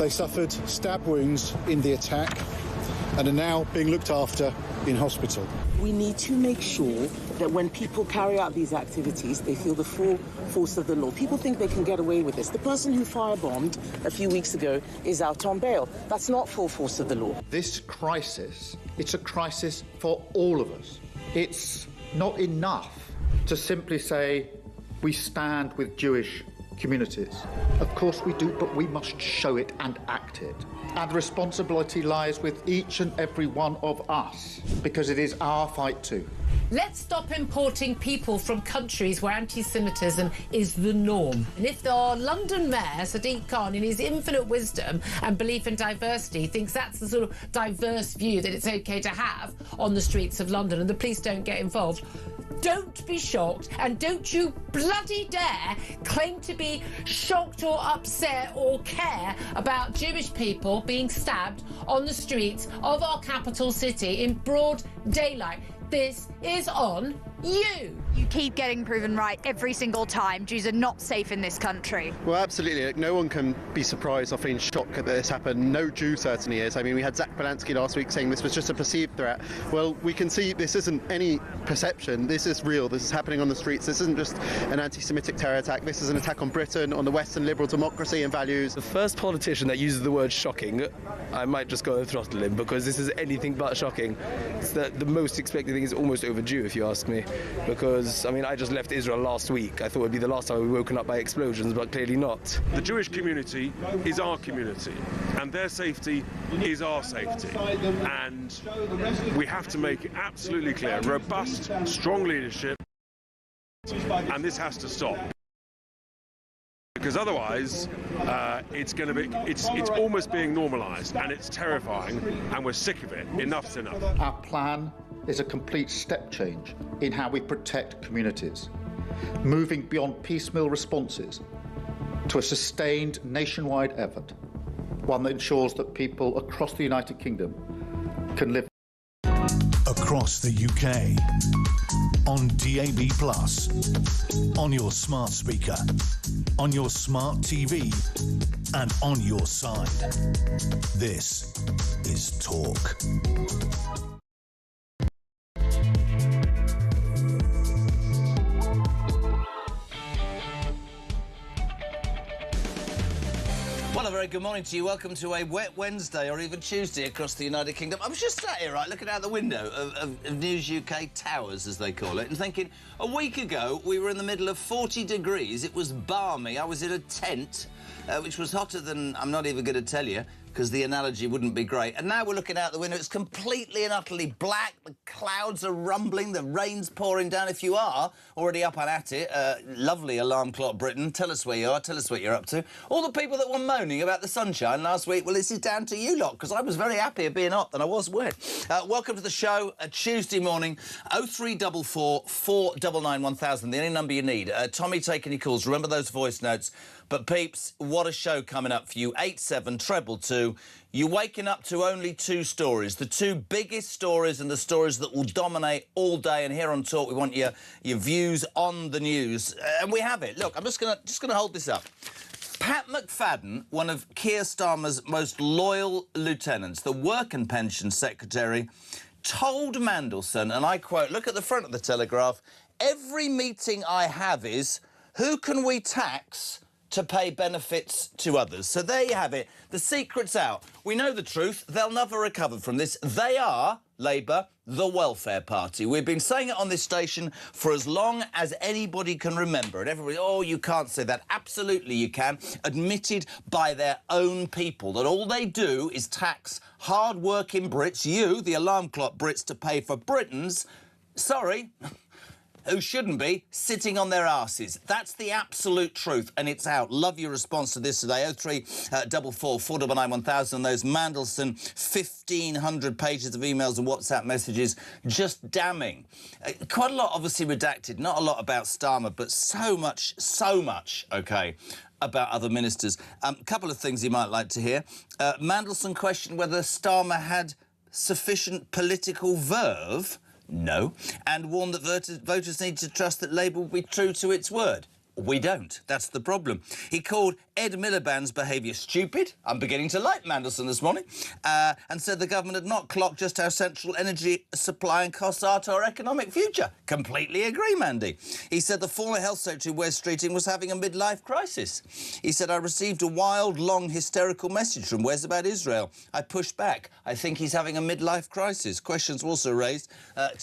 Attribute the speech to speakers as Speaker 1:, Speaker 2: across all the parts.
Speaker 1: They suffered stab wounds in the attack and are now being looked after in hospital.
Speaker 2: We need to make sure that when people carry out these activities, they feel the full force of the law. People think they can get away with this. The person who firebombed a few weeks ago is out on bail. That's not full force of the law.
Speaker 3: This crisis, it's a crisis for all of us. It's not enough to simply say we stand with Jewish communities. Of course we do, but we must show it and act it. And the responsibility lies with each and every one of us, because it is our fight too.
Speaker 4: Let's stop importing people from countries where anti-Semitism is the norm. And if our London Mayor, Sadiq Khan, in his infinite wisdom and belief in diversity, thinks that's the sort of diverse view that it's OK to have on the streets of London and the police don't get involved, don't be shocked, and don't you bloody dare claim to be shocked or upset or care about Jewish people being stabbed on the streets of our capital city in broad daylight. This is on you.
Speaker 5: You keep getting proven right every single time. Jews are not safe in this country.
Speaker 6: Well, absolutely. No one can be surprised or feeling shocked that this happened. No Jew certainly is. I mean, we had Zach Balansky last week saying this was just a perceived threat. Well, we can see this isn't any perception. This is real. This is happening on the streets. This isn't just an anti-Semitic terror attack. This is an attack on Britain, on the Western liberal democracy and values.
Speaker 7: The first politician that uses the word shocking, I might just go and throttle him, because this is anything but shocking. It's the most expected thing is almost overdue, if you ask me. Because, I mean, I just left Israel last week. I thought it would be the last time we were woken up by explosions, but clearly not.
Speaker 8: The Jewish community is our community, and their safety is our safety. And we have to make it absolutely clear, robust, strong leadership, and this has to stop. Because otherwise, it's almost being normalised, and it's terrifying, and we're sick of it. Enough's enough.
Speaker 3: Our plan is a complete step change in how we protect communities, moving beyond piecemeal responses to a sustained nationwide effort, one that ensures that people across the United Kingdom can live
Speaker 9: across the UK, on DAB+, on your smart speaker, on your smart TV, and on your side. This is Talk.
Speaker 10: Well, a very good morning to you. Welcome to a wet Wednesday or even Tuesday across the United Kingdom. I was just sat here, right, looking out the window of News UK Towers, as they call it, and thinking, a week ago, we were in the middle of 40 degrees. It was balmy. I was in a tent, which was hotter than I'm not even going to tell you, because the analogy wouldn't be great. And now we're looking out the window. It's completely and utterly black. The clouds are rumbling. The rain's pouring down. If you are already up and at it, lovely alarm clock Britain, tell us where you are. Tell us what you're up to. All the people that were moaning about the sunshine last week, well, this is down to you lot, because I was very happy of being hot than I was wet. Welcome to the show, a Tuesday morning, 0344 499 1000, the only number you need. Tommy taking your calls. Remember those voice notes. But, peeps, what a show coming up for you. 87222. You're waking up to only two stories, the two biggest stories and the stories that will dominate all day. And here on Talk, we want your views on the news. And we have it. Look, I'm just gonna hold this up. Pat McFadden, one of Keir Starmer's most loyal lieutenants, the Work and Pension Secretary, told Mandelson, and I quote, look at the front of the Telegraph, every meeting I have is, who can we tax to pay benefits to others? So there you have it. The secret's out. We know the truth. They'll never recover from this. They are, Labour, the welfare party. We've been saying it on this station for as long as anybody can remember. And everybody, oh, you can't say that. Absolutely you can. Admitted by their own people that all they do is tax hard-working Brits, you, the alarm clock Brits, to pay for Britons, sorry, who shouldn't be, sitting on their arses. That's the absolute truth, and it's out. Love your response to this today. 0344 499 1000. Those Mandelson 1,500 pages of emails and WhatsApp messages, just damning. Quite a lot, obviously, redacted. Not a lot about Starmer, but so much, OK, about other ministers. A couple of things you might like to hear. Mandelson questioned whether Starmer had sufficient political verve. No. And warned that voters need to trust that Labour will be true to its word. We don't. That's the problem. He called Ed Miliband's behaviour stupid. I'm beginning to like Mandelson this morning. And said the government had not clocked just how central energy supply and costs are to our economic future. Completely agree, Mandy. He said the former Health Secretary, Wes Streeting, was having a midlife crisis. He said, I received a wild, long, hysterical message from Wes about Israel. I pushed back. I think he's having a midlife crisis. Questions were also raised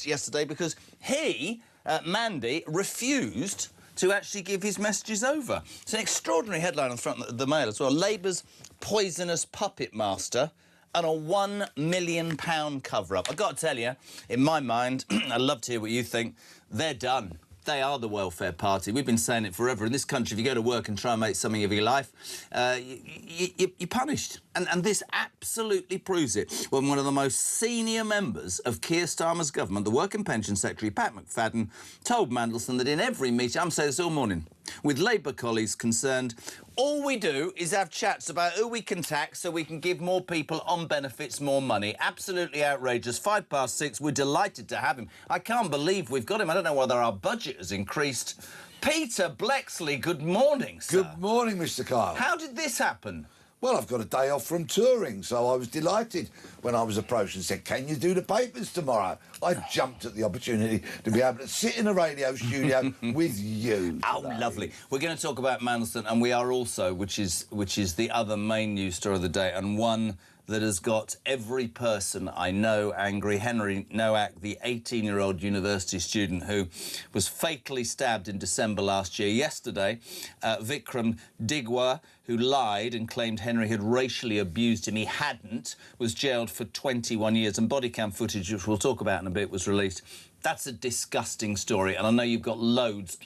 Speaker 10: yesterday because he, Mandy, refused to actually give his messages over. It's an extraordinary headline on the front of the Mail as well. Labour's poisonous puppet master and a £1 million cover-up. I've got to tell you, in my mind, I'd love to hear what you think, they're done. They are the welfare party. We've been saying it forever. In this country, if you go to work and try and make something of your life, you're punished. And this absolutely proves it. When one of the most senior members of Keir Starmer's government, the Work and Pension Secretary, Pat McFadden, told Mandelson that in every meeting, I'm saying this all morning, with Labour colleagues concerned, all we do is have chats about who we can tax so we can give more people on benefits more money. Absolutely outrageous. 6:05, we're delighted to have him. I can't believe we've got him. I don't know whether our budget has increased. Peter Blexley, good morning, sir.
Speaker 11: Good morning, Mr. Kyle.
Speaker 10: How did this happen?
Speaker 11: Well, I've got a day off from touring, so I was delighted when I was approached and said, can you do the papers tomorrow? I jumped at the opportunity to be able to sit in a radio studio with you today.
Speaker 10: Oh, lovely. We're going to talk about Mandelson, and we are also, which is the other main news story of the day, and one that has got every person I know angry. Henry Nowak, the 18-year-old university student who was fatally stabbed in December last year. Yesterday, Vikram Digwa, who lied and claimed Henry had racially abused him, he hadn't, was jailed for 21 years. And body cam footage, which we'll talk about in a bit, was released. That's a disgusting story, and I know you've got loads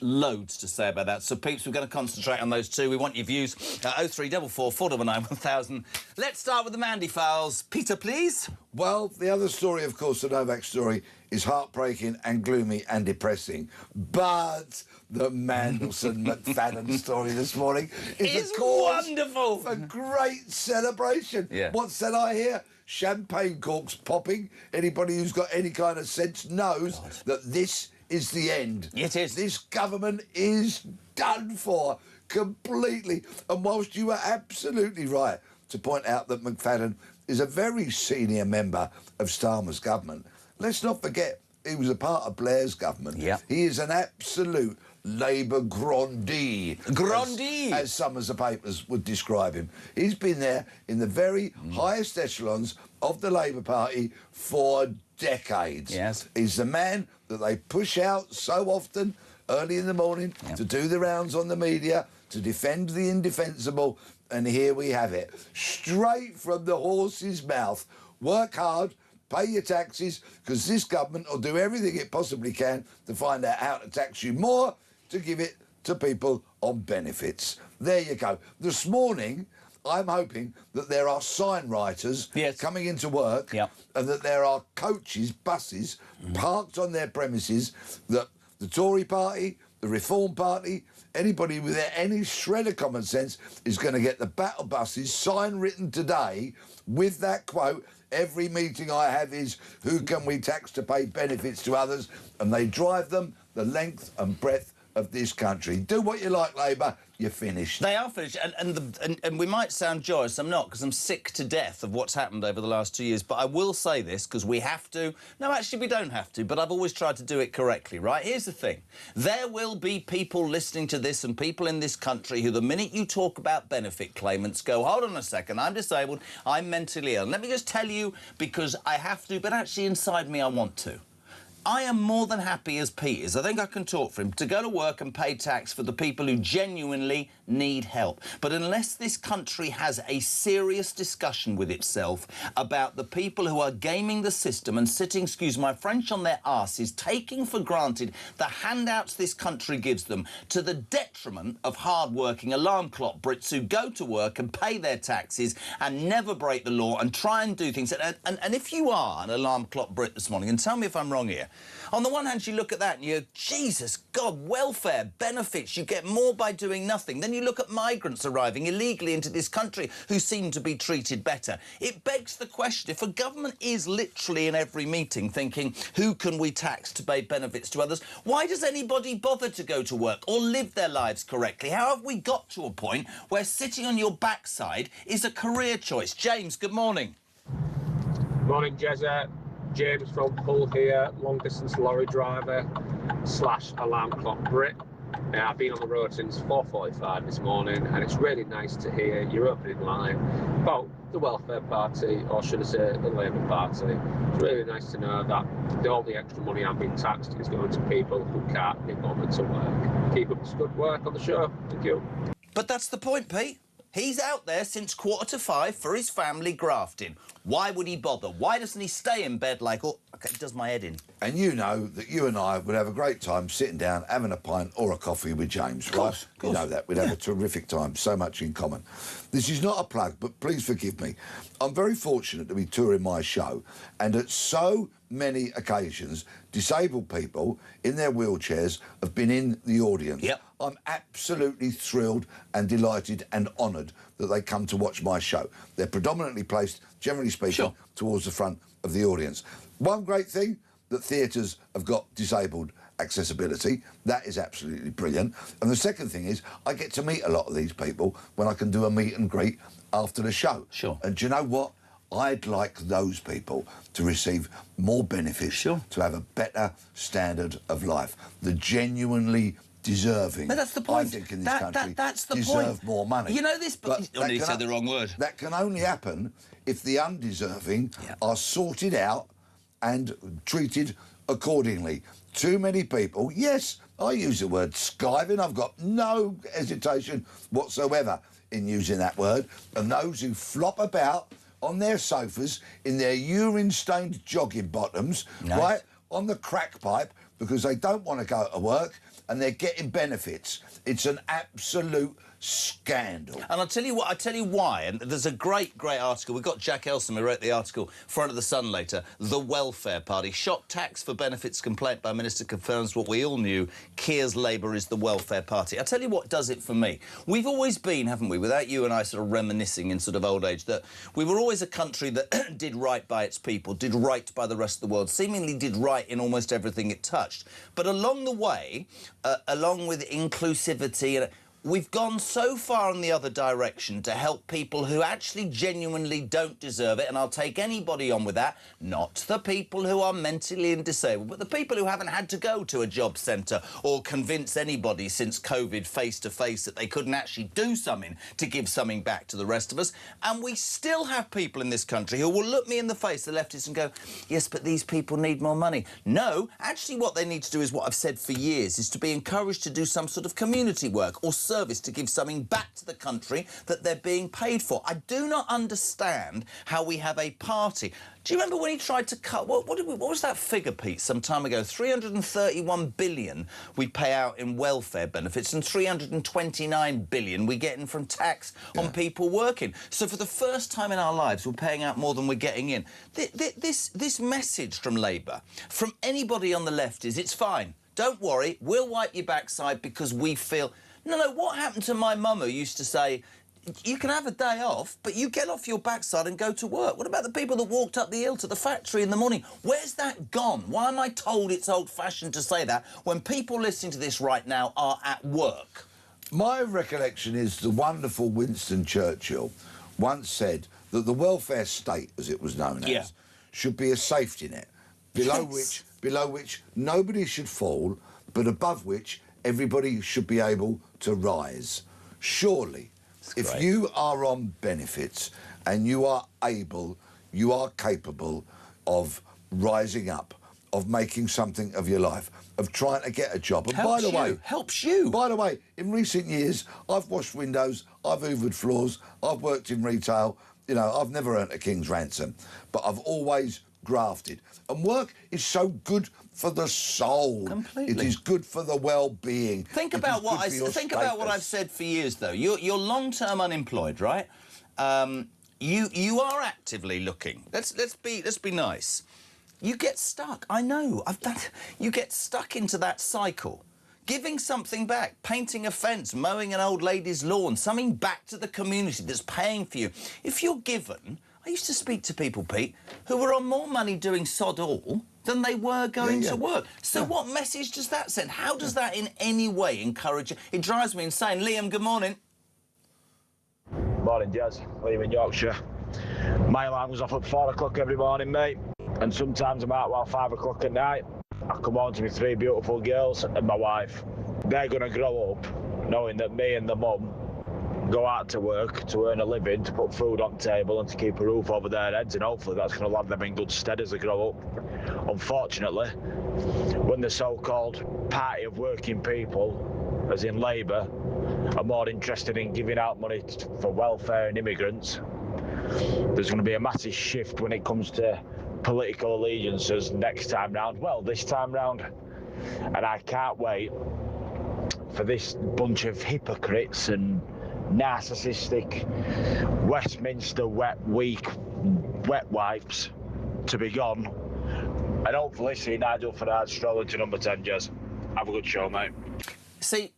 Speaker 10: to say about that. So, peeps, we're going to concentrate on those two. We want your views. 0344 499 1000. Let's start with the Mandy Files. Peter, please.
Speaker 11: Well, the other story, of course, the Novak story, is heartbreaking and gloomy and depressing. But the Mandelson-McFadden story this morning is a cause
Speaker 10: wonderful.
Speaker 11: for great celebration.
Speaker 10: Yeah.
Speaker 11: What's that I hear? Champagne corks popping. Anybody who's got any kind of sense knows that this is the end.
Speaker 10: It is.
Speaker 11: This government is done for completely. And whilst you are absolutely right to point out that McFadden is a very senior member of Starmer's government, let's not forget he was a part of Blair's government.
Speaker 10: Yeah.
Speaker 11: He is an absolute Labour grandee.
Speaker 10: Grandee!
Speaker 11: As some of the papers would describe him. He's been there in the very highest echelons of the Labour Party for decades.
Speaker 10: Yes.
Speaker 11: He's the man that they push out so often early in the morning to do the rounds on the media, to defend the indefensible, and here we have it. Straight from the horse's mouth. Work hard, pay your taxes, because this government will do everything it possibly can to find out how to tax you more, to give it to people on benefits. There you go. This morning, I'm hoping that there are sign writers coming into work and that there are coaches, buses, parked on their premises, that the Tory party, the Reform Party, anybody with any shred of common sense is going to get the battle buses sign written today with that quote. Every meeting I have is, who can we tax to pay benefits to others? And they drive them the length and breadth of this country. Do what you like, Labour, you're finished.
Speaker 10: They are finished, and we might sound joyous. I'm not, because I'm sick to death of what's happened over the last 2 years. But I will say this, because we have to. No, actually, we don't have to, but I've always tried to do it correctly, right? Here's the thing. There will be people listening to this and people in this country who, the minute you talk about benefit claimants, go, hold on a second, I'm disabled, I'm mentally ill. And let me just tell you, because I have to, but actually inside me I want to. I am more than happy as Pete is, I think I can talk for him, to go to work and pay tax for the people who genuinely need help. But unless this country has a serious discussion with itself about the people who are gaming the system and sitting, excuse my French, on their arses, taking for granted the handouts this country gives them to the detriment of hard-working alarm clock Brits who go to work and pay their taxes and never break the law and try and do things. And if you are an alarm clock Brit this morning, and tell me if I'm wrong here, On the one hand, you look at that and you go, Jesus God, welfare, benefits, you get more by doing nothing. Then you look at migrants arriving illegally into this country who seem to be treated better. It begs the question, if a government is literally in every meeting thinking, who can we tax to pay benefits to others, why does anybody bother to go to work or live their lives correctly? How have we got to a point where sitting on your backside is a career choice? James, good morning.
Speaker 12: Morning, Jezza. James from Hull here, long-distance lorry driver / alarm clock Brit. I've been on the road since 4:45 this morning, and it's really nice to hear your opening line about the Welfare Party, or should I say the Labour Party. It's really nice to know that all the extra money I'm being taxed is going to people who can't be bothered to work. Keep up the good work on the show. Thank you.
Speaker 10: But that's the point, Pete. He's out there since 4:45 for his family grafting. Why would he bother? Why doesn't he stay in bed like, oh, okay, it does my head in?
Speaker 11: And you know that you and I would have a great time sitting down, having a pint or a coffee with James, right?
Speaker 10: Of course.
Speaker 11: You know that. We'd have a terrific time, so much in common. This is not a plug, but please forgive me. I'm very fortunate to be touring my show, and at so many occasions, disabled people in their wheelchairs have been in the audience.
Speaker 10: Yep.
Speaker 11: I'm absolutely thrilled and delighted and honoured that they come to watch my show. They're predominantly placed, generally speaking, towards the front of the audience. One great thing, that theatres have got disabled accessibility. That is absolutely brilliant. And the second thing is, I get to meet a lot of these people when I can do a meet and greet after the show.
Speaker 10: Sure.
Speaker 11: And do you know what? I'd like those people to receive more benefits, to have a better standard of life. The genuinely deserving,
Speaker 10: but that's the point.
Speaker 11: I think, in this country,
Speaker 10: that's the
Speaker 11: deserve
Speaker 10: point.
Speaker 11: more money.
Speaker 10: You know this, but oh, you said the wrong word.
Speaker 11: That can only happen if the undeserving are sorted out and treated accordingly. Too many people, yes, I use the word skiving. I've got no hesitation whatsoever in using that word. And those who flop about on their sofas in their urine-stained jogging bottoms, right, on the crack pipe, because they don't want to go to work and they're getting benefits. It's an absolute scandal.
Speaker 10: And I'll tell you what, I tell you why. And there's a great article. We've got Jack Elson who wrote the article, front of the Sun later. The Welfare Party. Shock tax for benefits complaint by Minister confirms what we all knew. Keir's Labour is the Welfare Party. I'll tell you what does it for me. We've always been, haven't we, without you and I sort of reminiscing in sort of old age, that we were always a country that did right by its people, did right by the rest of the world, seemingly did right in almost everything it touched. But along the way, along with inclusivity, we've gone so far in the other direction to help people who actually genuinely don't deserve it, and I'll take anybody on with that, not the people who are mentally disabled, but the people who haven't had to go to a job centre or convince anybody since COVID face-to-face that they couldn't actually do something to give something back to the rest of us. And we still have people in this country who will look me in the face, the leftists, and go, yes, but these people need more money. No, actually what they need to do is what I've said for years, is to be encouraged to do some sort of community work or service to give something back to the country that they're being paid for. I do not understand how we have a party. Do you remember when he tried to cut... What was that figure, Pete, some time ago? 331 billion we pay out in welfare benefits and 329 billion we get in from tax on people working. So for the first time in our lives, we're paying out more than we're getting in. This message from Labour, from anybody on the left, is it's fine. Don't worry, we'll wipe your backside because we feel... No, what happened to my mum who used to say, you can have a day off, but you get off your backside and go to work? What about the people that walked up the hill to the factory in the morning? Where's that gone? Why am I told it's old-fashioned to say that when people listening to this right now are at work?
Speaker 11: My recollection is the wonderful Winston Churchill once said that the welfare state, as it was known as, should be a safety net, below which nobody should fall, but above which everybody should be able to rise. Surely, if you are on benefits and you are able, you are capable of rising up, of making something of your life, of trying to get a job. And by the way,
Speaker 10: helps you.
Speaker 11: By the way, in recent years, I've washed windows, I've hoovered floors, I've worked in retail. You know, I've never earned a king's ransom, but I've always grafted. And work is so good for the soul.
Speaker 10: Completely.
Speaker 11: It is good for the well-being.
Speaker 10: Think about what I've said for years, though. You're long-term unemployed, right? You are actively looking. Let's be nice. you get stuck. I know. I've done. You get stuck into that cycle. Giving something back, painting a fence, mowing an old lady's lawn, something back to the community that's paying for you. If you're given... I used to speak to people, Pete, who were on more money doing sod all than they were going to work. So what message does that send? How does that in any way encourage... It drives me insane. Liam, good morning.
Speaker 13: Morning, Jazz. Liam in Yorkshire. My alarm was off at 4 o'clock every morning, mate. And sometimes I'm out while 5 o'clock at night. I come home to my 3 beautiful girls and my wife. They're going to grow up knowing that me and the mum go out to work to earn a living, to put food on the table and to keep a roof over their heads, and hopefully that's going to land them in good stead as they grow up. Unfortunately, when the so-called party of working people, as in Labour, are more interested in giving out money for welfare and immigrants, there's going to be a massive shift when it comes to political allegiances next time round. Well, this time round. And I can't wait for this bunch of hypocrites and narcissistic Westminster wet wipes to be gone, and hopefully see Nigel Farage stroll into number 10, Jez. Have a good show, mate.
Speaker 10: See,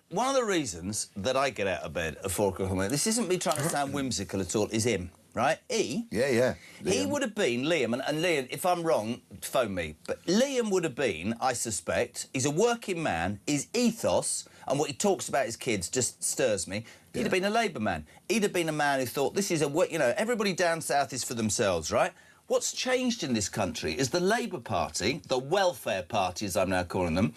Speaker 10: one of the reasons that I get out of bed at 4 o'clock in the morning, this isn't me trying to sound whimsical at all, is him, right? He would have been, Liam, and Liam, if I'm wrong, phone me, but Liam would have been, I suspect, he's a working man, his ethos and what he talks about his kids just stirs me. He'd have been a Labour man. He'd have been a man who thought, this is a... You know, everybody down south is for themselves, right? What's changed in this country is the Labour Party, the welfare party, as I'm now calling them,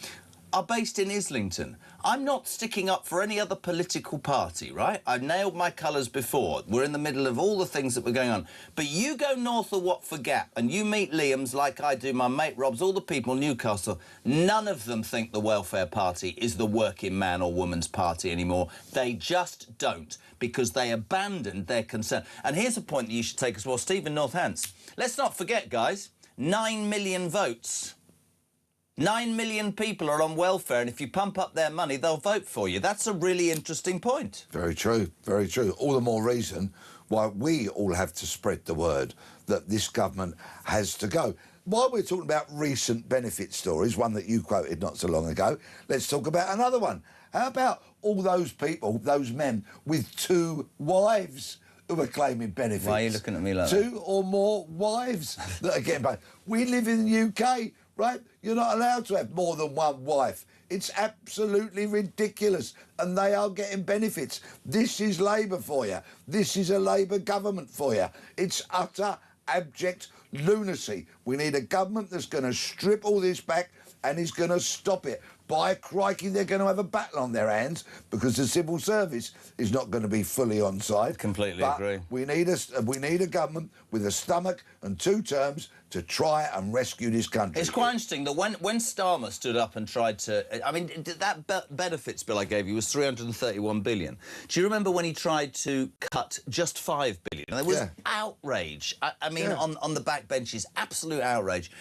Speaker 10: are based in Islington. I'm not sticking up for any other political party, right? I've nailed my colours before. We're in the middle of all the things that were going on. But you go north of Watford Gap and you meet Liam's like I do, my mate Rob's, all the people in Newcastle, none of them think the welfare party is the working man or woman's party anymore. They just don't, because they abandoned their concern. And here's a point that you should take as well, Stephen Northants. Let's not forget, guys, 9 million votes. 9 million people are on welfare, and if you pump up their money, they'll vote for you. That's a really interesting point.
Speaker 11: Very true, very true. All the more reason why we all have to spread the word that this government has to go. While we're talking about recent benefit stories, one that you quoted not so long ago, let's talk about another one. How about all those people, those men with 2 wives who are claiming benefits?
Speaker 10: Why are you looking at me like that?
Speaker 11: 2 or more wives that are getting paid. We live in the UK, right? You're not allowed to have more than 1 wife. It's absolutely ridiculous, and they are getting benefits. This is Labour for you. This is a Labour government for you. It's utter, abject lunacy. We need a government that's going to strip all this back and is going to stop it. By crikey, they're going to have a battle on their hands because the civil service is not going to be fully on side.
Speaker 10: Completely
Speaker 11: but
Speaker 10: agree.
Speaker 11: We need a government with a stomach and 2 terms to try and rescue this country.
Speaker 10: It's quite interesting that when Starmer stood up and tried to... I mean, that benefits bill I gave you was 331 billion. Do you remember when he tried to cut just 5 billion? There was outrage. I mean, on the backbenches, absolute outrage.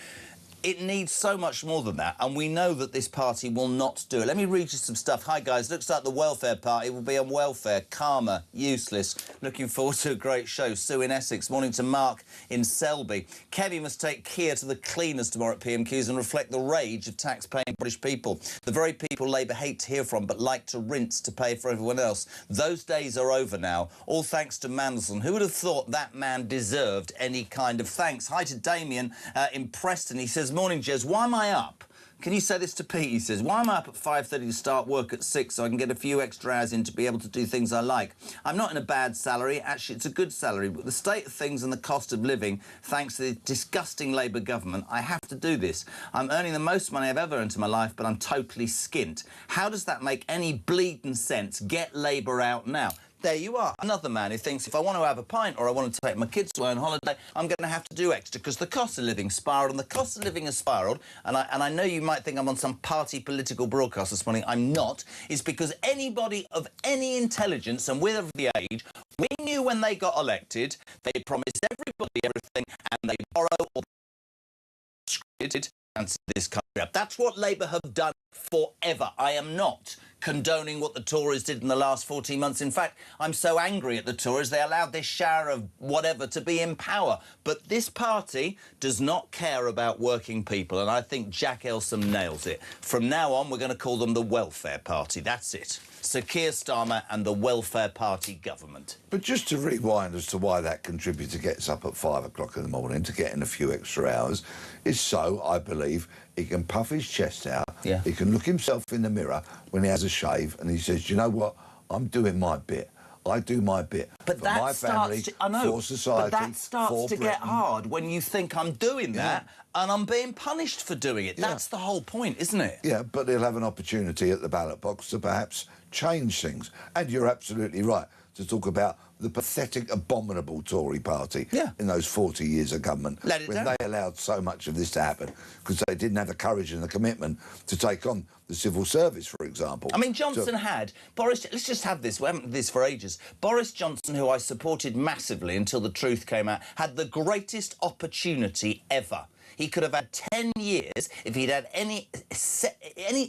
Speaker 10: It needs so much more than that, and we know that this party will not do it. Let me read you some stuff. Hi, guys. Looks like the welfare party will be on welfare. Karma, useless. Looking forward to a great show. Sue in Essex. Morning to Mark in Selby. Kevin must take Keir to the cleaners tomorrow at PMQs and reflect the rage of tax-paying British people. The very people Labour hate to hear from but like to rinse to pay for everyone else. Those days are over now, all thanks to Mandelson. Who would have thought that man deserved any kind of thanks? Hi to Damien in Preston. He says, morning, Jez. Why am I up? Can you say this to Pete? He says, why am I up at 5:30 to start work at 6 so I can get a few extra hours in to be able to do things I like? I'm not in a bad salary. Actually, it's a good salary. But the state of things and the cost of living, thanks to the disgusting Labour government, I have to do this. I'm earning the most money I've ever earned in my life, but I'm totally skint. How does that make any bleeding sense? Get Labour out now. There you are, another man who thinks if I want to have a pint or I want to take my kids to on holiday, I'm going to have to do extra because the cost of living spiralled, and the cost of living has spiralled, and I know you might think I'm on some party political broadcast this morning. I'm not. It's because anybody of any intelligence and with of the age, we knew when they got elected, they promised everybody everything and they borrow or scripted and this country up. That's what Labour have done forever. I am not condoning what the Tories did in the last 14 months. In fact, I'm so angry at the Tories, they allowed this shower of whatever to be in power. But this party does not care about working people, and I think Jack Elsom nails it. From now on, we're going to call them the Welfare Party. That's it. Sir Keir Starmer and the Welfare Party government.
Speaker 11: But just to rewind as to why that contributor gets up at 5 o'clock in the morning to get in a few extra hours is so, I believe, he can puff his chest out, he can look himself in the mirror when he has a shave and he says, you know what, I'm doing my bit. I do my bit
Speaker 10: but
Speaker 11: for
Speaker 10: that
Speaker 11: my family, for society,
Speaker 10: but that starts to get hard when you think I'm doing that and I'm being punished for doing it. That's the whole point, isn't it?
Speaker 11: Yeah, but he'll have an opportunity at the ballot box to perhaps change things. And you're absolutely right to talk about the pathetic, abominable Tory party in those 40 years of government when they allowed so much of this to happen because they didn't have the courage and the commitment to take on the civil service, for example.
Speaker 10: I mean, Johnson had... Boris... Let's just have this. We haven't had this for ages. Boris Johnson, who I supported massively until the truth came out, had the greatest opportunity ever. He could have had 10 years if he'd had any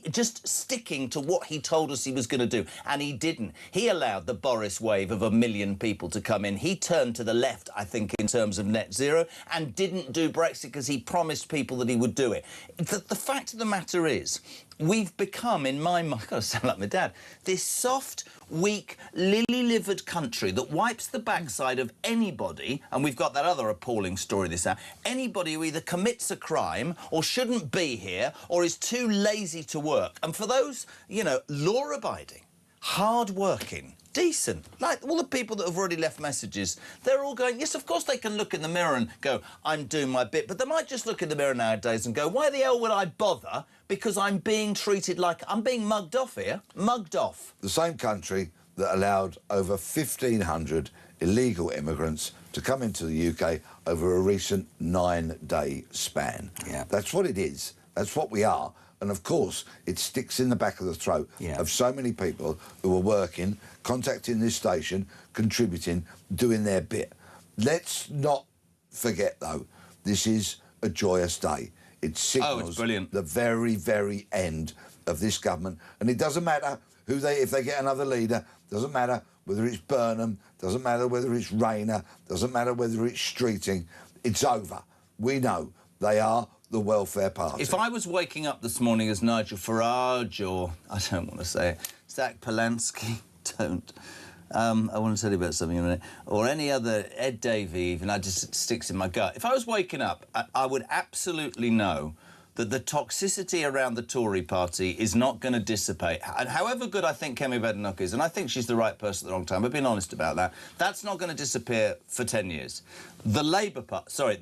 Speaker 10: just sticking to what he told us he was going to do, and he didn't. He allowed the Boris wave of 1 million people to come in. He turned to the left, I think, in terms of net zero, and didn't do Brexit because he promised people that he would do it. The fact of the matter is, we've become, in my mind, I've got to sound like my dad, this soft, weak, lily-livered country that wipes the backside of anybody, and we've got that other appalling story this hour, anybody who either commits a crime or shouldn't be here or is too lazy to work. And for those, you know, law-abiding, hard-working, decent, like all the people that have already left messages, they're all going, yes, of course they can look in the mirror and go, I'm doing my bit, but they might just look in the mirror nowadays and go, why the hell would I bother? Because I'm being treated like... I'm being mugged off here. Mugged off.
Speaker 11: The same country that allowed over 1,500 illegal immigrants to come into the UK over a recent 9-day span.
Speaker 10: Yeah.
Speaker 11: That's what it is. That's what we are. And, of course, it sticks in the back of the throat of so many people who are working, contacting this station, contributing, doing their bit. Let's not forget, though, this is a joyous day. It signals the very, very end of this government. And it doesn't matter who if they get another leader, doesn't matter whether it's Burnham, doesn't matter whether it's Rayner, doesn't matter whether it's Streeting, it's over. We know they are the Welfare Party.
Speaker 10: If I was waking up this morning as Nigel Farage or, I don't want to say it, Zach Polanski, don't. I want to tell you about something in a minute. Or any other, Ed Davey even, it sticks in my gut. If I was waking up, I would absolutely know that the toxicity around the Tory party is not going to dissipate. And however good I think Kemi Badenoch is, and I think she's the right person at the wrong time, I've been honest about that, that's not going to disappear for 10 years. The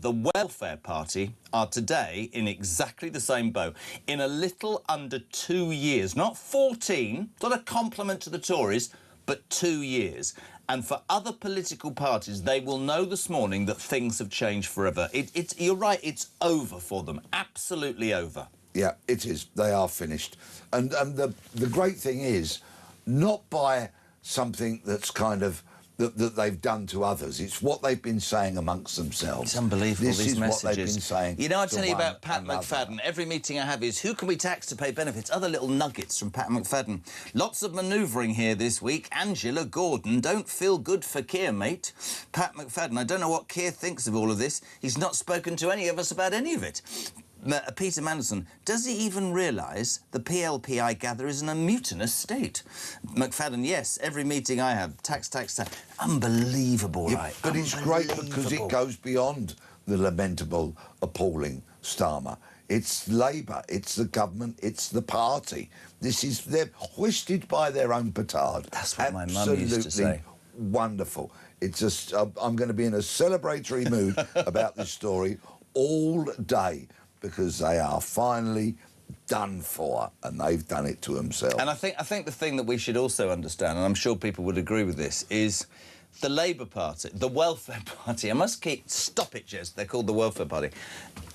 Speaker 10: the Welfare Party are today in exactly the same boat. In a little under 2 years, not 14, not a compliment to the Tories, but 2 years. And for other political parties, they will know this morning that things have changed forever. You're right, it's over for them. Absolutely over.
Speaker 11: Yeah, it is. They are finished. And the great thing is, not by something that's kind of that they've done to others. It's what they've been saying amongst themselves.
Speaker 10: It's unbelievable, these messages.
Speaker 11: What they've been saying.
Speaker 10: You know, I tell you about Pat McFadden. Every meeting I have is, who can we tax to pay benefits? Other little nuggets from Pat McFadden. Lots of manoeuvring here this week. Angela Gordon, don't feel good for Keir, mate. Pat McFadden, I don't know what Keir thinks of all of this. He's not spoken to any of us about any of it. Peter Mandelson, does he even realise the PLP, I gather, is in a mutinous state? McFadden, yes, every meeting I have, tax. Unbelievable, right?
Speaker 11: But it's great because it goes beyond the lamentable, appalling Starmer. It's Labour, it's the government, it's the party. They're hoisted by their own petard.
Speaker 10: That's what my mum used to say.
Speaker 11: Wonderful. It's just, I'm going to be in a celebratory mood about this story all day, because they are finally done for, and they've done it to themselves.
Speaker 10: And I think the thing that we should also understand, and I'm sure people would agree with this, is the Labour Party, the Welfare Party. I must stop it, Jez. They're called the Welfare Party.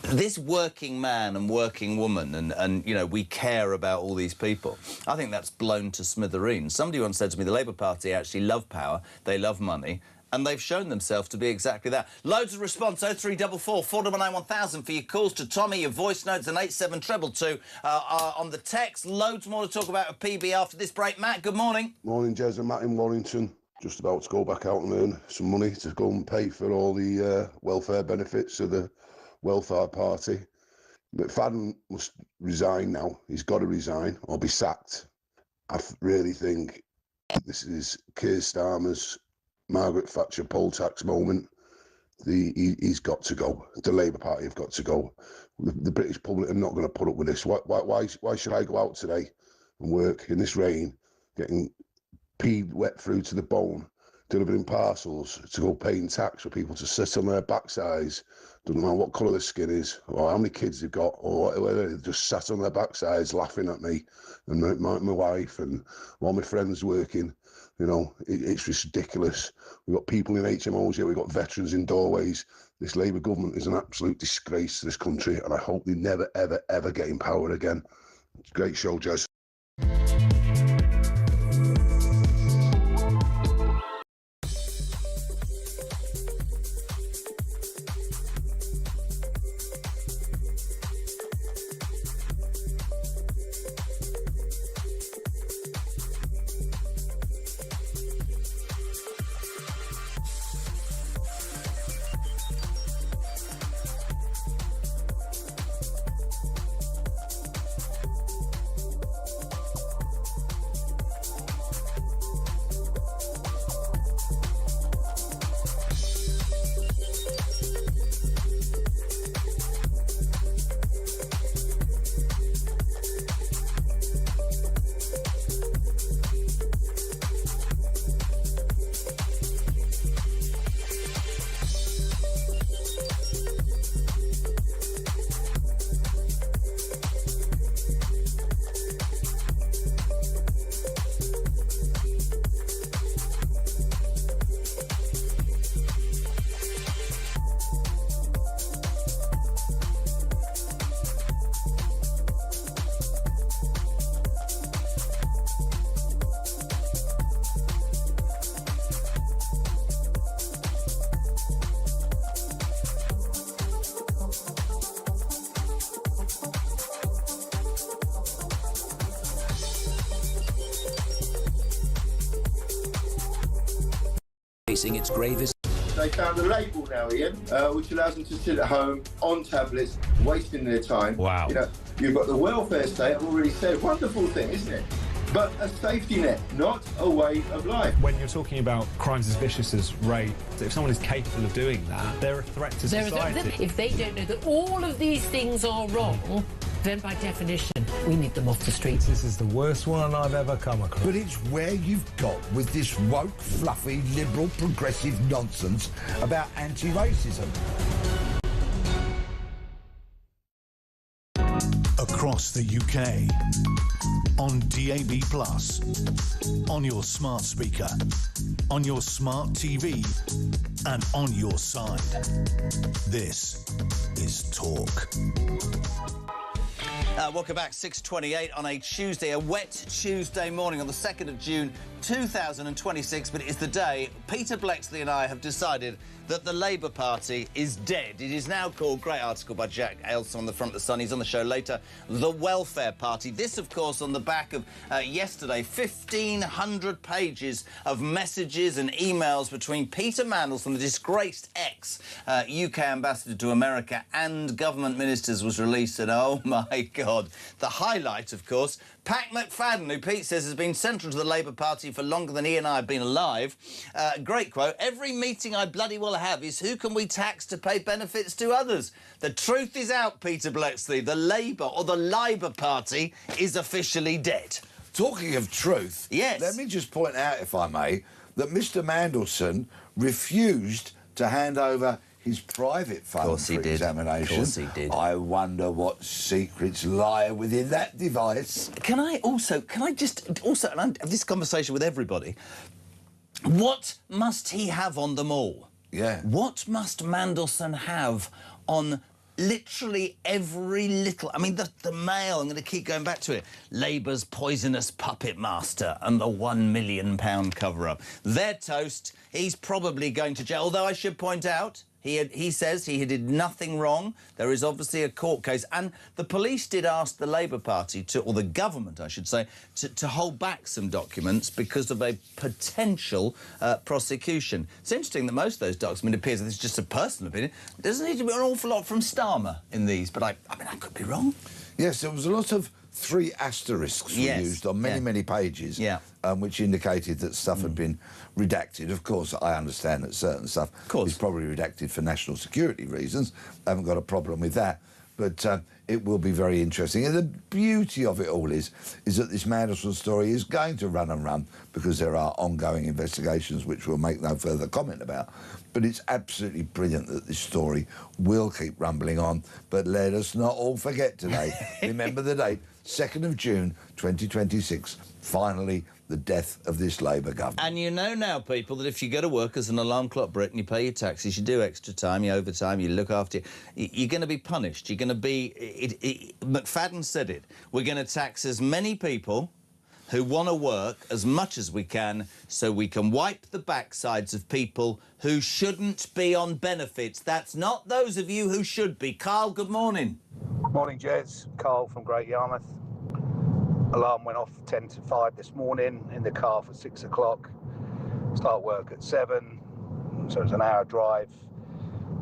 Speaker 10: This working man and working woman, and you know, we care about all these people. I think that's blown to smithereens. Somebody once said to me, the Labour Party actually love power, they love money, and they've shown themselves to be exactly that. Loads of response, 0344 499 1000 for your calls to Tommy, your voice notes, and 87222 on the text. Loads more to talk about with PB after this break. Matt, good morning.
Speaker 14: Morning, Jez and Matt in Warrington. Just about to go back out and earn some money to go and pay for all the welfare benefits of the welfare party. McFadden must resign now. He's got to resign or be sacked. I really think this is Keir Starmer's Margaret Thatcher poll tax moment. He's got to go. The Labour Party have got to go. The British public are not going to put up with this. Why should I go out today and work in this rain, getting peed wet through to the bone, delivering parcels to go paying tax for people to sit on their backsides? Doesn't matter what colour their skin is, or how many kids they've got, or whether they just sat on their backsides laughing at me and my wife and all my friends working. You know, it's ridiculous. We've got people in HMOs here, we've got veterans in doorways. This Labour government is an absolute disgrace to this country, and I hope they never, ever, ever get in power again. It's a great show, Jez.
Speaker 15: Facing its gravest.
Speaker 16: They found a label now, Ian, which allows them to sit at home on tablets, wasting their time.
Speaker 17: Wow.
Speaker 16: You know, you've got the welfare state, I've already said, wonderful thing, isn't it? But a safety net, not a way of life.
Speaker 17: When you're talking about crimes as vicious as rape, if someone is capable of doing that, they're a threat to society.
Speaker 4: If they don't know that all of these things are wrong, then by definition, we need them off the streets.
Speaker 18: This is the worst one I've ever come across.
Speaker 11: But it's where you've got with this woke, fluffy, liberal, progressive nonsense about anti-racism.
Speaker 9: Across the UK, on DAB+, on your smart speaker, on your smart TV, and on your side. This is Talk.
Speaker 10: Welcome back, 6:28 on a Tuesday, a wet Tuesday morning on the 2nd of June 2026, but it is the day Peter Blexley and I have decided that the Labour Party is dead. It is now called, great article by Jack Ailson on the front of the Sun, he's on the show later, the Welfare Party. This, of course, on the back of yesterday, 1,500 pages of messages and emails between Peter Mandelson, the disgraced ex-UK ambassador to America, and government ministers was released, and oh my God, the highlight, of course, Pat McFadden, who Pete says has been central to the Labour Party for longer than he and I have been alive. Great quote. Every meeting I bloody well have is who can we tax to pay benefits to others? The truth is out, Peter Blexley. The Labour or the Labour Party is officially dead.
Speaker 11: Talking of truth,
Speaker 10: yes.
Speaker 11: Let me just point out, if I may, that Mr. Mandelson refused to hand over his private funds for examination.
Speaker 10: Of course he did.
Speaker 11: I wonder what secrets lie within that device.
Speaker 10: Can I just and I'm have this conversation with everybody. What must he have on them all?
Speaker 11: Yeah.
Speaker 10: What must Mandelson have on literally every little... I mean, the Mail, I'm going to keep going back to it. Labour's poisonous puppet master and the £1 million cover-up. They're toast. He's probably going to jail. Although I should point out, he says he did nothing wrong. There is obviously a court case. And the police did ask the Labour Party to, or the government, I should say, to hold back some documents because of a potential prosecution. It's interesting that most of those documents, it appears that it's just a personal opinion. There doesn't need to be an awful lot from Starmer in these, but I mean, I could be wrong.
Speaker 11: Yes, there was a lot of 3 asterisks used on many pages, which indicated that stuff had been redacted. Of course, I understand that certain stuff is probably redacted for national security reasons. I haven't got a problem with that. But it will be very interesting. And the beauty of it all is that this Mandelson story is going to run and run because there are ongoing investigations which we'll make no further comment about. But it's absolutely brilliant that this story will keep rumbling on. But let us not all forget today. Remember the date, 2nd of June 2026. Finally, the death of this Labour government.
Speaker 10: And you know now, people, that if you go to work as an alarm clock Brit and you pay your taxes, you do extra time, you overtime, you look after you're going to be punished. You're going to be... McFadden said it. We're going to tax as many people who want to work as much as we can so we can wipe the backsides of people who shouldn't be on benefits. That's not those of you who should be. Carl, good morning.
Speaker 19: Morning, Jez. Carl from Great Yarmouth. Alarm went off 10 to 5 this morning, in the car for 6 o'clock. Start work at 7, so it's an hour drive.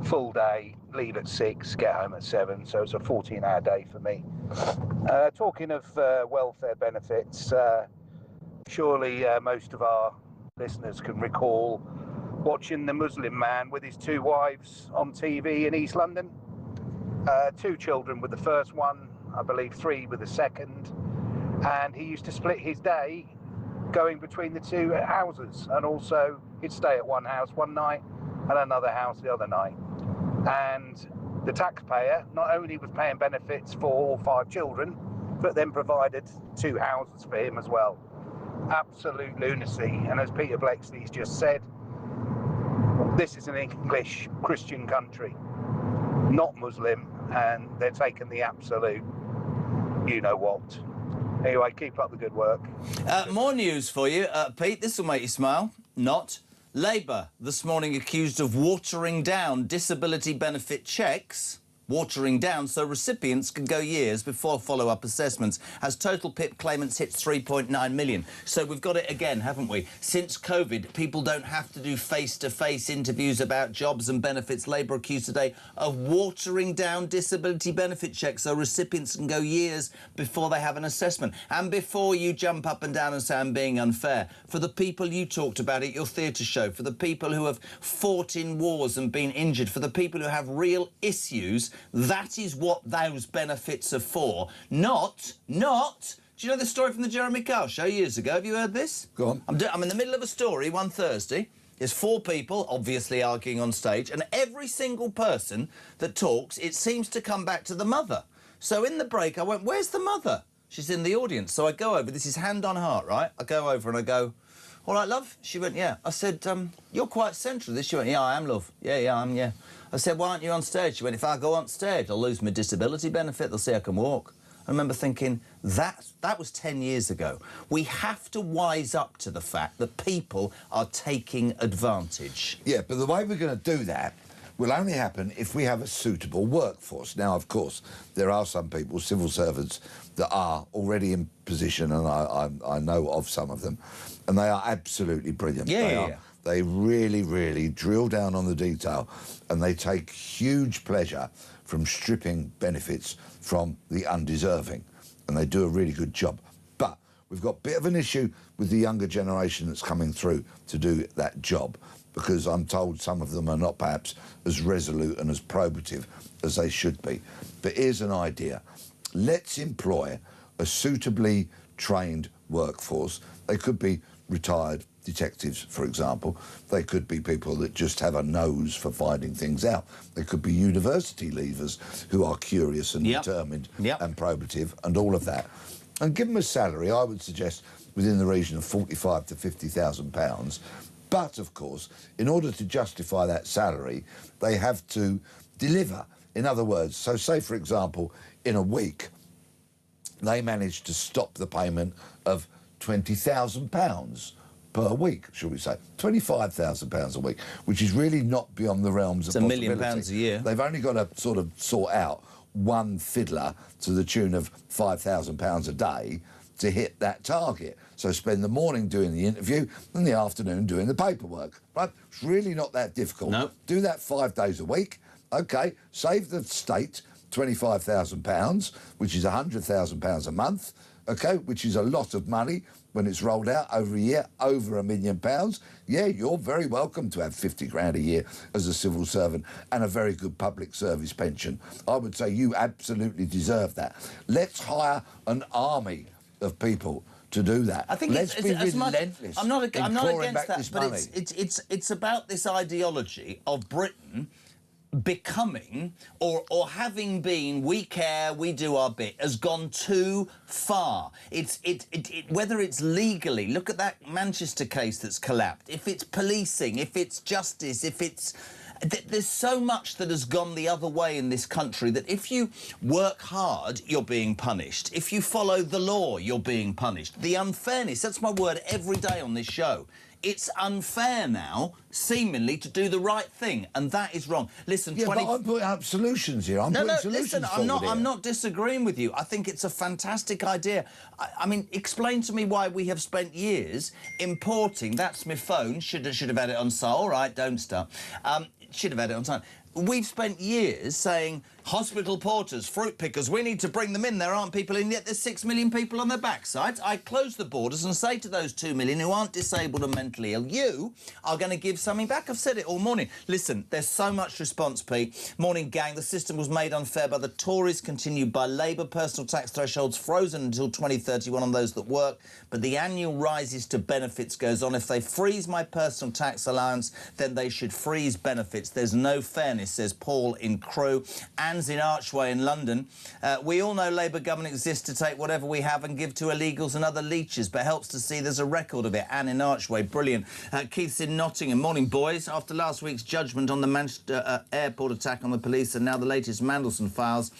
Speaker 19: Full day, leave at 6, get home at 7, so it's a 14-hour day for me. Talking of welfare benefits, surely most of our listeners can recall watching the Muslim man with his 2 wives on TV in East London. 2 children with the first one, I believe 3 with the second. And he used to split his day going between the 2 houses, and also he'd stay at one house one night and another house the other night. And the taxpayer not only was paying benefits for all 5 children, but then provided 2 houses for him as well. Absolute lunacy. And as Peter Bleksley's just said, this is an English Christian country, not Muslim, and they're taking the absolute you-know-what. Anyway, keep up the good work.
Speaker 10: More news for you, Pete. This will make you smile. Not. Labour this morning accused of watering down disability benefit checks. Watering down so recipients can go years before follow-up assessments, as total PIP claimants hit 3.9 million. So we've got it again, haven't we? Since COVID, people don't have to do face-to-face interviews about jobs and benefits. Labour accused today of watering down disability benefit checks so recipients can go years before they have an assessment. And before you jump up and down and say I'm being unfair, for the people you talked about at your theatre show, for the people who have fought in wars and been injured, for the people who have real issues, that is what those benefits are for. Not... Do you know the story from the Jeremy Kyle show years ago? Have you heard this?
Speaker 11: Go on.
Speaker 10: I'm in the middle of a story one Thursday. There's 4 people, obviously, arguing on stage, and every single person that talks, it seems to come back to the mother. So in the break, I went, where's the mother? She's in the audience. So I go over, this is hand on heart, right? I go over and I go, all right, love? She went, yeah. I said, you're quite central. She went, yeah, I am, love. Yeah, I am, yeah. I said, why aren't you on stage? She went, if I go on stage, I'll lose my disability benefit. They'll see I can walk. I remember thinking, that was 10 years ago. We have to wise up to the fact that people are taking advantage.
Speaker 11: Yeah, but the way we're going to do that will only happen if we have a suitable workforce. Now, of course, there are some people, civil servants, that are already in position, and I know of some of them, and they are absolutely brilliant.
Speaker 10: Yeah.
Speaker 11: They really, really drill down on the detail, and they take huge pleasure from stripping benefits from the undeserving, and they do a really good job. But we've got a bit of an issue with the younger generation that's coming through to do that job, because I'm told some of them are not perhaps as resolute and as probative as they should be. But here's an idea. Let's employ a suitably trained workforce. They could be retired detectives, for example. They could be people that just have a nose for finding things out. They could be university leavers who are curious and determined and probative and all of that. And give them a salary, I would suggest, within the region of £45,000 to £50,000. But, of course, in order to justify that salary, they have to deliver In other words, so say, for example, in a week, they managed to stop the payment of £20,000 per week, shall we say, £25,000 a week, which is really not beyond the realms of possibility.
Speaker 10: £1 million a year.
Speaker 11: They've only got to sort of sort out one fiddler to the tune of £5,000 a day to hit that target. So spend the morning doing the interview and the afternoon doing the paperwork. Right? It's really not that difficult.
Speaker 10: No.
Speaker 11: Do that 5 days a week. OK, save the state £25,000, which is £100,000 a month, OK, which is a lot of money when it's rolled out over a year, over £1 million. Yeah, you're very welcome to have 50 grand a year as a civil servant and a very good public service pension. I would say you absolutely deserve that. Let's hire an army of people to do that.
Speaker 10: I think
Speaker 11: Let's be relentless.
Speaker 10: I'm not
Speaker 11: clawing
Speaker 10: against
Speaker 11: back
Speaker 10: that, but it's about this ideology of Britain becoming or having been, we care, we do our bit, has gone too far. Whether it's legally, look at that Manchester case that's collapsed, if it's policing, if it's justice, if it's... There's so much that has gone the other way in this country that if you work hard, you're being punished. If you follow the law, you're being punished. The unfairness, that's my word every day on this show. It's unfair now, seemingly, to do the right thing, and that is wrong. Listen,
Speaker 11: but I'm putting up solutions here. I'm
Speaker 10: not disagreeing with you. I think it's a fantastic idea. I mean, explain to me why we have spent years importing. That's my phone. Should have had it on silent. All right, don't start. Should have had it on silent. We've spent years saying, hospital porters, fruit pickers, we need to bring them in. There aren't people in yet. There's 6 million people on their backsides. I close the borders and say to those 2 million who aren't disabled and mentally ill, you are going to give something back. I've said it all morning. Listen, there's so much response, Pete. Morning, gang. The system was made unfair by the Tories, continued by Labour. Personal tax thresholds frozen until 2031 on those that work. But the annual rises to benefits goes on. If they freeze my personal tax allowance, then they should freeze benefits. There's no fairness, says Paul in Crewe. Anne's in Archway in London. We all know Labour government exists to take whatever we have and give to illegals and other leeches, but helps to see there's a record of it. Anne in Archway, brilliant. Keith's in Nottingham. Morning, boys. After last week's judgment on the Manchester airport attack on the police and now the latest Mandelson files,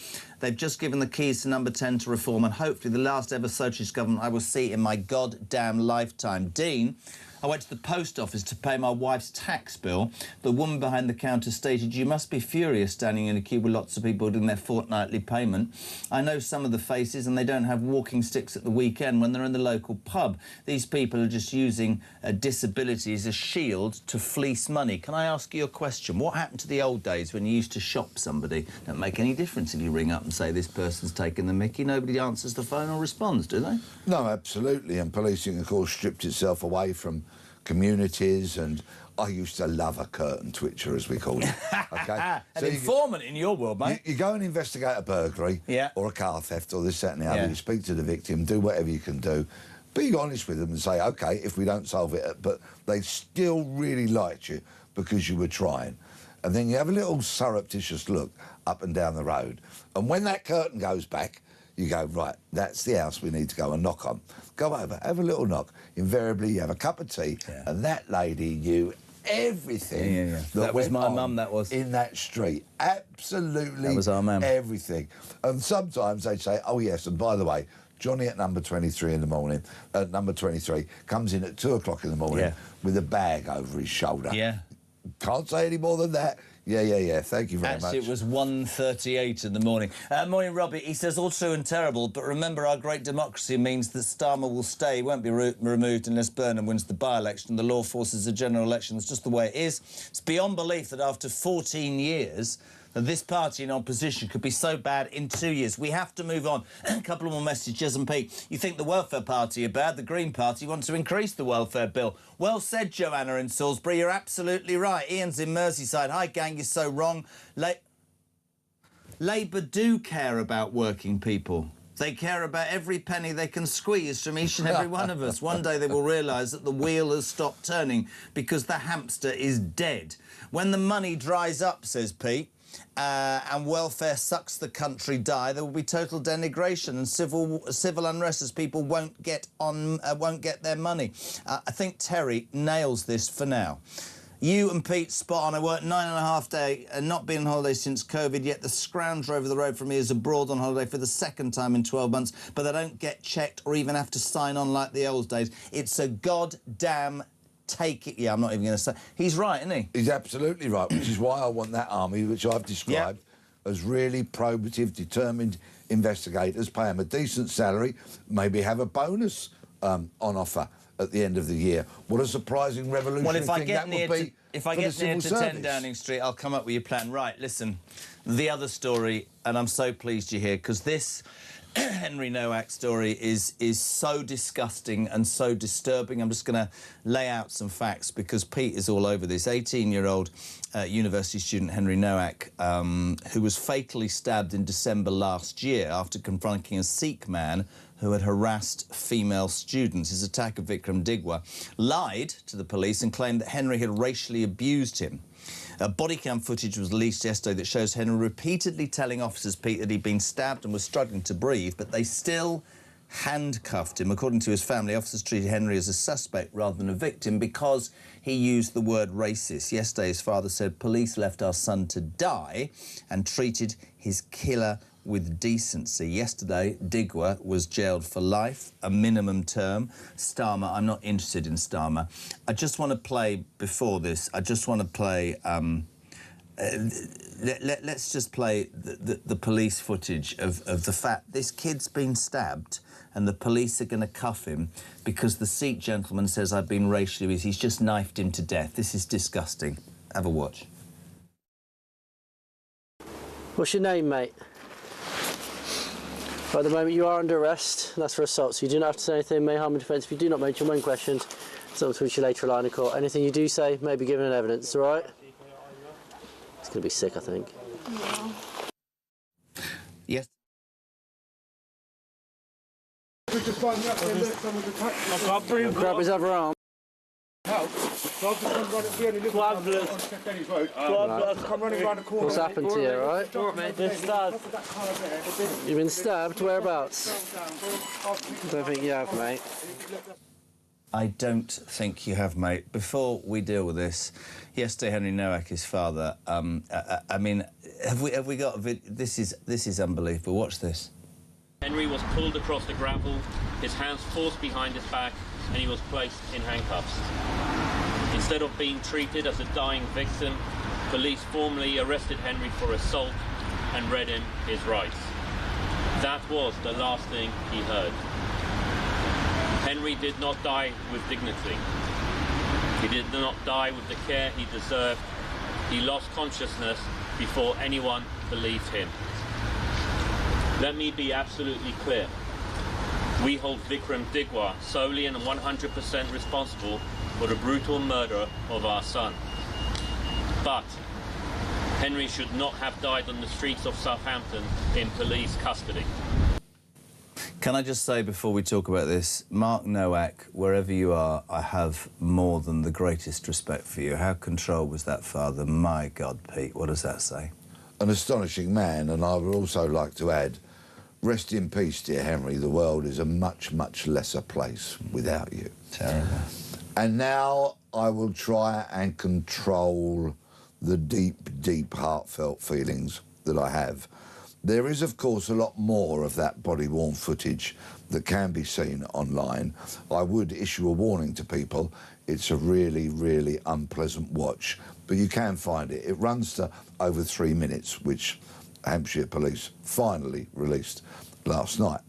Speaker 10: they've just given the keys to number 10 to reform and hopefully the last ever socialist government I will see in my goddamn lifetime. Dean, I went to the post office to pay my wife's tax bill. The woman behind the counter stated, you must be furious standing in a queue with lots of people doing their fortnightly payment. I know some of the faces and they don't have walking sticks at the weekend when they're in the local pub. These people are just using a disability as a shield to fleece money. Can I ask you a question? What happened to the old days when you used to shop somebody? Don't make any difference if you ring up and say this person's taken the mickey. Nobody answers the phone or responds, do they?
Speaker 11: No, absolutely. And policing, of course, stripped itself away from communities, and I used to love a curtain twitcher, as we call it. Okay,
Speaker 10: An informant in your world, mate.
Speaker 11: You go and investigate a burglary, or a car theft, or this, that, and the other. You speak to the victim, do whatever you can do. Be honest with them and say, OK, if we don't solve it, but they still really liked you because you were trying. And then you have a little surreptitious look up and down the road. And when that curtain goes back, you go, right, that's the house we need to go and knock on. Go over, have a little knock. Invariably, you have a cup of tea, and that lady knew everything
Speaker 10: that was my mum, that was.
Speaker 11: In that street. Absolutely
Speaker 10: that was our mum.
Speaker 11: Everything. And sometimes they'd say, oh, yes, and by the way, Johnny at number 23 in the morning, number 23, comes in at 2 o'clock in the morning with a bag over his shoulder.
Speaker 10: Yeah.
Speaker 11: Can't say any more than that. Yeah. Thank you very much.
Speaker 10: Actually, it was 1:38 in the morning. Morning, Robbie. He says, all true and terrible, but remember our great democracy means that Starmer will stay. He won't be removed unless Burnham wins the by-election. The law forces a general election. That's just the way it is. It's beyond belief that after 14 years... that this party in opposition could be so bad in 2 years. We have to move on. A couple of more messages. And Pete, you think the Welfare Party are bad? The Green Party wants to increase the welfare bill. Well said, Joanna in Salisbury. You're absolutely right. Ian's in Merseyside. Hi, gang, you're so wrong. Labour do care about working people. They care about every penny they can squeeze from each and every one of us. One day they will realise that the wheel has stopped turning because the hamster is dead. When the money dries up, says Pete, and welfare sucks the country dry, there will be total denigration and civil unrest as people won't get their money. I think Terry nails this for now. You and Pete, spot on. I worked 9.5 days and not been on holiday since COVID, yet the scrounger over the road from me is abroad on holiday for the second time in 12 months, but they don't get checked or even have to sign on like the old days. It's a goddamn take it. Yeah, I'm not even going to say. He's right, isn't he?
Speaker 11: He's absolutely right, which is why I want that army, which I've described as really probative, determined investigators, pay them a decent salary, maybe have a bonus on offer at the end of the year. What a surprising revolutionary
Speaker 10: Well, if I
Speaker 11: thing
Speaker 10: get
Speaker 11: that
Speaker 10: near
Speaker 11: would be
Speaker 10: to, if I
Speaker 11: for the
Speaker 10: get near
Speaker 11: civil
Speaker 10: to 10
Speaker 11: service.
Speaker 10: Downing Street, I'll come up with your plan. Right, listen, the other story, and I'm so pleased you're here, because this Henry Nowak story is so disgusting and so disturbing. I'm just going to lay out some facts because Pete is all over this. 18-year-old university student Henry Nowak, who was fatally stabbed in December last year after confronting a Sikh man who had harassed female students. His attacker, Vikram Digwa, lied to the police and claimed that Henry had racially abused him. Body cam footage was released yesterday that shows Henry repeatedly telling officers, Pete, that he'd been stabbed and was struggling to breathe, but they still handcuffed him. According to his family, officers treated Henry as a suspect rather than a victim because he used the word racist. Yesterday, his father said, police left our son to die and treated his killer with decency. Yesterday, Digwa was jailed for life, a minimum term. Starmer, I'm not interested in Starmer. I just want to play, before this, I just want to play, let's just play the police footage of the fact this kid's been stabbed and the police are going to cuff him because the Sikh gentleman says, I've been racially abused. He's just knifed him to death. This is disgusting. Have a watch.
Speaker 20: What's your name, mate? At the moment, you are under arrest. That's for assault, so you do not have to say anything, may harm in defence. If you do not mention when questioned, it's up to which you later rely in court. Anything you do say may be given in evidence, all right? It's going to be sick, I think.
Speaker 10: Yes.
Speaker 20: Grab his other arm. What's happened to you, right? You've been stabbed? Whereabouts? I don't think you have, mate.
Speaker 10: I don't think you have, mate. Before we deal with this, yesterday Henry Nowak, his father, I mean, have we got a this is unbelievable. Watch this.
Speaker 21: Henry was pulled across the gravel, his hands forced behind his back, and he was placed in handcuffs. Instead of being treated as a dying victim, police formally arrested Henry for assault and read him his rights. That was the last thing he heard. Henry did not die with dignity. He did not die with the care he deserved. He lost consciousness before anyone believed him. Let me be absolutely clear. We hold Vikram Digwa solely and 100% responsible for the brutal murder of our son. But Henry should not have died on the streets of Southampton in police custody.
Speaker 10: Can I just say before we talk about this, Mark Nowak, wherever you are, I have more than the greatest respect for you. How controlled was that father? My God, Pete, what does that say?
Speaker 11: An astonishing man, and I would also like to add, rest in peace, dear Henry. The world is a much, much lesser place without you.
Speaker 10: Terrible.
Speaker 11: And now I will try and control the deep, deep, heartfelt feelings that I have. There is, of course, a lot more of that body-worn footage that can be seen online. I would issue a warning to people. It's a really, really unpleasant watch, but you can find it. It runs to over 3 minutes, which Hampshire Police finally released last night.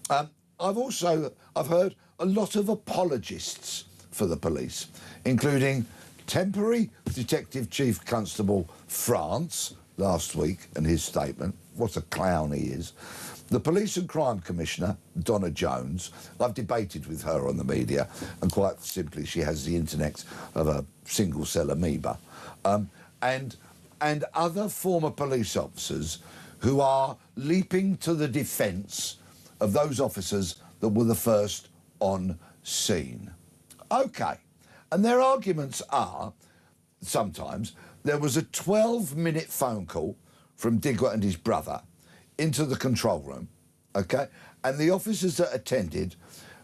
Speaker 11: I've heard a lot of apologists for the police, including temporary Detective Chief Constable France last week and his statement. What a clown he is. The Police and Crime Commissioner, Donna Jones, I've debated with her on the media, and quite simply she has the intellect of a single-cell amoeba. And other former police officers who are leaping to the defence of those officers that were the first on scene. OK, and their arguments are, sometimes, there was a 12-minute phone call from Digwa and his brother into the control room, OK? And the officers that attended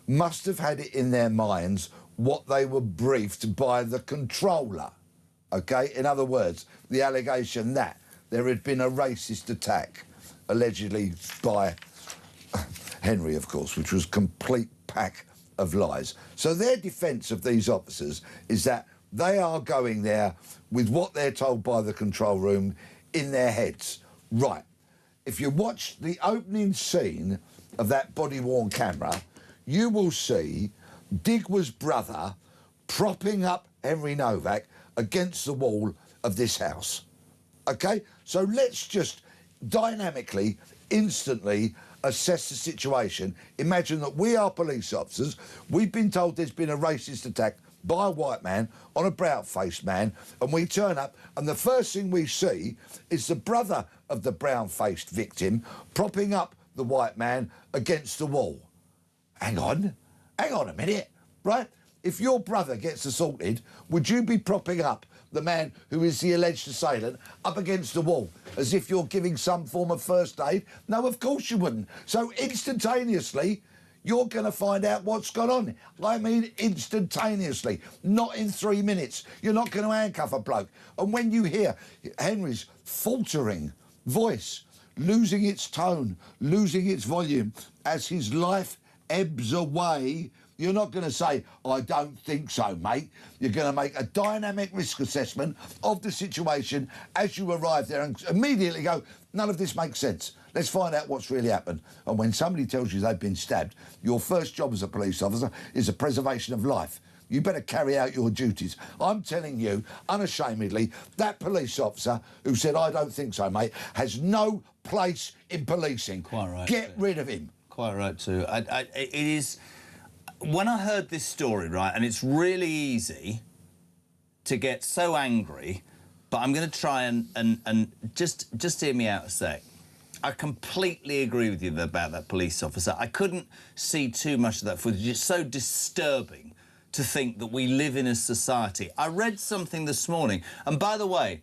Speaker 11: must have had it in their minds what they were briefed by the controller. OK? In other words, the allegation that there had been a racist attack, allegedly by Henry, of course, which was complete pack of lies. So their defence of these officers is that they are going there with what they're told by the control room in their heads. Right. If you watch the opening scene of that body-worn camera, you will see Digwe's brother propping up Henry Novak against the wall of this house. OK? So let's just dynamically, instantly assess the situation. Imagine that we are police officers. We've been told there's been a racist attack by a white man on a brown-faced man, and we turn up, and the first thing we see is the brother of the brown-faced victim propping up the white man against the wall. Hang on a minute, right? If your brother gets assaulted, would you be propping up the man who is the alleged assailant up against the wall as if you're giving some form of first aid? No, of course you wouldn't. So instantaneously, you're going to find out what's gone on. I mean instantaneously, not in 3 minutes. You're not going to handcuff a bloke. And when you hear Henry's faltering voice, losing its tone, losing its volume as his life ebbs away, you're not going to say, I don't think so, mate. You're going to make a dynamic risk assessment of the situation as you arrive there and immediately go, none of this makes sense. Let's find out what's really happened. And when somebody tells you they've been stabbed, your first job as a police officer is the preservation of life. You better carry out your duties. I'm telling you, unashamedly, that police officer who said, I don't think so, mate, has no place in policing.
Speaker 10: Quite right.
Speaker 11: Get rid of him.
Speaker 10: Quite right, too. It is... When I heard this story, right, and it's really easy to get so angry, but I'm going to try and just hear me out a sec. I completely agree with you about that police officer. I couldn't see too much of that footage. It's so disturbing to think that we live in a society. I read something this morning, and by the way,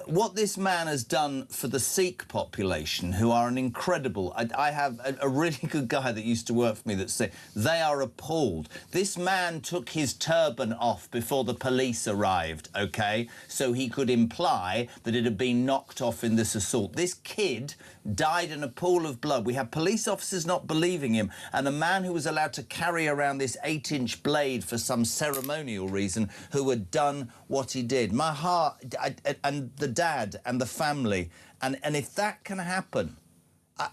Speaker 10: what this man has done for the Sikh population, who are an incredible... I have a really good guy that used to work for me that said they are appalled. This man took his turban off before the police arrived, OK, so he could imply that it had been knocked off in this assault. This kid died in a pool of blood. We have police officers not believing him, and a man who was allowed to carry around this 8-inch blade for some ceremonial reason who had done what he did. My heart... and the dad and the family, and if that can happen,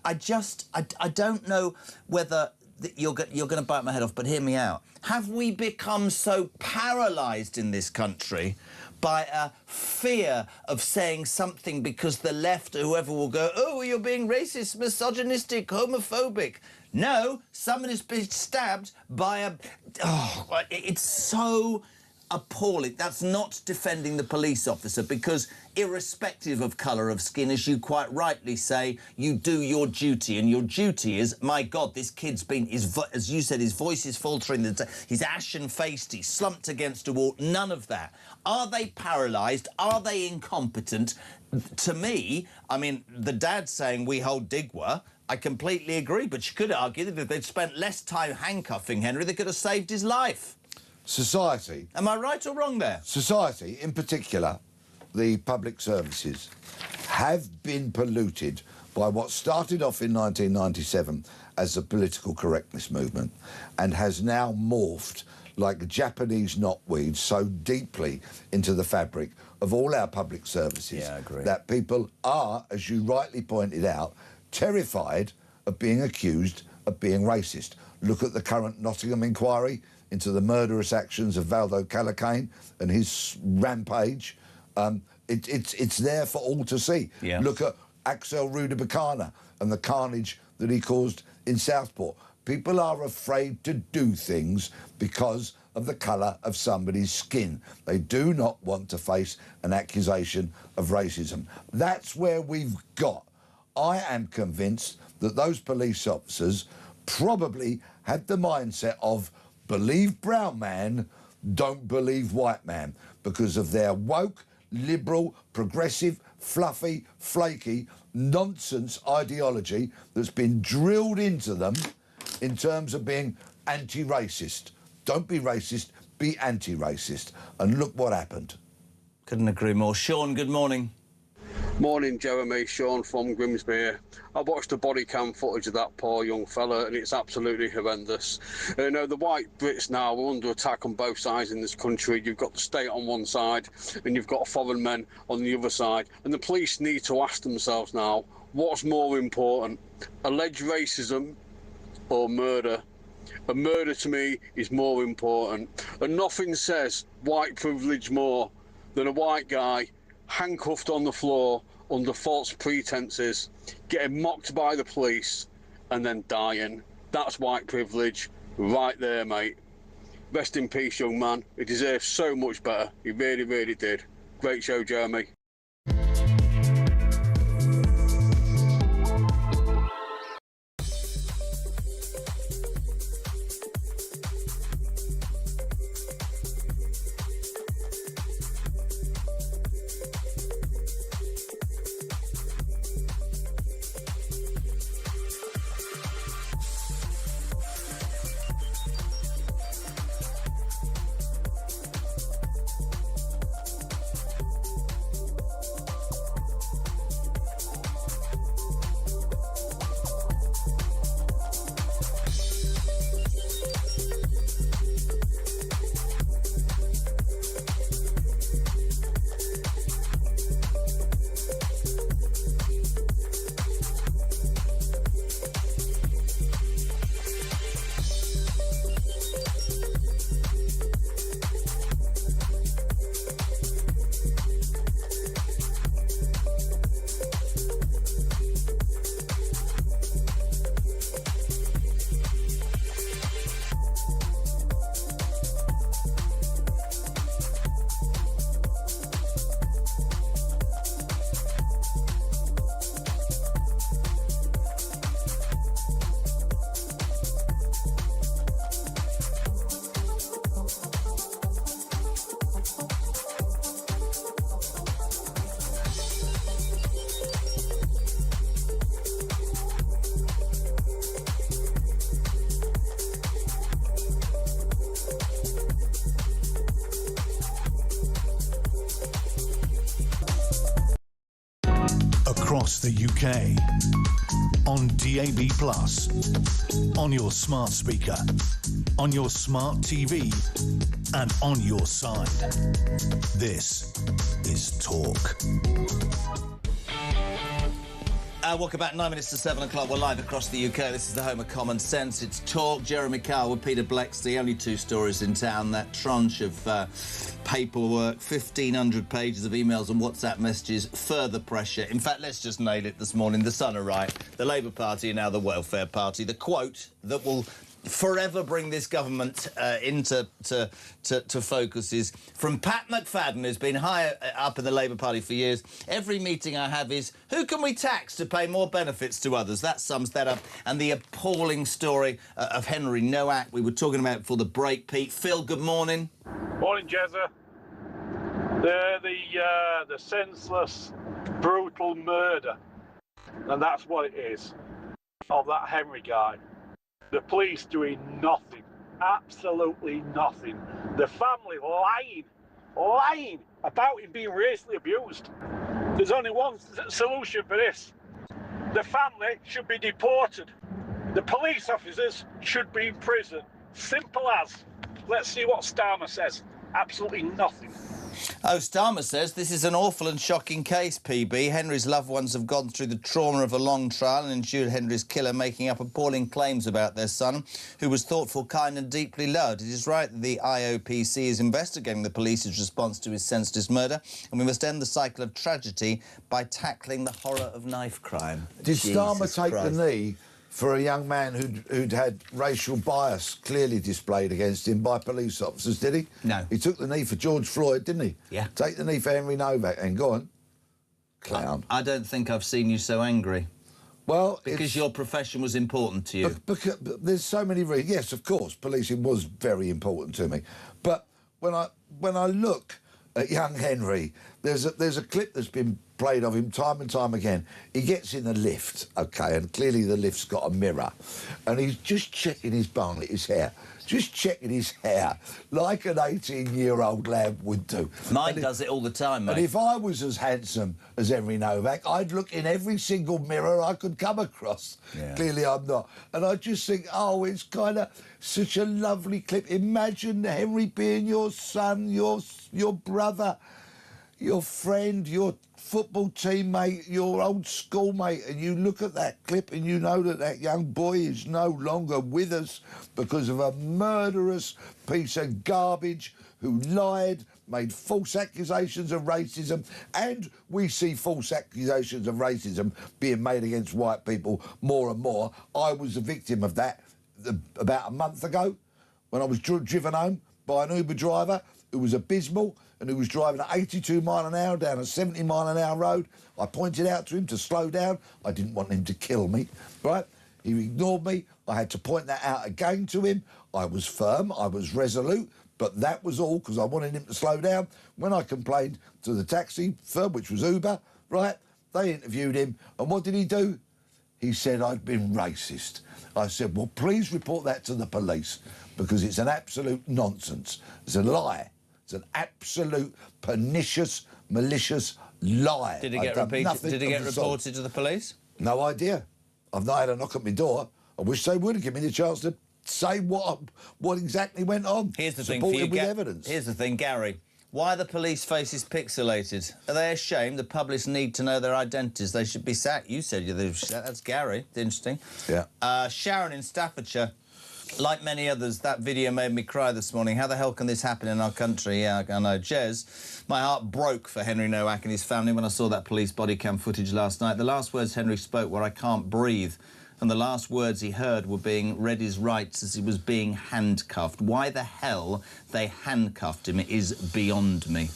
Speaker 10: I don't know whether you're going to bite my head off, but hear me out. Have we become so paralysed in this country by a fear of saying something because the left, whoever will go, oh, you're being racist, misogynistic, homophobic? No, someone has been stabbed by a... Oh, it's so... appalling. That's not defending the police officer, because irrespective of colour of skin, as you quite rightly say, you do your duty, and your duty is, my God, this kid's been, as you said, his voice is faltering, he's ashen-faced, he's slumped against a wall, none of that. Are they paralysed? Are they incompetent? To me, I mean, the dad saying we hold Digwa, I completely agree, but you could argue that if they'd spent less time handcuffing Henry, they could have saved his life.
Speaker 11: Society...
Speaker 10: Am I right or wrong there?
Speaker 11: Society, in particular, the public services, have been polluted by what started off in 1997 as the political correctness movement and has now morphed like Japanese knotweed so deeply into the fabric of all our public services.
Speaker 10: Yeah, I agree.
Speaker 11: That people are, as you rightly pointed out, terrified of being accused of being racist. Look at the current Nottingham inquiry into the murderous actions of Valdo Calacane and his rampage. It's there for all to see.
Speaker 10: Yeah.
Speaker 11: Look at Axel Rudabakana and the carnage that he caused in Southport. People are afraid to do things because of the colour of somebody's skin. They do not want to face an accusation of racism. That's where we've got. I am convinced that those police officers probably had the mindset of believe brown man, don't believe white man, because of their woke, liberal, progressive, fluffy, flaky, nonsense ideology that's been drilled into them in terms of being anti-racist. Don't be racist, be anti-racist. And look what happened.
Speaker 10: Couldn't agree more. Sean, good morning.
Speaker 1: Morning, Jeremy. Sean from Grimsby. I watched the body cam footage of that poor young fella, and it's absolutely horrendous. You know, the white Brits now are under attack on both sides in this country. You've got the state on one side, and you've got foreign men on the other side. And the police need to ask themselves now, what's more important, alleged racism or murder? A murder to me is more important. And nothing says white privilege more than a white guy handcuffed on the floor under false pretenses, getting mocked by the police and then dying. That's white privilege right there, mate. Rest in peace, young man. He deserves so much better. He really, really did. Great show, Jeremy.
Speaker 9: Across the UK, on DAB+, on your smart speaker, on your smart TV, and on your side. This is Talk.
Speaker 10: Welcome back, 9 minutes to 7 o'clock. We're live across the UK. This is the home of common sense. It's Talk. Jeremy Kyle with Peter Blexley. Only two stories in town. That tranche of paperwork, 1,500 pages of emails and WhatsApp messages, further pressure. In fact, let's just nail it this morning. The Sun are right. The Labour Party are now the Welfare Party. The quote that will forever bring this government into focus is from Pat McFadden, who's been high up in the Labour Party for years. Every meeting I have is, who can we tax to pay more benefits to others? That sums that up. And the appalling story of Henry Nowak we were talking about before the break. Pete, Phil, good morning.
Speaker 22: Morning, Jezza. The senseless, brutal murder, and that's what it is, of that Henry guy. The police doing nothing, absolutely nothing. The family lying about him being racially abused. There's only one solution for this. The family should be deported. The police officers should be in prison. Simple as. Let's see what Starmer says. Absolutely nothing.
Speaker 10: Oh, Starmer says this is an awful and shocking case, PB. Henry's loved ones have gone through the trauma of a long trial and endured Henry's killer making up appalling claims about their son, who was thoughtful, kind and deeply loved. It is right that the IOPC is investigating the police's response to his senseless murder, and we must end the cycle of tragedy by tackling the horror of knife crime.
Speaker 11: Did Starmer take the knee for a young man who'd had racial bias clearly displayed against him by police officers, did he?
Speaker 10: No.
Speaker 11: He took the knee for George Floyd, didn't he?
Speaker 10: Yeah.
Speaker 11: Take the knee for Henry Nowak, and go on. Clown.
Speaker 10: I don't think I've seen you so angry.
Speaker 11: Well,
Speaker 10: because your profession was important to you.
Speaker 11: Because there's so many reasons. Yes, of course, policing was very important to me. But when I look at young Henry, there's a clip that's been played of him time and time again. He gets in the lift, OK, and clearly the lift's got a mirror, and he's just checking his bonnet, his hair. just checking his hair like an 18-year-old lamb would do.
Speaker 10: Mine does it all the time, mate.
Speaker 11: And if I was as handsome as Henry Novak, I'd look in every single mirror I could come across.
Speaker 10: Yeah.
Speaker 11: Clearly I'm not. And I just think, oh, it's kind of such a lovely clip. Imagine Henry being your son, your brother, your friend, your football teammate, your old schoolmate, and you look at that clip and you know that that young boy is no longer with us because of a murderous piece of garbage who lied, made false accusations of racism, and we see false accusations of racism being made against white people more and more. I was a victim of that about a month ago when I was driven home by an Uber driver who was abysmal and who was driving at 82 mile an hour down a 70 mile an hour road. I pointed out to him to slow down. I didn't want him to kill me, right? He ignored me. I had to point that out again to him. I was firm, I was resolute, but that was all because I wanted him to slow down. When I complained to the taxi firm, which was Uber, right, they interviewed him, and what did he do? He said I'd been racist. I said, well, please report that to the police because it's an absolute nonsense. It's a lie. It's an absolute pernicious, malicious lie.
Speaker 10: Did it get reported to the police?
Speaker 11: No idea. I've not had a knock at my door. I wish they would have given me the chance to say what exactly went on.
Speaker 10: Here's the thing
Speaker 11: for
Speaker 10: you,
Speaker 11: with evidence.
Speaker 10: Here's the thing, Gary. Why are the police faces pixelated? Are they ashamed? The public need to know their identities. They should be sacked. You said that's Gary. It's interesting.
Speaker 11: Yeah.
Speaker 10: Sharon in Staffordshire. Like many others, that video made me cry this morning. How the hell can this happen in our country? Yeah, I know. Jez, my heart broke for Henry Nowak and his family when I saw that police body cam footage last night. The last words Henry spoke were, "I can't breathe." And the last words he heard were being read his rights as he was being handcuffed. Why the hell they handcuffed him is beyond me.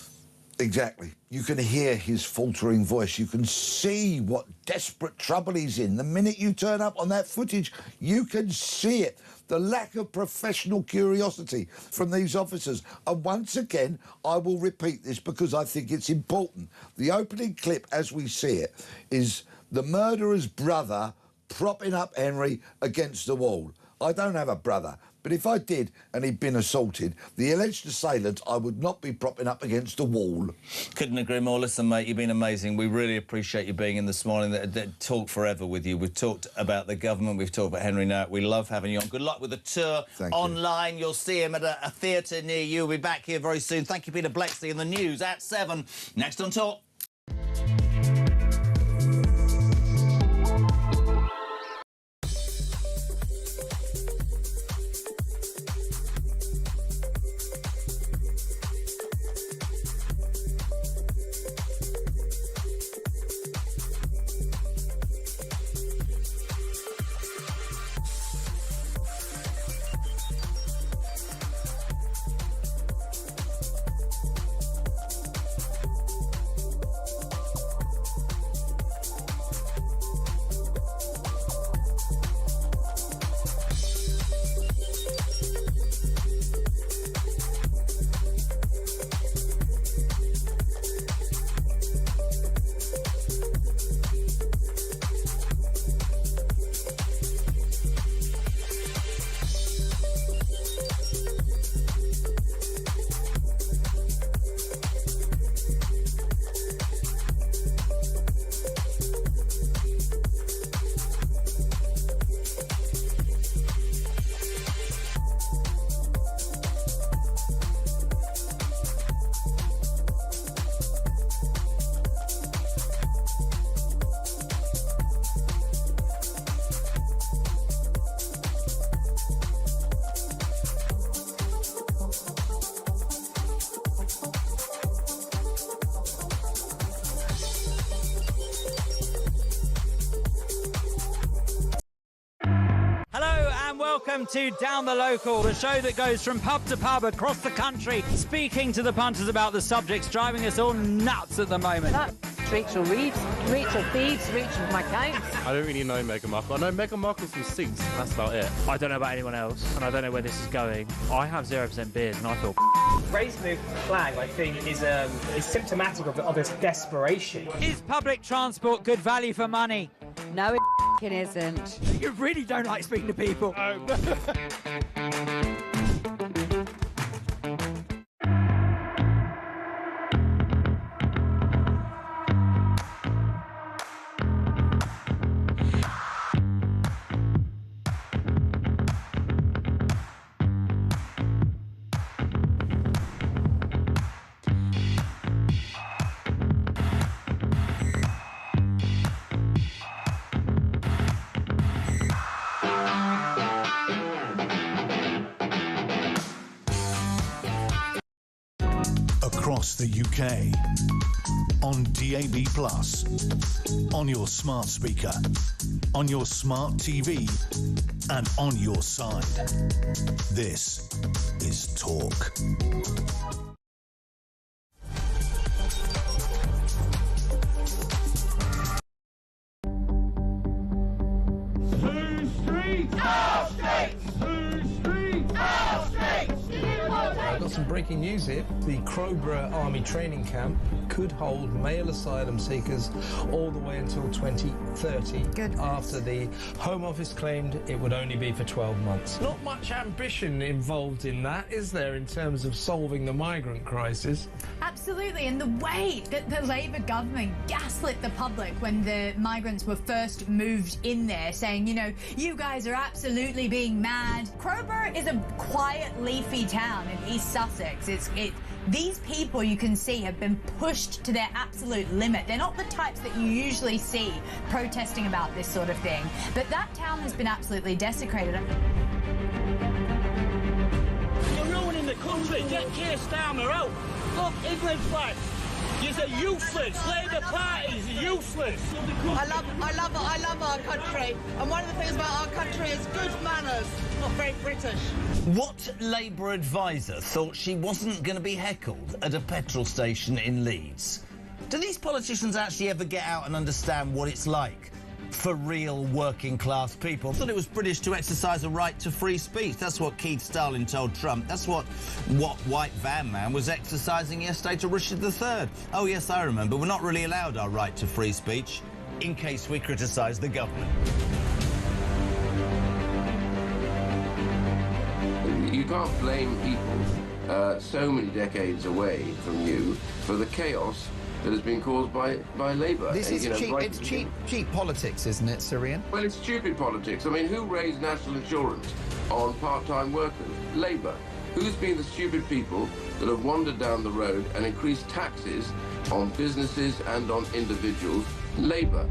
Speaker 11: Exactly. You can hear his faltering voice. You can see what desperate trouble he's in. The minute you turn up on that footage, you can see it. The lack of professional curiosity from these officers. And once again, I will repeat this because I think it's important. The opening clip, as we see it, is the murderer's brother propping up Henry against the wall. I don't have a brother, but if I did and he'd been assaulted, the alleged assailant, I would not be propping up against a wall.
Speaker 10: Couldn't agree more. Listen, mate, you've been amazing. We really appreciate you being in this morning. That talk forever with you. We've talked about the government. We've talked about Henry Nowak. We love having you on. Good luck with the tour. Online. You'll see him at a theatre near you. We'll be back here very soon. Thank you, Peter Blexley, in the news at 7. Next on Talk.
Speaker 2: Welcome to Down the Local, the show that goes from pub to pub across the country, speaking to the punters about the subjects driving us all nuts at the moment.
Speaker 5: That's Rachel Reeves, Rachel Thieves, Rachel McCown.
Speaker 23: I don't really know Meghan Markle. I know Meghan Markle's from Suits, that's about it.
Speaker 2: I don't know about anyone else, and I don't know where this is going. I have 0% beers, and I feel
Speaker 24: raising the flag, I think, is symptomatic of this desperation.
Speaker 2: Is public transport good value for money?
Speaker 5: No, it isn't.
Speaker 2: You really don't like speaking to people.
Speaker 9: across the UK. On DAB+, on your smart speaker, on your smart TV, and on your side. This is Talk.
Speaker 18: I've got some breaking news here. The Crowborough Army Training Camp could hold male asylum seekers all the way until 2030.
Speaker 3: Good.
Speaker 18: After the Home Office claimed it would only be for 12 months. Not much ambition involved in that, is there, in terms of solving the migrant crisis?
Speaker 3: Absolutely, and the way that the Labour government gaslit the public when the migrants were first moved in there, saying, you know, you guys are absolutely being mad. Crowborough is a quiet, leafy town in East Sussex. These people, you can see, have been pushed to their absolute limit. They're not the types that you usually see protesting about this sort of thing. But that town has been absolutely desecrated.
Speaker 6: You're ruining the country. Get Keir Starmer out. Look, England's flag. You're useless. Labour Party's useless.
Speaker 7: I love our country. And one of the things about our country is good manners. Not very British.
Speaker 10: What Labour advisor thought she wasn't going to be heckled at a petrol station in Leeds? Do these politicians actually ever get out and understand what it's like for real working class people? I thought it was British to exercise a right to free speech. That's what Keith Stalin told Trump. That's what White Van Man was exercising yesterday to Richard III. Oh yes, I remember. We're not really allowed our right to free speech in case we criticise the government.
Speaker 8: You can't blame people so many decades away from you for the chaos that has been caused by Labour.
Speaker 25: This is cheap politics, isn't it, Syrian?
Speaker 8: Well, it's stupid politics. I mean, who raised national insurance on part-time workers? Labour. Who's been the stupid people that have wandered down the road and increased taxes on businesses and on individuals? Labour.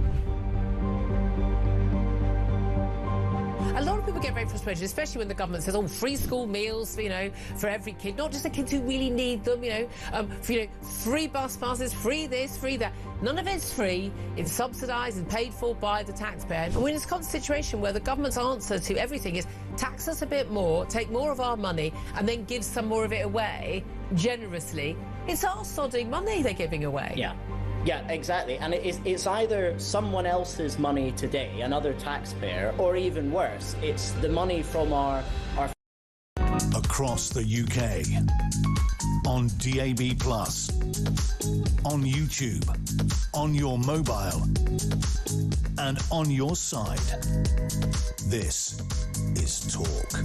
Speaker 4: A lot of people get very frustrated, especially when the government says, oh, free school meals, you know, for every kid, not just the kids who really need them, free bus passes, free this, free that. None of it's free. It's subsidised and paid for by the taxpayer. And we're in this constant situation where the government's answer to everything is tax us a bit more, take more of our money, and then give some more of it away generously. It's our sodding money they're giving away.
Speaker 26: Yeah, exactly. And it's either someone else's money today, another taxpayer, or even worse, it's the money from our...
Speaker 9: Across the UK. On DAB+. On YouTube. On your mobile. And on your side. This is Talk.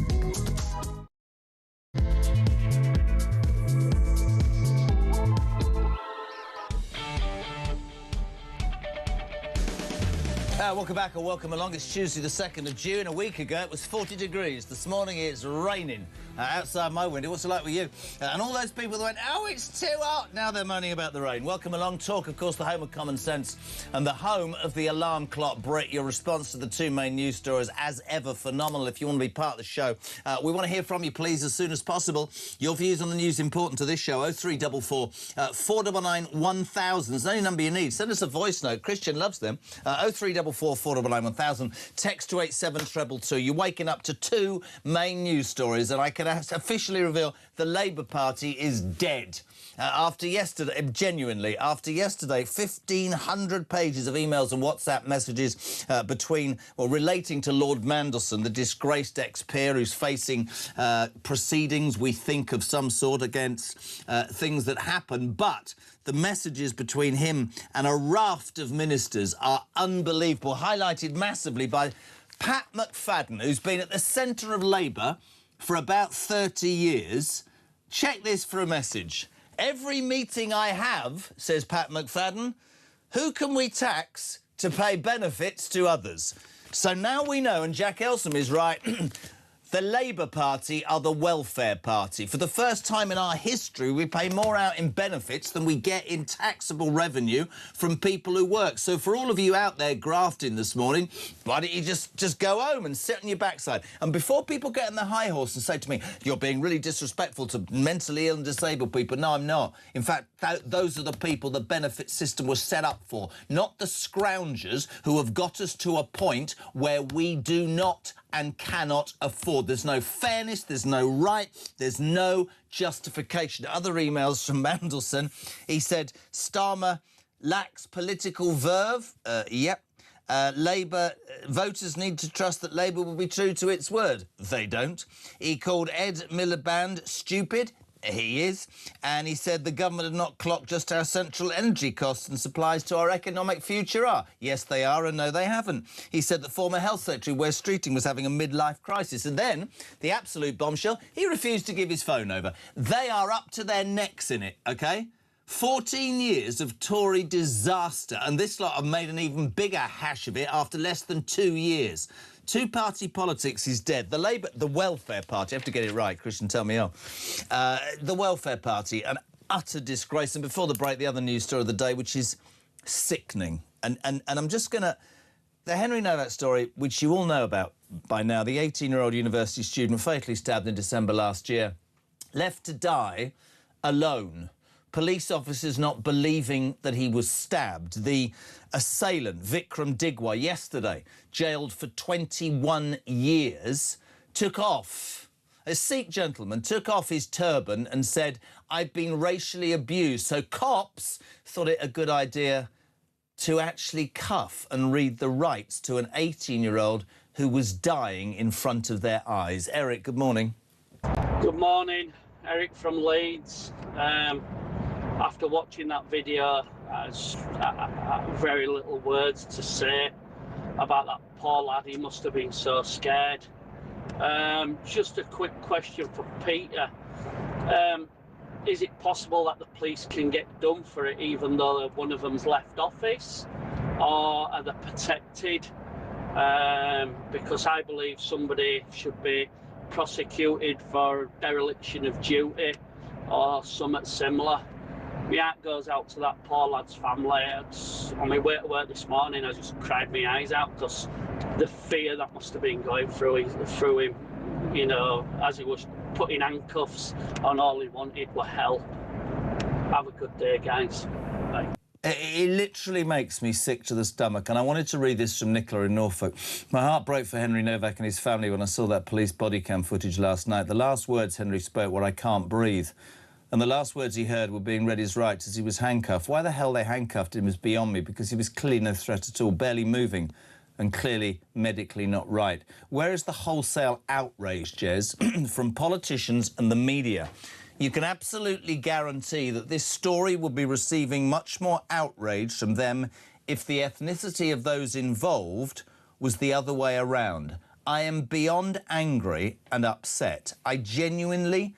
Speaker 10: Welcome back or welcome along. It's Tuesday the 2nd of June. A week ago it was 40 degrees. This morning it's raining outside my window. What's it like with you? And all those people that went, oh, it's too hot, now they're moaning about the rain. Welcome along. Talk, of course, the home of common sense and the home of the alarm clock. Brit, your response to the two main news stories, as ever, phenomenal. If you want to be part of the show, we want to hear from you, please, as soon as possible. Your views on the news important to this show. 0344 499 1000 is the only number you need. Send us a voice note. Christian loves them. 0344 499 1000. Text to 87222. You're waking up to two main news stories, and I can officially reveal the Labour Party is dead. After yesterday, genuinely, after yesterday, 1,500 pages of emails and WhatsApp messages relating to Lord Mandelson, the disgraced ex-peer who's facing proceedings, we think, of some sort against things that happen. But the messages between him and a raft of ministers are unbelievable, highlighted massively by Pat McFadden, who's been at the centre of Labour for about 30 years. Check this for a message. Every meeting I have, says Pat McFadden, who can we tax to pay benefits to others? So now we know, and Jack Elsom is right, The Labour Party are the welfare party. For the first time in our history, we pay more out in benefits than we get in taxable revenue from people who work. So for all of you out there grafting this morning, why don't you just go home and sit on your backside? And before people get on the high horse and say to me, you're being really disrespectful to mentally ill and disabled people, no, I'm not. In fact, those are the people the benefit system was set up for, not the scroungers who have got us to a point where we do not and cannot afford. There's no fairness, there's no right, there's no justification. Other emails from Mandelson. He said, Starmer lacks political verve. Yep. Labour voters need to trust that Labour will be true to its word. They don't. He called Ed Miliband stupid. He is. And he said the government have not clocked just how central energy costs and supplies to our economic future are. Yes, they are, and no, they haven't. He said that former Health Secretary Wes Streeting was having a midlife crisis. And then, the absolute bombshell, he refused to give his phone over. They are up to their necks in it, OK? 14 years of Tory disaster, and this lot have made an even bigger hash of it after less than 2 years. Two-party politics is dead. The Welfare Party, I have to get it right, Christian, tell me off. The Welfare Party, an utter disgrace. And before the break, the other news story of the day, which is sickening. And I'm just going to... The Henry Novak story, which you all know about by now, the 18-year-old university student fatally stabbed in December last year, left to die alone. Police officers not believing that he was stabbed. The assailant, Vikram Digwa, yesterday, jailed for 21 years, took off. A Sikh gentleman took off his turban and said, I've been racially abused. So cops thought it a good idea to actually cuff and read the rights to an 18-year-old who was dying in front of their eyes. Eric, good morning.
Speaker 6: Good morning, Eric from Leeds. After watching that video, very little words to say about that poor lad. He must have been so scared. Just a quick question for Peter. Is it possible that the police can get done for it even though one of them's left office? Or are they protected? Because I believe somebody should be prosecuted for dereliction of duty or something similar. My heart goes out to that poor lad's family. On my way to work this morning, I just cried my eyes out because the fear that must have been going through him, you know, as he was putting handcuffs on. All he wanted were help. Have a good day, guys. Bye.
Speaker 10: It literally makes me sick to the stomach, and I wanted to read this from Nicola in Norfolk. My heart broke for Henry Novak and his family when I saw that police body cam footage last night. The last words Henry spoke were, I can't breathe. And the last words he heard were being read his rights as he was handcuffed. Why the hell they handcuffed him is beyond me, because he was clearly no threat at all, barely moving and clearly medically not right. Where is the wholesale outrage, Jez, from politicians and the media? You can absolutely guarantee that this story will be receiving much more outrage from them if the ethnicity of those involved was the other way around. I am beyond angry and upset. I genuinely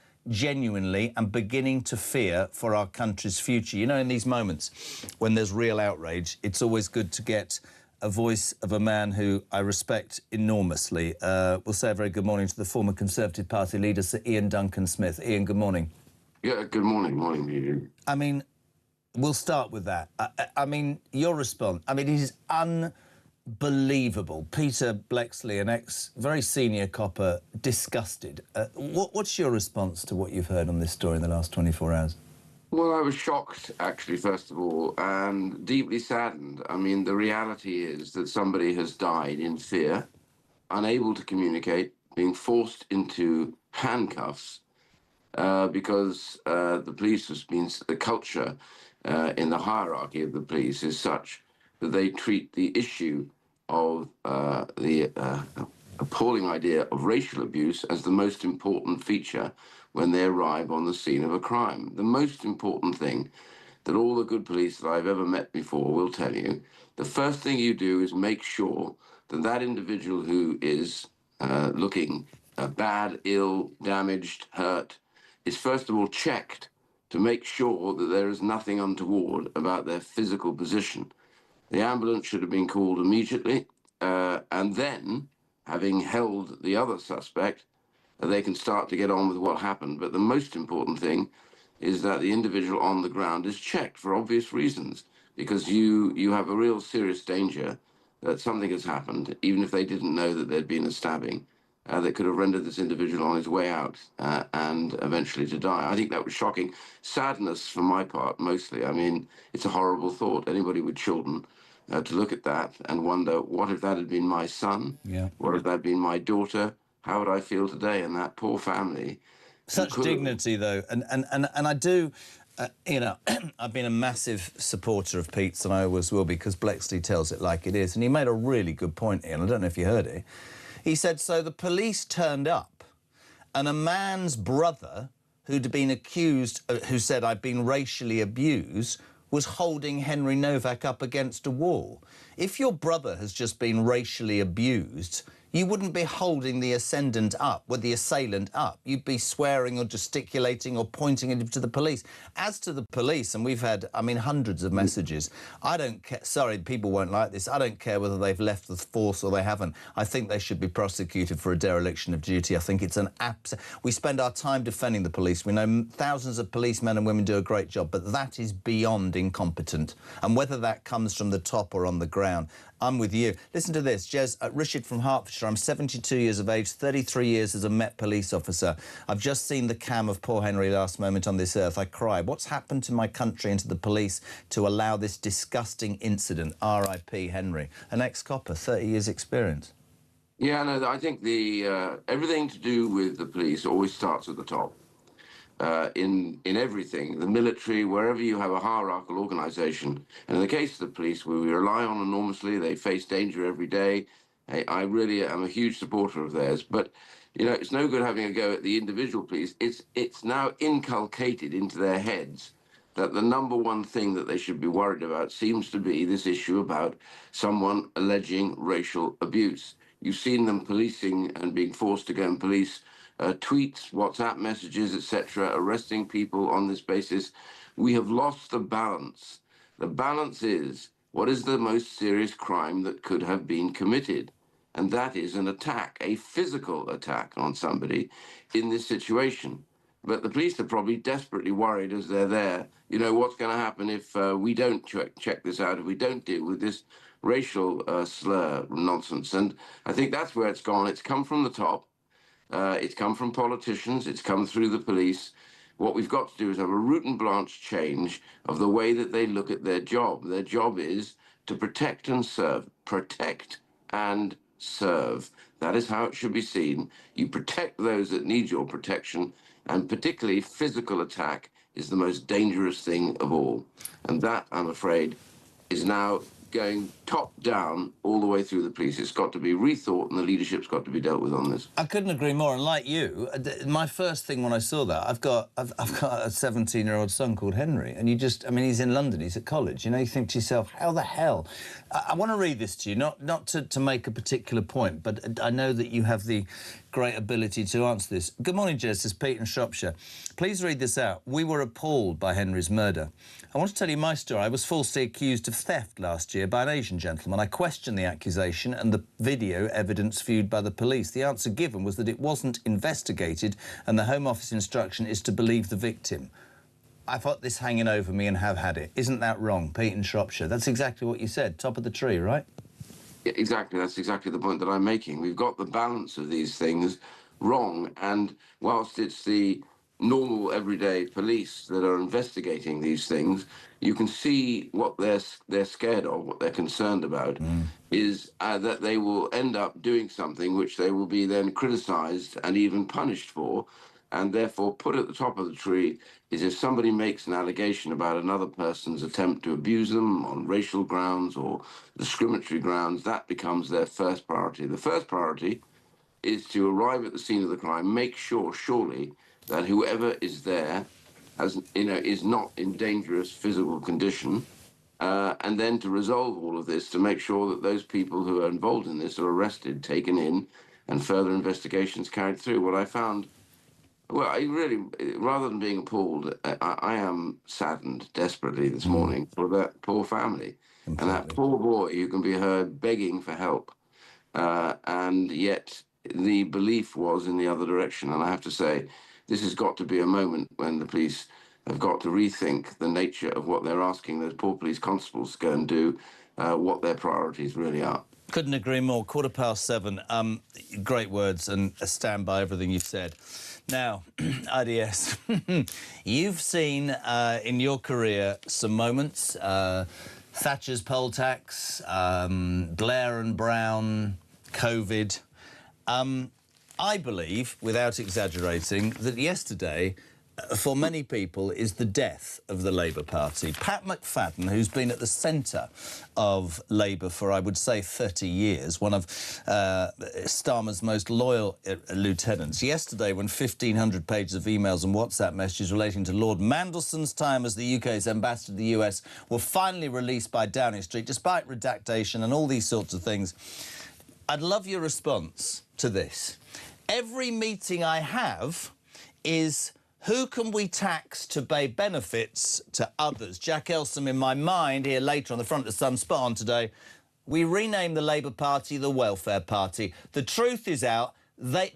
Speaker 10: am beginning to fear for our country's future. You know, in these moments when there's real outrage, it's always good to get a voice of a man who I respect enormously. We'll say a very good morning to the former Conservative Party leader, Sir Ian Duncan Smith. Ian, good morning.
Speaker 8: Yeah, good morning. Morning, Ian.
Speaker 10: I mean, we'll start with that. I mean, your response, I mean, it is unbelievable. Peter Blexley, an very senior copper, disgusted. What's your response to what you've heard on this story in the last 24 hours?
Speaker 8: Well, I was shocked, actually, first of all, and deeply saddened. I mean, the reality is that somebody has died in fear, unable to communicate, being forced into handcuffs because the police the culture in the hierarchy of the police is such that they treat the issue of the appalling idea of racial abuse as the most important feature when they arrive on the scene of a crime. The most important thing that all the good police that I've ever met before will tell you, the first thing you do is make sure that that individual who is looking bad, ill, damaged, hurt, is first of all checked to make sure that there is nothing untoward about their physical position. The ambulance should have been called immediately, and then, having held the other suspect, they can start to get on with what happened. But the most important thing is that the individual on the ground is checked for obvious reasons, because you have a real serious danger that something has happened, even if they didn't know that there'd been a stabbing, that could have rendered this individual on his way out and eventually to die. I think that was shocking. Sadness for my part, mostly. I mean, it's a horrible thought. Anybody with children to look at that and wonder, what if that had been my son?
Speaker 10: Yeah.
Speaker 8: What if that had been my daughter? How would I feel today? And that poor family.
Speaker 10: Such dignity, though, and I do, you know, I've been a massive supporter of Pete's, and I always will be, because Blexley tells it like it is, and he made a really good point here, and I don't know if you heard it. He said, so the police turned up, and a man's brother, who'd been accused, who said, I've been racially abused, was holding Henry Novak up against a wall. If your brother has just been racially abused, you wouldn't be holding the assailant up. You'd be swearing or gesticulating or pointing it to the police. As to the police, and we've had, I mean, hundreds of messages. I don't care. Sorry, people won't like this. I don't care whether they've left the force or they haven't. I think they should be prosecuted for a dereliction of duty. I think it's an we spend our time defending the police. We know thousands of policemen and women do a great job, but that is beyond incompetent. And whether that comes from the top or on the ground, I'm with you. Listen to this. Jez, Richard from Hertfordshire. I'm 72 years of age, 33 years as a Met police officer. I've just seen the cam of poor Henry last moment on this earth. I cry. What's happened to my country and to the police to allow this disgusting incident? R.I.P. Henry. An ex-copper, 30 years experience.
Speaker 8: Yeah, no, I think the everything to do with the police always starts at the top. In everything, the military, wherever you have a hierarchical organisation. And in the case of the police, we rely on enormously. They face danger every day. I really am a huge supporter of theirs. But, you know, it's no good having a go at the individual police. It's now inculcated into their heads that the number one thing that they should be worried about seems to be this issue about someone alleging racial abuse. You've seen them policing and being forced to go and police tweets, WhatsApp messages, etc., arresting people on this basis. We have lost the balance. The balance is, what is the most serious crime that could have been committed? And that is an attack, a physical attack on somebody in this situation. But the police are probably desperately worried as they're there. You know, what's going to happen if we don't check this out, if we don't deal with this racial slur nonsense? And I think that's where it's gone. It's come from the top. It's come from politicians. It's come through the police. What we've got to do is have a root and branch change of the way that they look at their job. Their job is to protect and serve. Protect and serve. That is how it should be seen. You protect those that need your protection, and particularly physical attack is the most dangerous thing of all. And that, I'm afraid, is now going top down all the way through the police. It's got to be rethought, and the leadership's got to be dealt with on this.
Speaker 10: I couldn't agree more. And like you, my first thing when I saw that, I've got a 17-year-old son called Henry, and you just, I mean, he's in London, he's at college. You know, you think to yourself, how the hell? I want to read this to you, not to make a particular point, but I know that you have the great ability to answer this. Good morning, Jez. This is Pete in Shropshire. Please read this out. We were appalled by Henry's murder. I want to tell you my story. I was falsely accused of theft last year by an Asian gentleman. I questioned the accusation and the video evidence viewed by the police. The answer given was that it wasn't investigated and the Home Office instruction is to believe the victim. I've got this hanging over me and have had it. Isn't that wrong, Pete in Shropshire? That's exactly what you said. Top of the tree, right?
Speaker 8: Yeah, exactly. That's exactly the point that I'm making. We've got the balance of these things wrong, and whilst it's the normal everyday police that are investigating these things, you can see what they're scared of, what they're concerned about, is that they will end up doing something which they will be then criticised and even punished for, and therefore put at the top of the tree is if somebody makes an allegation about another person's attempt to abuse them on racial grounds or discriminatory grounds, that becomes their first priority. The first priority is to arrive at the scene of the crime, make sure, surely, that whoever is there has, is not in dangerous physical condition, and then to resolve all of this, to make sure that those people who are involved in this are arrested, taken in, and further investigations carried through. What I found, well, I really, rather than being appalled, I am saddened desperately this morning for that poor family. Completely. And that poor boy who can be heard begging for help. And yet the belief was in the other direction. And I have to say, this has got to be a moment when the police have got to rethink the nature of what they're asking those poor police constables to go and do, what their priorities really are.
Speaker 10: Couldn't agree more. 7:15. Great words, and I stand by everything you've said. Now, IDS, you've seen in your career some moments, Thatcher's poll tax, Blair and Brown, COVID. I believe, without exaggerating, that yesterday, for many people, is the death of the Labour Party. Pat McFadden, who's been at the centre of Labour for, I would say, 30 years, one of Starmer's most loyal lieutenants. Yesterday, when 1,500 pages of emails and WhatsApp messages relating to Lord Mandelson's time as the UK's ambassador to the US were finally released by Downing Street, despite redactation and all these sorts of things, I'd love your response to this. Every meeting I have is, who can we tax to pay benefits to others? Jack Elsom in my mind here later on the front of the Sun spot on today. We rename the Labour Party the Welfare Party. The truth is out. They're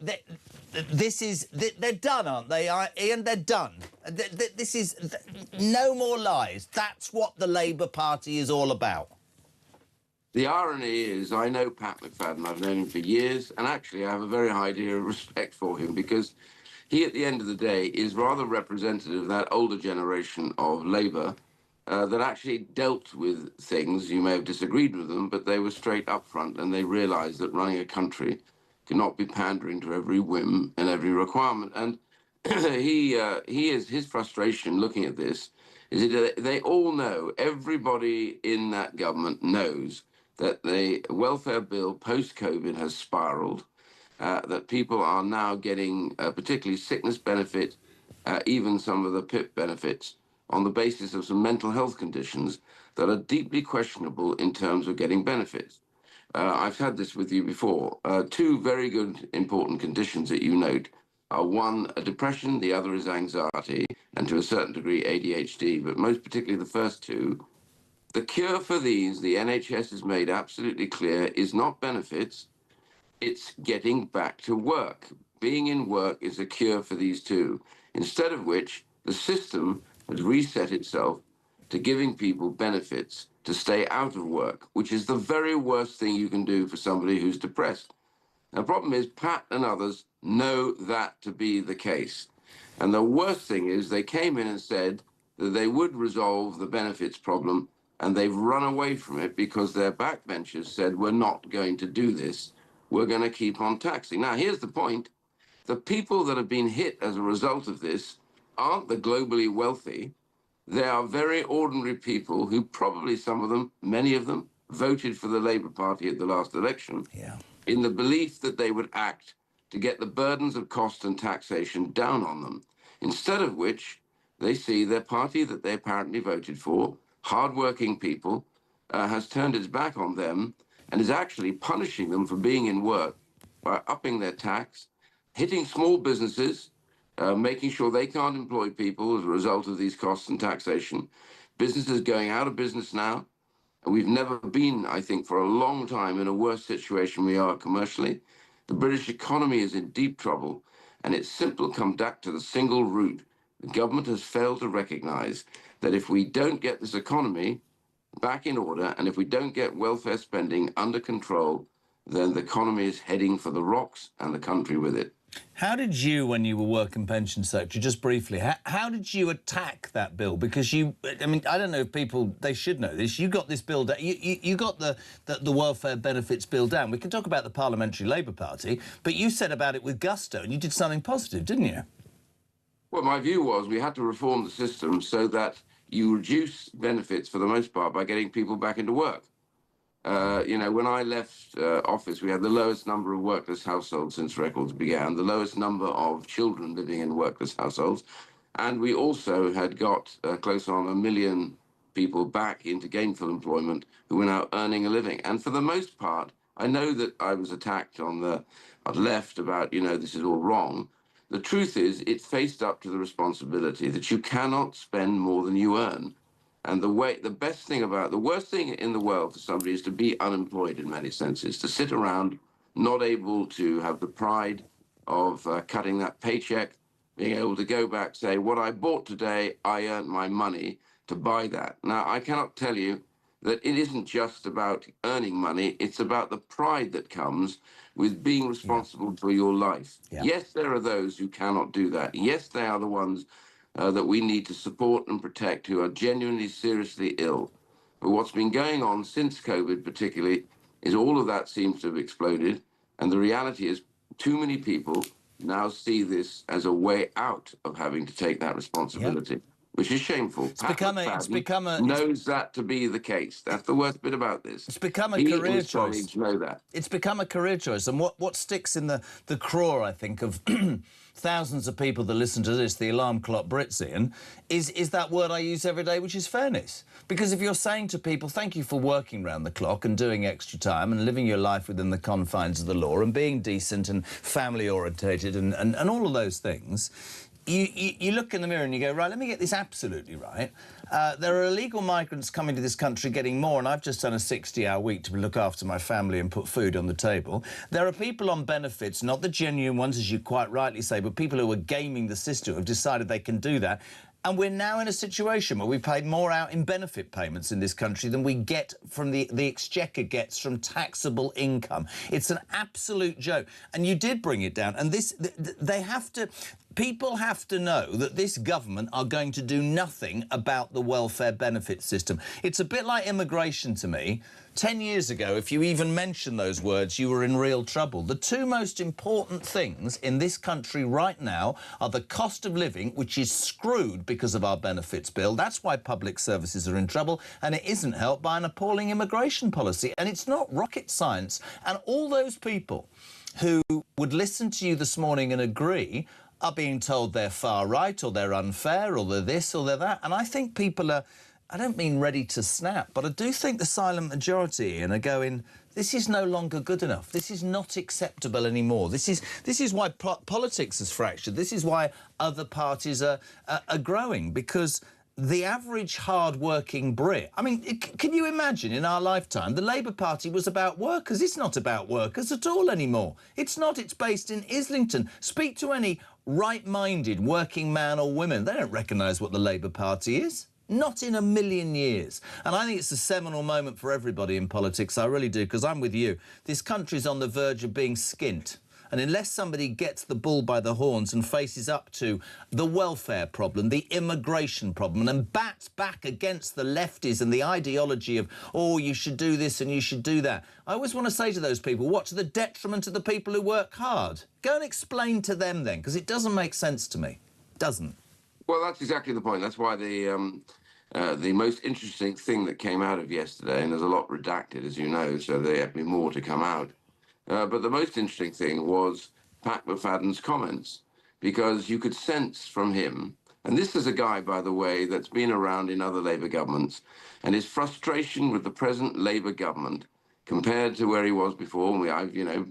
Speaker 10: done, aren't they, Ian? They're done. This is no more lies. That's what the Labour Party is all about.
Speaker 8: The irony is, I know Pat McFadden, I've known him for years, and actually I have a very high degree of respect for him because he, at the end of the day, is rather representative of that older generation of Labour that actually dealt with things. You may have disagreed with them, but they were straight up front, and they realised that running a country cannot be pandering to every whim and every requirement. And his frustration looking at this is that they all know, everybody in that government knows, that the welfare bill post-COVID has spiralled, that people are now getting particularly sickness benefit, even some of the PIP benefits, on the basis of some mental health conditions that are deeply questionable in terms of getting benefits. I've had this with you before. Two very good important conditions that you note are, one, depression, the other is anxiety, and to a certain degree ADHD, but most particularly the first two. The cure for these, the NHS has made absolutely clear, is not benefits, it's getting back to work. Being in work is a cure for these two, instead of which the system has reset itself to giving people benefits to stay out of work, which is the very worst thing you can do for somebody who's depressed. Now, the problem is Pat and others know that to be the case. And the worst thing is they came in and said that they would resolve the benefits problem, and they've run away from it because their backbenchers said, we're not going to do this. We're going to keep on taxing. Now, here's the point. The people that have been hit as a result of this aren't the globally wealthy. They are very ordinary people who probably, some of them, many of them, voted for the Labour Party at the last election in the belief that they would act to get the burdens of cost and taxation down on them, instead of which they see their party that they apparently voted for, hard-working people, has turned its back on them and is actually punishing them for being in work by upping their tax, hitting small businesses, making sure they can't employ people as a result of these costs and taxation. Businesses going out of business now. And we've never been, I think, for a long time in a worse situation we are commercially. The British economy is in deep trouble, and it's simple come back to the single root. The government has failed to recognise that if we don't get this economy back in order, and if we don't get welfare spending under control, then the economy is heading for the rocks and the country with it.
Speaker 10: How did you, when you were Work and Pension Secretary, just briefly, how did you attack that bill? Because you, I mean, I don't know if people, they should know this, you got this bill, you got the welfare benefits bill down. We can talk about the Parliamentary Labour Party, but you said about it with gusto, and you did something positive, didn't you?
Speaker 8: Well, my view was we had to reform the system so that you reduce benefits, for the most part, by getting people back into work. You know, when I left office, we had the lowest number of workless households since records began, the lowest number of children living in workless households, and we also had got close on 1 million people back into gainful employment who were now earning a living. And for the most part, I know that I was attacked on the left about, you know, this is all wrong. The truth is, it faced up to the responsibility that you cannot spend more than you earn. And the worst thing in the world for somebody is to be unemployed in many senses, to sit around not able to have the pride of cutting that paycheck, being able to go back, say, what I bought today, I earned my money to buy that. Now, I cannot tell you that it isn't just about earning money, it's about the pride that comes with being responsible for your life. Yes, there are those who cannot do that. Yes, they are the ones that we need to support and protect who are genuinely, seriously ill. But what's been going on since COVID particularly is all of that seems to have exploded. And the reality is too many people now see this as a way out of having to take that responsibility, which is shameful. It's
Speaker 10: become a
Speaker 8: knows that to be the case. That's the worst bit about this.
Speaker 10: It's become a
Speaker 8: He
Speaker 10: career
Speaker 8: and his
Speaker 10: choice.
Speaker 8: colleagues know that.
Speaker 10: It's become a career choice. And what sticks in the craw, I think, of thousands of people that listen to this, the alarm clock Brits, Ian, is that word I use every day, which is fairness. Because if you're saying to people, thank you for working round the clock and doing extra time and living your life within the confines of the law and being decent and family-orientated and all of those things, you look in the mirror and you go, right, let me get this absolutely right. There are illegal migrants coming to this country getting more, and I've just done a 60-hour week to look after my family and put food on the table. There are people on benefits, not the genuine ones, as you quite rightly say, but people who are gaming the system, have decided they can do that. And we're now in a situation where we pay more out in benefit payments in this country than we get from the Exchequer gets from taxable income. It's an absolute joke. And you did bring it down. And this, they have to... People have to know that this government are going to do nothing about the welfare benefit system. It's a bit like immigration to me. 10 years ago, if you even mentioned those words, you were in real trouble. The two most important things in this country right now are the cost of living, which is screwed because of our benefits bill. That's why public services are in trouble, and it isn't helped by an appalling immigration policy. And it's not rocket science. And all those people who would listen to you this morning and agree are being told they're far right or they're unfair or they're this or they're that. And I think people are, I don't mean ready to snap, but I do think the silent majority are going, this is no longer good enough. This is not acceptable anymore. This is why politics is fractured. This is why other parties are growing, because the average hard-working Brit... I mean, can you imagine in our lifetime, the Labour Party was about workers? It's not about workers at all anymore. It's not. It's based in Islington. Speak to any right-minded working man or woman. They don't recognise what the Labour Party is. Not in a million years. And I think it's a seminal moment for everybody in politics. I really do, because I'm with you. This country's on the verge of being skint. And unless somebody gets the bull by the horns and faces up to the welfare problem, the immigration problem, and bats back against the lefties and the ideology of, oh, you should do this and you should do that, I always want to say to those people, what, to the detriment of the people who work hard? Go and explain to them then, because it doesn't make sense to me. It doesn't.
Speaker 8: Well, that's exactly the point. That's why the most interesting thing that came out of yesterday, and there's a lot redacted, as you know, so there have been more to come out. But the most interesting thing was Pat McFadden's comments, because you could sense from him, and this is a guy, by the way, that's been around in other Labour governments, and his frustration with the present Labour government compared to where he was before. And I've,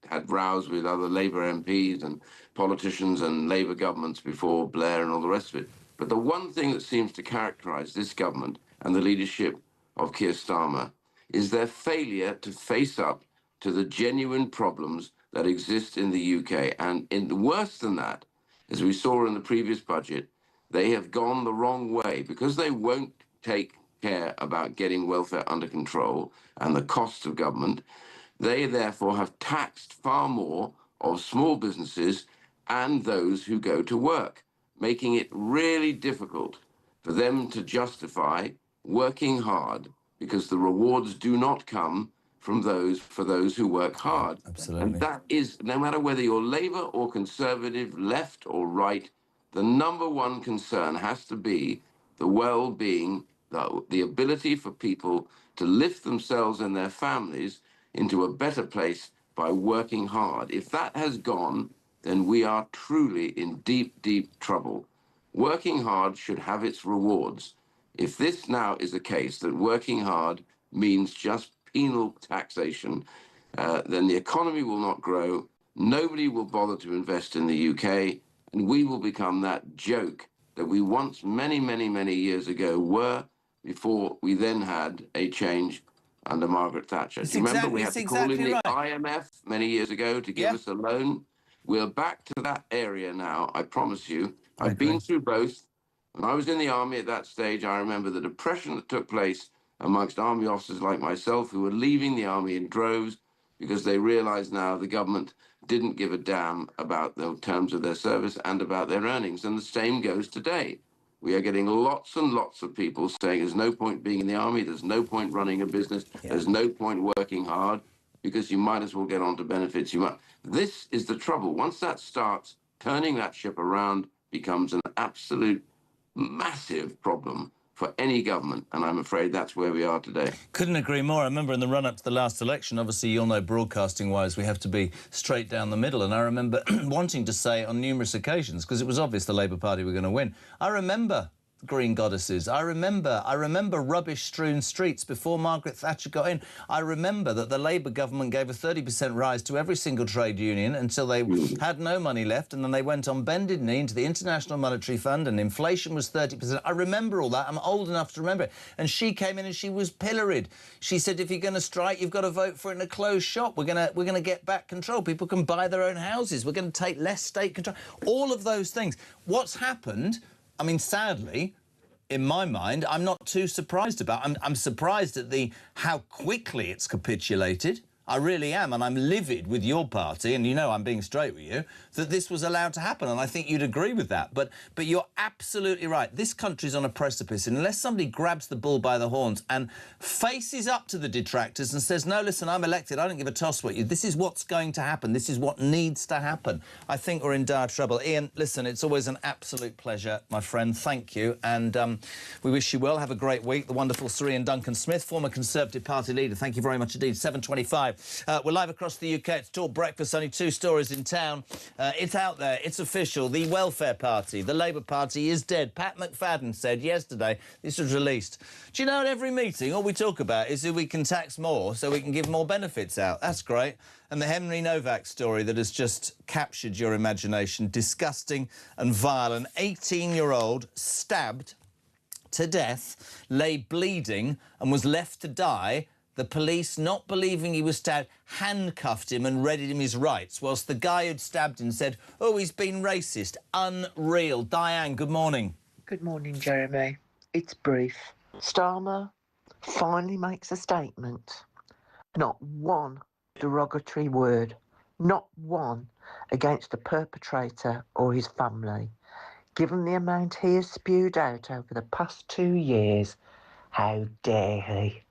Speaker 8: had rows with other Labour MPs and politicians and Labour governments before Blair and all the rest of it. But the one thing that seems to characterise this government and the leadership of Keir Starmer is their failure to face up to the genuine problems that exist in the UK. And worse than that, as we saw in the previous budget, they have gone the wrong way because they won't take care about getting welfare under control and the costs of government. They therefore have taxed far more of small businesses and those who go to work, making it really difficult for them to justify working hard because the rewards do not come for those who work hard.
Speaker 10: Absolutely.
Speaker 8: And that is, no matter whether you're Labour or Conservative, left or right, the number one concern has to be the well-being, the ability for people to lift themselves and their families into a better place by working hard. If that has gone, then we are truly in deep, deep trouble. Working hard should have its rewards. If this now is a case that working hard means just penal taxation, then the economy will not grow, nobody will bother to invest in the UK, and we will become that joke that we once, many, many, many years ago were, before we then had a change under Margaret Thatcher.
Speaker 10: It's
Speaker 8: Do you remember we had
Speaker 10: exactly-
Speaker 8: to call in
Speaker 10: it's
Speaker 8: the
Speaker 10: exactly
Speaker 8: IMF many years ago to give us a loan? We're back to that area now, I promise you. I've been through both. When I was in the army at that stage, I remember the depression that took place amongst army officers like myself who were leaving the army in droves because they realized now the government didn't give a damn about the terms of their service and about their earnings. And the same goes today. We are getting lots and lots of people saying there's no point being in the army, there's no point running a business, there's no point working hard because you might as well get on to benefits. This is the trouble. Once that starts, turning that ship around becomes an absolute massive problem for any government, and I'm afraid that's where we are today.
Speaker 10: Couldn't agree more. I remember in the run-up to the last election, obviously, you'll know, broadcasting-wise, we have to be straight down the middle, and I remember wanting to say on numerous occasions, because it was obvious the Labour Party were going to win, I remember green goddesses. I remember rubbish-strewn streets before Margaret Thatcher got in. I remember that the Labour government gave a 30% rise to every single trade union until they had no money left, and then they went on bended knee into the International Monetary Fund, and inflation was 30%. I remember all that. I'm old enough to remember it. And she came in and she was pilloried. She said, if you're going to strike, you've got to vote for it in a closed shop. We're going to get back control. People can buy their own houses. We're going to take less state control. All of those things. What's happened, I mean, sadly, in my mind, I'm not too surprised about. I'm surprised at how quickly it's capitulated. I really am, and I'm livid with your party, and you know I'm being straight with you, that this was allowed to happen, and I think you'd agree with that. But you're absolutely right. This country's on a precipice, and unless somebody grabs the bull by the horns and faces up to the detractors and says, no, listen, I'm elected, I don't give a toss what you... This is what's going to happen. This is what needs to happen. I think we're in dire trouble. Ian, listen, it's always an absolute pleasure, my friend. Thank you, and we wish you well. Have a great week. The wonderful Sir Ian Duncan-Smith, former Conservative Party leader. Thank you very much indeed. 7:25. We're live across the UK. It's Talk Breakfast, only 2 stories in town. It's out there, it's official. The Welfare Party, the Labour Party, is dead. Pat McFadden said yesterday, this was released. Do you know, at every meeting, all we talk about is who we can tax more so we can give more benefits out. That's great. And the Henry Novak story that has just captured your imagination, disgusting and vile. An 18-year-old stabbed to death, lay bleeding and was left to die. The police, not believing he was stabbed, handcuffed him and read him his rights, whilst the guy who'd stabbed him said, oh, he's been racist. Unreal. Diane, good morning.
Speaker 12: Good morning, Jeremy. It's brief. Starmer finally makes a statement. Not one derogatory word, not one against the perpetrator or his family. Given the amount he has spewed out over the past 2 years, how dare he?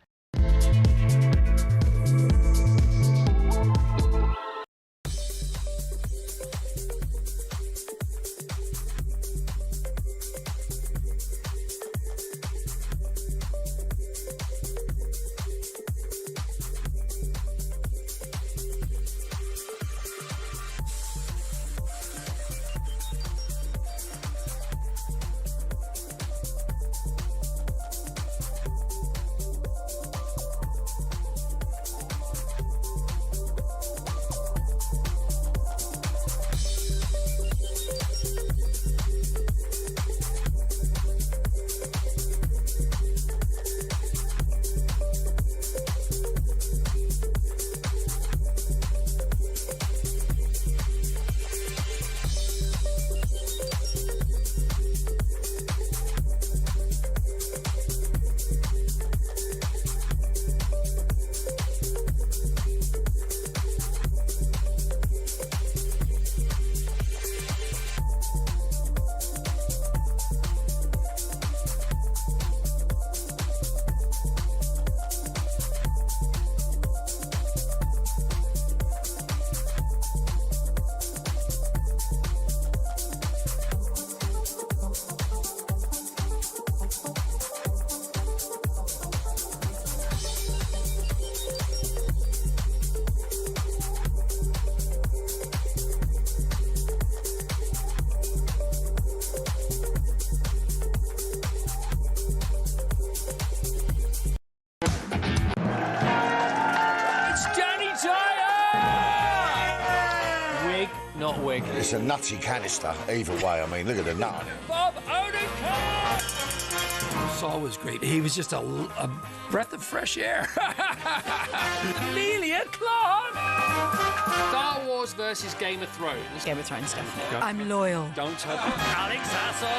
Speaker 2: not a wig.
Speaker 13: It's a nutty canister, either way. I mean, look at the nut on it.
Speaker 2: Bob Odenkirk!
Speaker 14: Saul was great. He was just a breath of fresh air.
Speaker 2: Amelia Clark! Star Wars versus Game of Thrones.
Speaker 5: Game of Thrones, definitely.
Speaker 2: Go.
Speaker 5: I'm loyal.
Speaker 2: Don't tell Alex Hassel!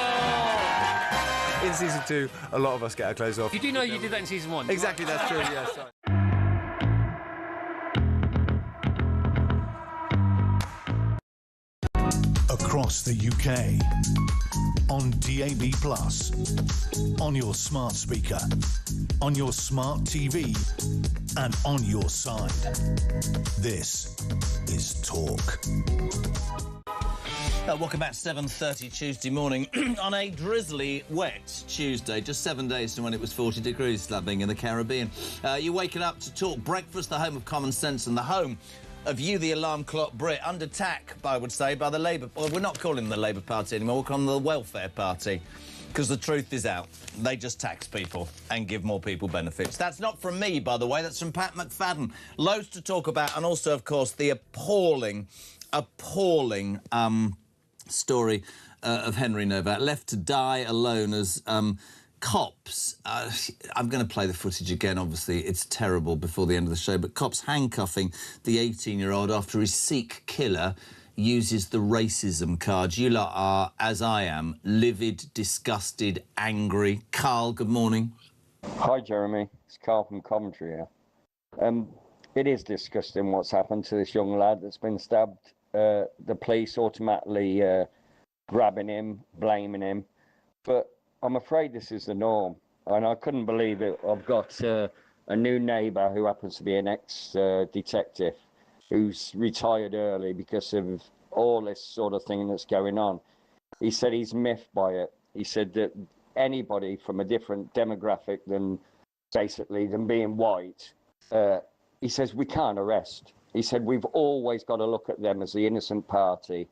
Speaker 15: In season 2, a lot of us get our clothes off.
Speaker 2: You do know you did that in season 1.
Speaker 15: Exactly, that's true, yes.
Speaker 9: Across the UK, on DAB+, on your smart speaker, on your smart TV, and on your side. This is Talk.
Speaker 10: Welcome back, 7:30 Tuesday morning on a drizzly, wet Tuesday, just 7 days to when it was 40 degrees, that being in the Caribbean. You're waking up to Talk Breakfast, the home of common sense and the home of you, the alarm clock Brit, under attack, I would say, by the Labour... Well, we're not calling them the Labour Party anymore, we're calling them the Welfare Party, because the truth is out. They just tax people and give more people benefits. That's not from me, by the way, that's from Pat McFadden. Loads to talk about, and also, of course, the appalling story of Henry Novak, left to die alone as... cops, I'm going to play the footage again, obviously, it's terrible before the end of the show, but cops handcuffing the 18-year-old after his Sikh killer uses the racism card. You lot are, as I am, livid, disgusted, angry. Carl, good morning.
Speaker 16: Hi, Jeremy. It's Carl from Coventry here. It is disgusting what's happened to this young lad that's been stabbed. The police automatically grabbing him, blaming him, but I'm afraid this is the norm, and I couldn't believe it. I've got a new neighbour who happens to be an ex-detective who's retired early because of all this sort of thing that's going on. He said he's miffed by it. He said that anybody from a different demographic than being white, he says we can't arrest. He said we've always got to look at them as the innocent party.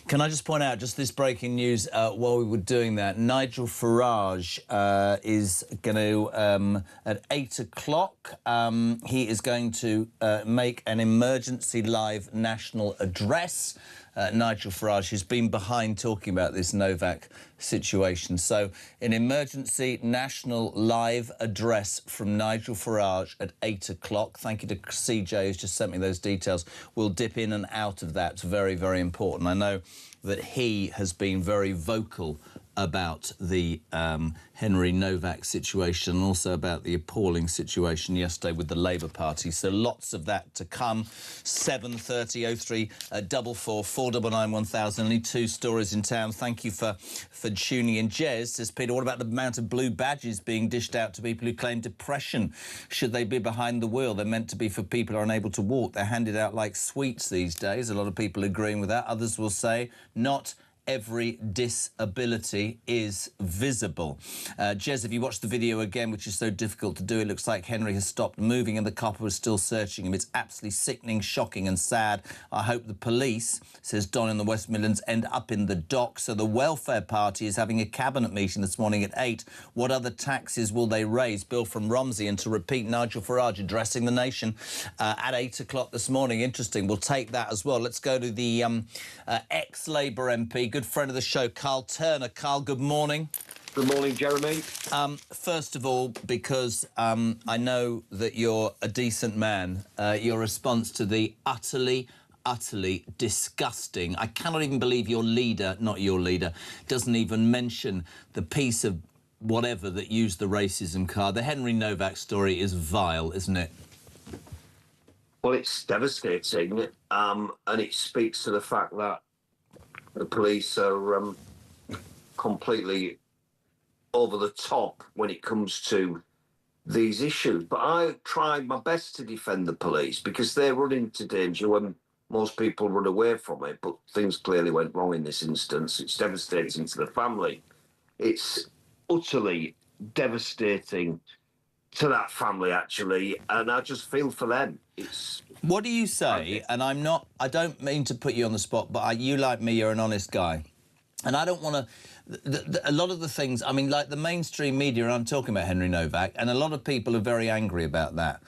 Speaker 10: Can I just point out, just this breaking news, while we were doing that, Nigel Farage is going to, at 8 o'clock, he is going to make an emergency live national address. Nigel Farage, who's been behind talking about this Novak situation. So, an emergency national live address from Nigel Farage at 8 o'clock. Thank you to CJ, who's just sent me those details. We'll dip in and out of that. It's very, very important. I know that he has been very vocal about the Henry Novak situation and also about the appalling situation yesterday with the Labour Party. So lots of that to come. 7:30 03 44 499 1000. Only 2 stories in town. Thank you for tuning in. Jez says, Peter, what about the amount of blue badges being dished out to people who claim depression? Should they be behind the wheel? They're meant to be for people who are unable to walk. They're handed out like sweets these days. A lot of people agreeing with that. Others will say not every disability is visible. Jez, have you watched the video again, which is so difficult to do? It looks like Henry has stopped moving and the copper is still searching him. It's absolutely sickening, shocking and sad. I hope the police, says Don in the West Midlands, end up in the dock. So the Welfare Party is having a cabinet meeting this morning at 8. What other taxes will they raise? Bill from Romsey, and to repeat, Nigel Farage addressing the nation at 8 o'clock this morning. Interesting. We'll take that as well. Let's go to the ex-Labour MP, good friend of the show, Carl Turner. Carl, good morning.
Speaker 17: Good morning, Jeremy.
Speaker 10: First of all, because I know that you're a decent man, your response to the utterly disgusting, I cannot even believe your leader, not your leader, doesn't even mention the piece of whatever that used the racism card. The Henry Novak story is vile, isn't it?
Speaker 17: Well, it's devastating, and it speaks to the fact that the police are completely over the top when it comes to these issues. But I tried my best to defend the police because they're running into danger when most people run away from it. But things clearly went wrong in this instance. It's devastating to the family. It's utterly devastating to that family, actually, and I just feel for them.
Speaker 10: What do you say? And I don't mean to put you on the spot, but you, like me, you're an honest guy. And I don't want to... a lot of the things, I mean, like the mainstream media, and I'm talking about Henry Novak, and a lot of people are very angry about that.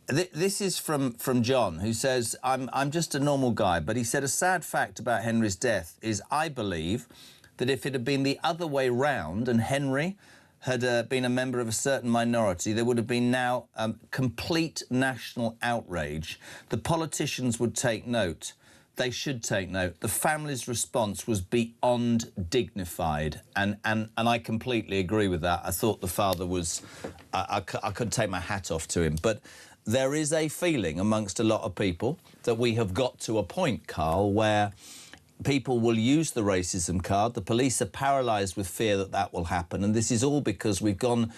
Speaker 10: This is from John, who says, I'm just a normal guy, but he said a sad fact about Henry's death is I believe that if it had been the other way round and Henry had been a member of a certain minority, there would have been now complete national outrage. The politicians would take note. They should take note. The family's response was beyond dignified, and I completely agree with that. I thought the father was... I could take my hat off to him, but there is a feeling amongst a lot of people that we have got to a point, Carl, where people will use the racism card. The police are paralysed with fear that that will happen, and this is all because we've gone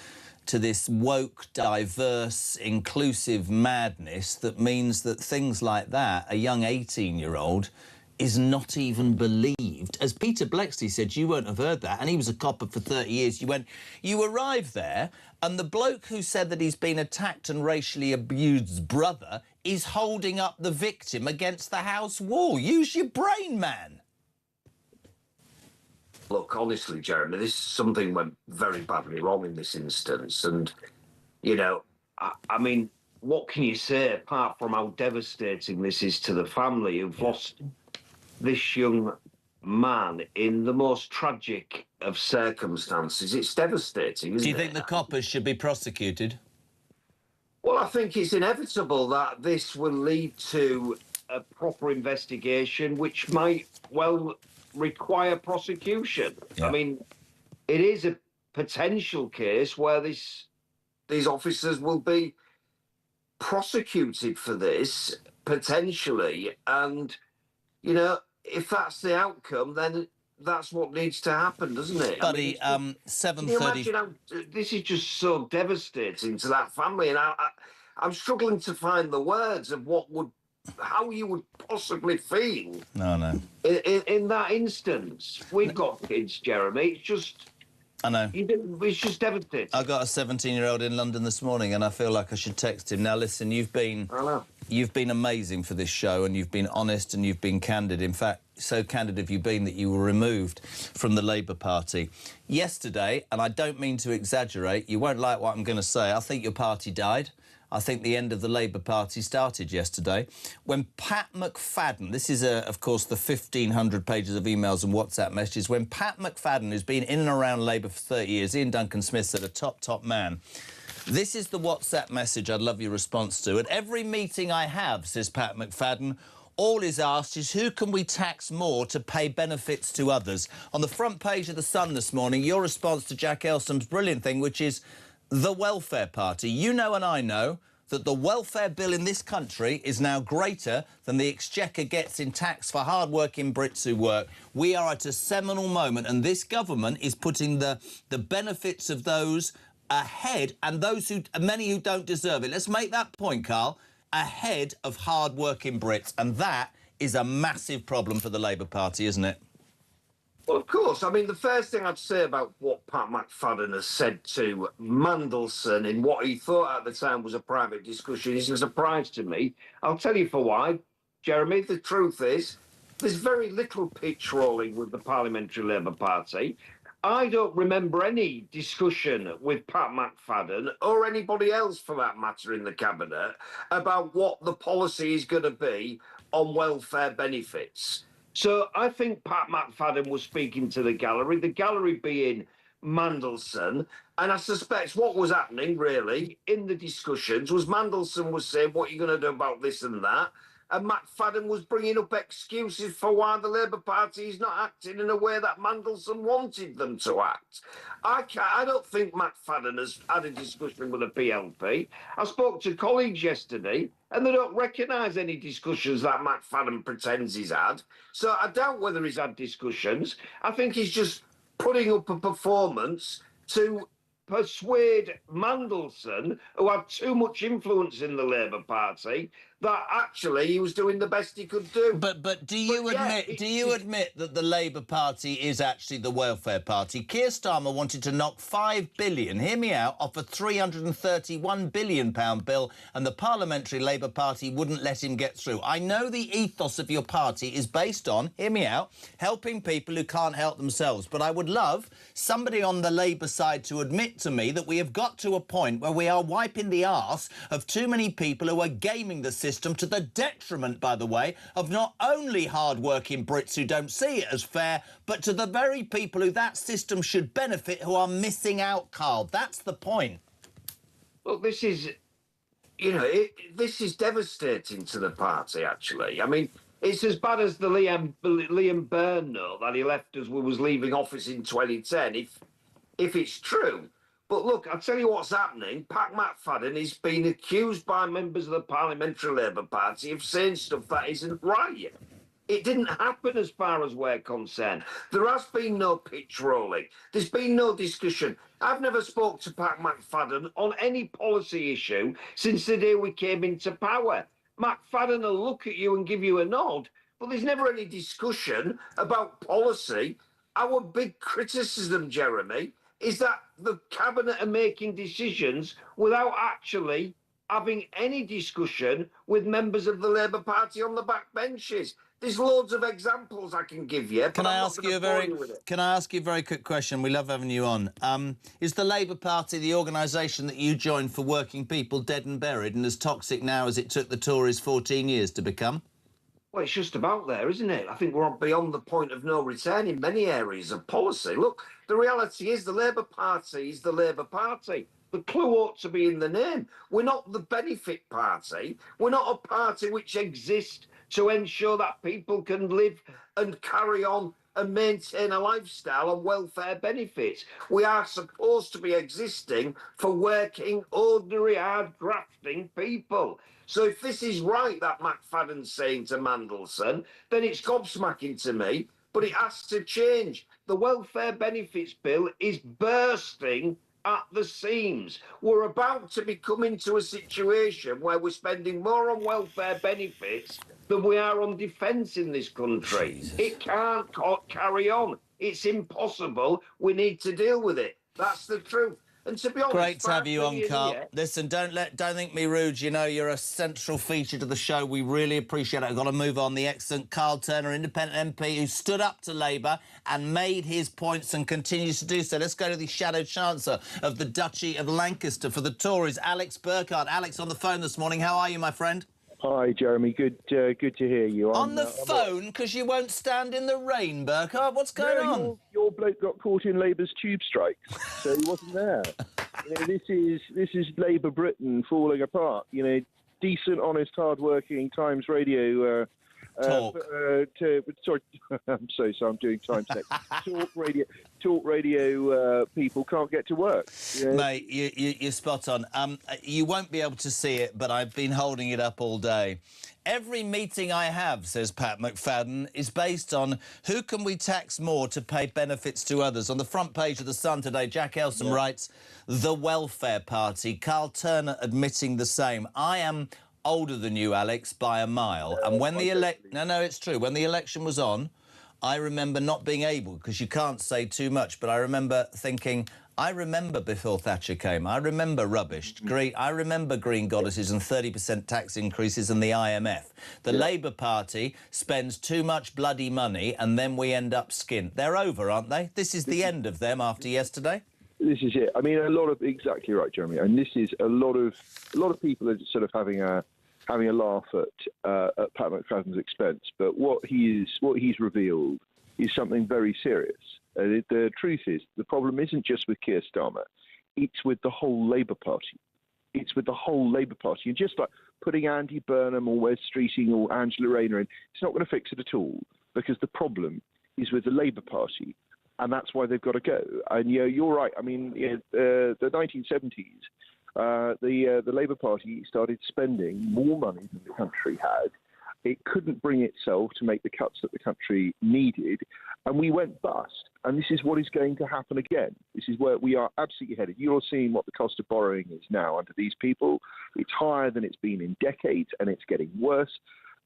Speaker 10: to this woke, diverse, inclusive madness that means that things like that, a young 18-year-old, is not even believed. As Peter Blexley said, you won't have heard that, and he was a copper for 30 years. You arrive there, and the bloke who said that he's been attacked and racially abused brother is holding up the victim against the house wall. Use your brain, man.
Speaker 17: Look, honestly, Jeremy, this something went very badly wrong in this instance. And, you know, I mean, what can you say apart from how devastating this is to the family who've lost this young man in the most tragic of circumstances? It's devastating, isn't it?
Speaker 10: Do you think the coppers should be prosecuted?
Speaker 17: Well, I think it's inevitable that this will lead to a proper investigation, which might well require prosecution. I mean, it is a potential case where these officers will be prosecuted for this, potentially, and, you know, if that's the outcome, then that's what needs to happen, doesn't it?
Speaker 10: Buddy,
Speaker 17: I mean,
Speaker 10: 7:30...
Speaker 17: Can you imagine how this is just so devastating to that family, and I'm struggling to find the words of how you would possibly feel.
Speaker 10: No.
Speaker 17: In that instance. We've got kids, Jeremy. It's just...
Speaker 10: I know.
Speaker 17: It's just devastating.
Speaker 10: I got a 17-year-old in London this morning, and I feel like I should text him. Now, listen, you've been amazing for this show, and you've been honest and you've been candid. In fact, so candid have you been that you were removed from the Labour Party. Yesterday, and I don't mean to exaggerate, you won't like what I'm going to say, I think your party died. I think the end of the Labour Party started yesterday when Pat McFadden, this is, of course, the 1,500 pages of emails and WhatsApp messages, when Pat McFadden, who's been in and around Labour for 30 years, Ian Duncan Smith said, a top man. This is the WhatsApp message I'd love your response to. At every meeting I have, says Pat McFadden, all is asked is who can we tax more to pay benefits to others? On the front page of The Sun this morning, your response to Jack Elsom's brilliant thing, which is the welfare party. You know and I know that the welfare bill in this country is now greater than the Exchequer gets in tax for hard-working Brits who work. We are at a seminal moment, and this government is putting the benefits of those ahead, and many who don't deserve it. Let's make that point, Carl, ahead of hard-working Brits, and that is a massive problem for the Labour Party, isn't it?
Speaker 17: Well, of course. I mean, the first thing I'd say about what Pat McFadden has said to Mandelson in what he thought at the time was a private discussion is a surprise to me. I'll tell you for why, Jeremy. The truth is, there's very little pitch rolling with the Parliamentary Labour Party. I don't remember any discussion with Pat McFadden or anybody else, for that matter, in the Cabinet about what the policy is going to be on welfare benefits. So I think Pat McFadden was speaking to the gallery being Mandelson, and I suspect what was happening, really, in the discussions was Mandelson was saying, what are you going to do about this and that? And McFadden was bringing up excuses for why the Labour Party is not acting in a way that Mandelson wanted them to act. I don't think McFadden has had a discussion with the PLP. I spoke to colleagues yesterday, and they don't recognise any discussions that McFadden pretends he's had. So I doubt whether he's had discussions. I think he's just putting up a performance to persuade Mandelson, who had too much influence in the Labour Party, that actually he was doing the best he could do.
Speaker 10: But do you admit that the Labour Party is actually the welfare party? Keir Starmer wanted to knock £5 billion, hear me out, off a £331 billion bill, and the Parliamentary Labour Party wouldn't let him get through. I know the ethos of your party is based on, hear me out, helping people who can't help themselves, but I would love somebody on the Labour side to admit to me that we have got to a point where we are wiping the arse of too many people who are gaming the system to the detriment, by the way, of not only hard-working Brits who don't see it as fair, but to the very people who that system should benefit who are missing out, Carl. That's the point.
Speaker 17: Well, this is, this is devastating to the party, actually. I mean, it's as bad as the Liam Byrne note that he left as we was leaving office in 2010, if it's true. But look, I'll tell you what's happening. Pat McFadden is being accused by members of the Parliamentary Labour Party of saying stuff that isn't right. It didn't happen as far as we're concerned. There has been no pitch rolling. There's been no discussion. I've never spoke to Pat McFadden on any policy issue since the day we came into power. McFadden will look at you and give you a nod, but there's never any discussion about policy. Our big criticism, Jeremy, is that the Cabinet are making decisions without actually having any discussion with members of the Labour Party on the back benches. There's loads of examples I can give you.
Speaker 10: Can I ask you a very quick question? We love having you on. Is the Labour Party the organisation that you joined for working people dead and buried and as toxic now as it took the Tories 14 years to become?
Speaker 17: Well, it's just about there, isn't it? I think we're beyond the point of no return in many areas of policy. Look, the reality is the Labour Party is the Labour Party. The clue ought to be in the name. We're not the benefit party. We're not a party which exists to ensure that people can live and carry on and maintain a lifestyle on welfare benefits. We are supposed to be existing for working, ordinary, hard grafting people. So if this is right that McFadden's saying to Mandelson, then it's gobsmacking to me, but it has to change. The welfare benefits bill is bursting at the seams. We're about to be coming to a situation where we're spending more on welfare benefits than we are on defence in this country. Jesus. It can't carry on. It's impossible. We need to deal with it. That's the truth. And to be honest,
Speaker 10: great to have you on, Carl. Listen, don't think me rude. You know, you're a central feature to the show. We really appreciate it. I've got to move on. The excellent Carl Turner, independent MP, who stood up to Labour and made his points and continues to do so. Let's go to the Shadow Chancellor of the Duchy of Lancaster for the Tories, Alex Burkhardt. Alex on the phone this morning. How are you, my friend?
Speaker 1: Hi, Jeremy. Good to hear you.
Speaker 10: On the phone, because you won't stand in the rain, Burkhardt. What's going on?
Speaker 1: Your bloke got caught in Labour's tube strikes, so he wasn't there. This is Labour Britain falling apart. Decent, honest, hard-working Times Radio. Sorry, I'm so sorry. I'm doing time check. Talk radio people can't get to work.
Speaker 10: Mate, you're spot on. You won't be able to see it, but I've been holding it up all day. Every meeting I have, says Pat McFadden, is based on who can we tax more to pay benefits to others. On the front page of The Sun today, Jack Elson writes, the welfare party. Carl Turner admitting the same. I am older than you, Alex, by a mile. And when the it's true. When the election was on, I remember not being able, because you can't say too much, but I remember thinking, I remember before Thatcher came. I remember rubbish. I remember green goddesses and 30% tax increases and the IMF. The Labour Party spends too much bloody money and then we end up skint. They're over, aren't they? This is the end of them after yesterday.
Speaker 1: This is it. I mean, exactly right, Jeremy. And this is a lot of people are sort of having a laugh at Pat McFadden's expense. But what he's revealed is something very serious. The truth is, the problem isn't just with Keir Starmer. It's with the whole Labour Party. It's with the whole Labour Party. And just like putting Andy Burnham or Wes Streeting or Angela Rayner in, it's not going to fix it at all, because the problem is with the Labour Party, and that's why they've got to go. And you're right. I mean, the 1970s, the Labour Party started spending more money than the country had, It couldn't bring itself to make the cuts that the country needed, and we went bust. And this is what is going to happen again. This is where we are absolutely headed. You're seeing what the cost of borrowing is now under these people. It's higher than it's been in decades, and it's getting worse.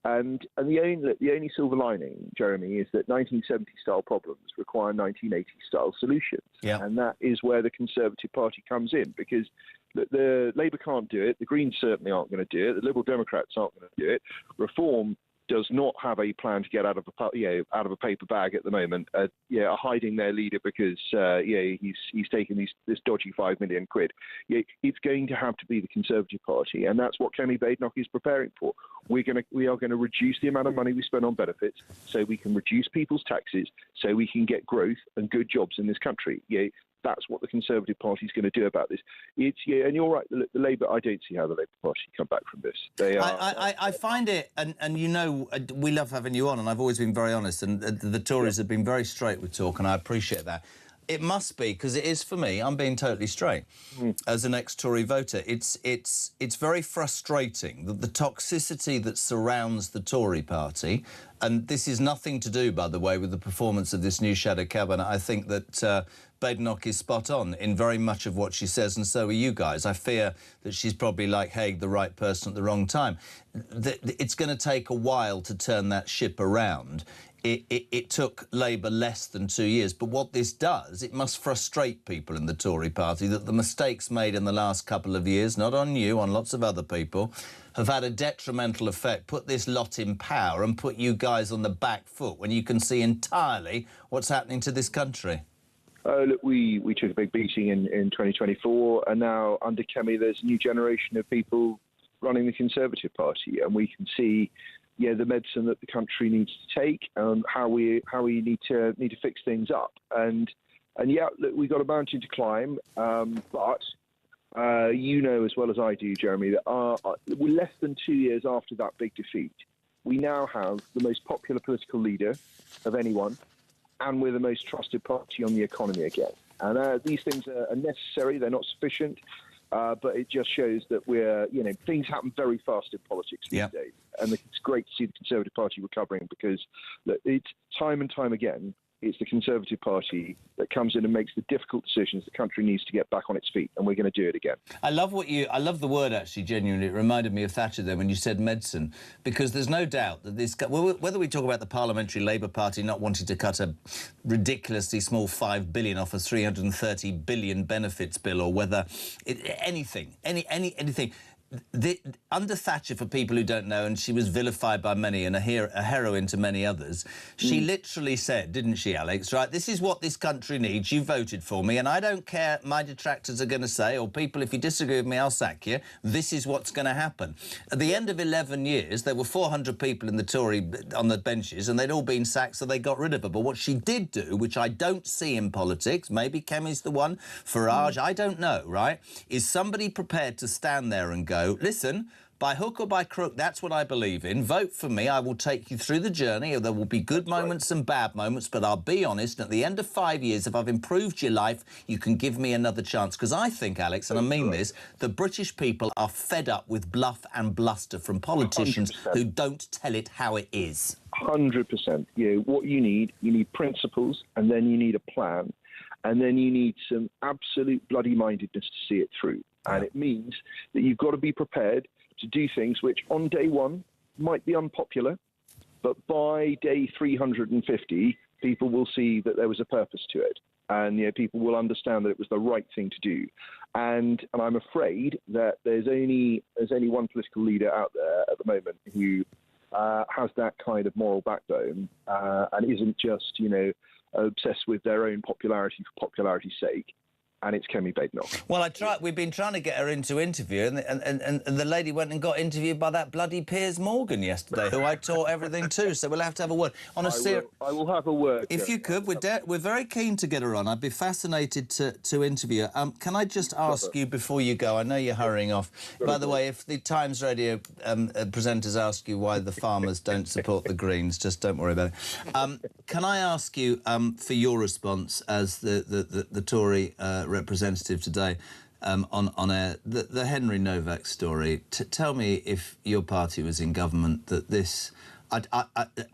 Speaker 1: And the only silver lining, Jeremy, is that 1970-style problems require 1980-style solutions.
Speaker 10: Yeah.
Speaker 1: And that is where the Conservative Party comes in, because the Labour can't do it, the Greens certainly aren't going to do it, the Liberal Democrats aren't going to do it. Reform does not have a plan to get out of a paper bag at the moment. Hiding their leader because he's taken this dodgy £5 million. It's going to have to be the Conservative Party, and that's what Kemi Badenoch is preparing for. We are going to reduce the amount of money we spend on benefits, so we can reduce people's taxes, so we can get growth and good jobs in this country. That's what the Conservative Party is going to do about this. And you're right. The Labour, I don't see how the Labour Party come back from this. They are.
Speaker 10: I find it, and you know, we love having you on, and I've always been very honest, and the Tories have been very straight with talk, and I appreciate that. It must be, because it is for me. I'm being totally straight. As an ex-Tory voter, it's very frustrating that the toxicity that surrounds the Tory party, and this is nothing to do, by the way, with the performance of this new shadow cabinet. I think that Badenoch is spot on in very much of what she says, and so are you guys. I fear that she's probably, like Haig, the right person at the wrong time. It's going to take a while to turn that ship around. It took Labour less than 2 years, but what this does, it must frustrate people in the Tory party that the mistakes made in the last couple of years, not on you, on lots of other people, have had a detrimental effect, put this lot in power and put you guys on the back foot when you can see entirely what's happening to this country.
Speaker 1: Look, we took a big beating in 2024, and now under Kemi there's a new generation of people running the Conservative Party, and we can see the medicine that the country needs to take and how we need to fix things up. And look, we've got a mountain to climb, but you know as well as I do, Jeremy, that we're less than 2 years after that big defeat. We now have the most popular political leader of anyone, and we're the most trusted party on the economy again. And these things are necessary, they're not sufficient, but it just shows that things happen very fast in politics these days. And it's great to see the Conservative Party recovering, because look, it's time and time again, it's the Conservative Party that comes in and makes the difficult decisions. The country needs to get back on its feet, and we're going to do it again.
Speaker 10: I love the word, actually, genuinely. It reminded me of Thatcher there when you said medicine, because there's no doubt that whether we talk about the Parliamentary Labour Party not wanting to cut a ridiculously small $5 billion off a $330 billion benefits bill, or whether anything. Under Thatcher, for people who don't know, and she was vilified by many and a heroine to many others, she literally said, didn't she, Alex, right, this is what this country needs, you voted for me, and I don't care my detractors are going to say, or people, if you disagree with me, I'll sack you, this is what's going to happen. At the end of 11 years, there were 400 people in the Tory on the benches, and they'd all been sacked, so they got rid of her. But what she did do, which I don't see in politics, maybe Kemi's the one, Farage, I don't know, right, is somebody prepared to stand there and go, listen, by hook or by crook, that's what I believe in. Vote for me. I will take you through the journey. There will be good moments and bad moments, but I'll be honest, at the end of 5 years, if I've improved your life, you can give me another chance. Because I think, Alex, and I mean this, the British people are fed up with bluff and bluster from politicians
Speaker 1: 100%.
Speaker 10: Who don't tell it how it is.
Speaker 1: 100%. What you need principles, and then you need a plan, and then you need some absolute bloody mindedness to see it through. And it means that you've got to be prepared to do things which on day one might be unpopular, but by day 350, people will see that there was a purpose to it. And people will understand that it was the right thing to do. And I'm afraid that there's only one political leader out there at the moment who has that kind of moral backbone and isn't just, obsessed with their own popularity for popularity's sake. And it's Kemi Badenoch.
Speaker 10: Well, we've been trying to get her into interview, and the lady went and got interviewed by that bloody Piers Morgan yesterday, who I taught everything to. So we'll have to have a word. I
Speaker 1: will have a word.
Speaker 10: If you could, we're very keen to get her on. I'd be fascinated to interview her. Can I just ask you before you go? I know you're hurrying off. By the way, if the Times Radio presenters ask you why the farmers don't support the Greens, just don't worry about it. Can I ask you for your response as the Tory representative today? on air. The Henry Novak story. Tell me, if your party was in government, that this...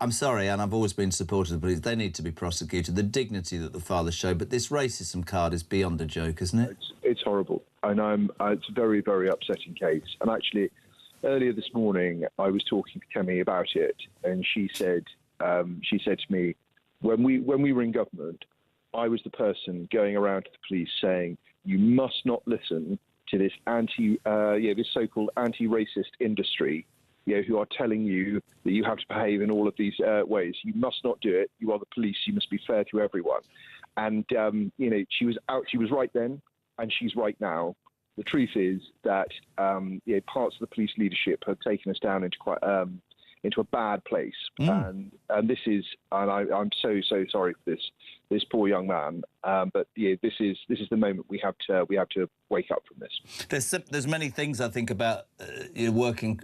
Speaker 10: I'm sorry, and I've always been supportive of the police. They need to be prosecuted. The dignity that the father showed, but this racism card is beyond a joke, isn't it?
Speaker 1: It's horrible, and it's a very, very upsetting case. And actually, earlier this morning, I was talking to Kemi about it, and she said to me, when we were in government, I was the person going around to the police saying, you must not listen to this this so-called anti-racist industry, who are telling you that you have to behave in all of these ways. You must not do it. You are the police. You must be fair to everyone. And she was right then, and she's right now. The truth is that parts of the police leadership have taken us down into a bad place, and this is, and I'm so sorry for this poor young man. But this is the moment we have to wake up from this.
Speaker 10: There's many things I think about working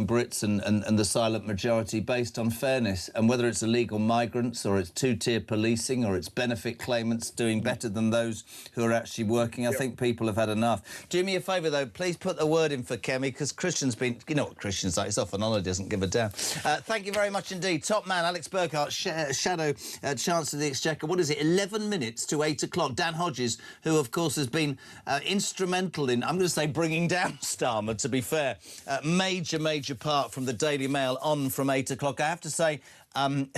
Speaker 10: Brits and the silent majority based on fairness, and whether it's illegal migrants or it's two-tier policing or it's benefit claimants doing better than those who are actually working. I think people have had enough. Do me a favour though, please put the word in for Kemi, because Christian's been, you know what Christian's like, he's off on holiday, doesn't give a damn. Thank you very much indeed. Top man, Alex Burkhart, Shadow Chancellor of the Exchequer. What is it, 11 minutes to 8 o'clock. Dan Hodges, who of course has been instrumental in, I'm going to say, bringing down Starmer, to be fair. Major part from the Daily Mail on from 8 o'clock. I have to say, I've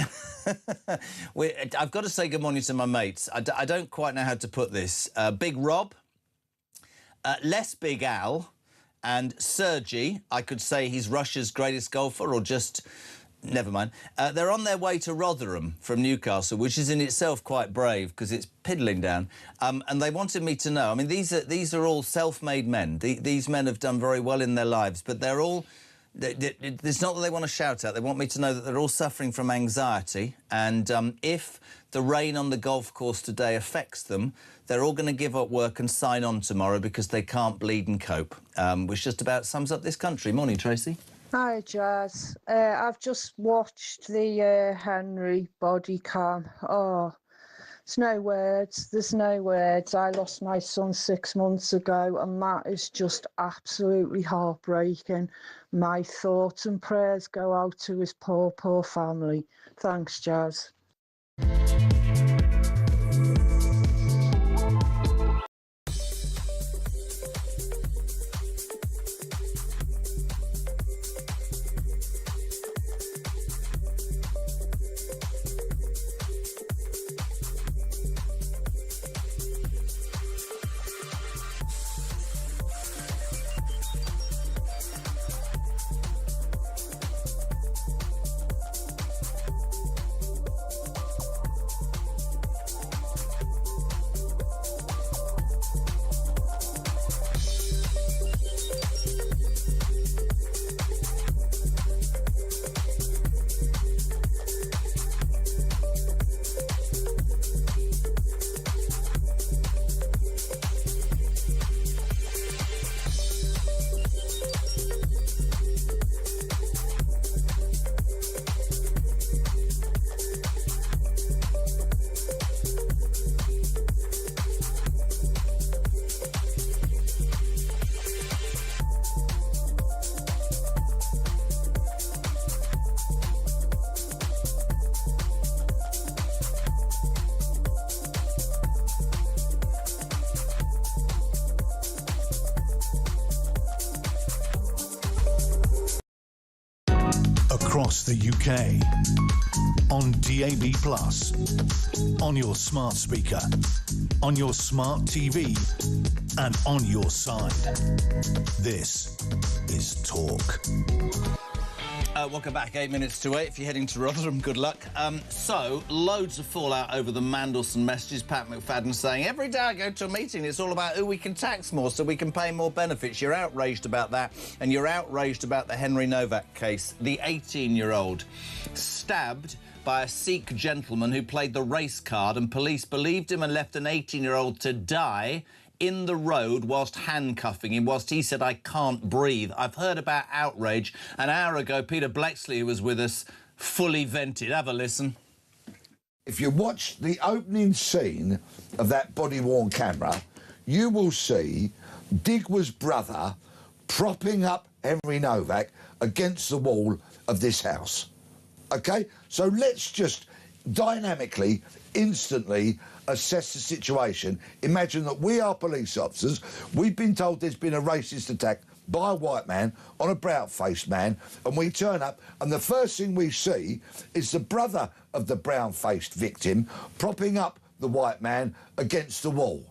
Speaker 10: got to say good morning to my mates. I don't quite know how to put this. Big Rob, less Big Al, and Sergey. I could say he's Russia's greatest golfer, or just... Never mind. They're on their way to Rotherham from Newcastle, which is in itself quite brave because it's piddling down. And they wanted me to know. I mean, these are all self-made men. These men have done very well in their lives, but they're all... It's not that they want to shout out. They want me to know that they're all suffering from anxiety. And if the rain on the golf course today affects them, they're all going to give up work and sign on tomorrow because they can't bleed and cope, which just about sums up this country. Morning, Tracy.
Speaker 11: Hi, Jazz. I've just watched the Henry body cam. Oh, there's no words. There's no words. I lost my son 6 months ago, and that is just absolutely heartbreaking. My thoughts and prayers go out to his poor family. Thanks, Jazz.
Speaker 9: Across the UK, on DAB+, on your smart speaker, on your smart TV, and on your side. This is Talk.
Speaker 10: Welcome back, 8 minutes to 8. If you're heading to Rotherham, good luck. So, loads of fallout over the Mandelson messages. Pat McFadden saying, every day I go to a meeting, it's all about who we can tax more so we can pay more benefits. You're outraged about that, and you're outraged about the Henry Novak case. The 18-year-old stabbed by a Sikh gentleman who played the race card, and police believed him and left an 18-year-old to die in the road whilst handcuffing him, whilst he said, I can't breathe. I've heard about outrage. An hour ago, Peter Blexley, who was with us, fully vented. Have a listen.
Speaker 13: If you watch the opening scene of that body-worn camera, you will see Digwe's brother propping up Henry Novak against the wall of this house. OK? So let's just dynamically, instantly assess the situation. Imagine that we are police officers. We've been told there's been a racist attack by a white man on a brown-faced man, and we turn up, and the first thing we see is the brother of the brown-faced victim propping up the white man against the wall.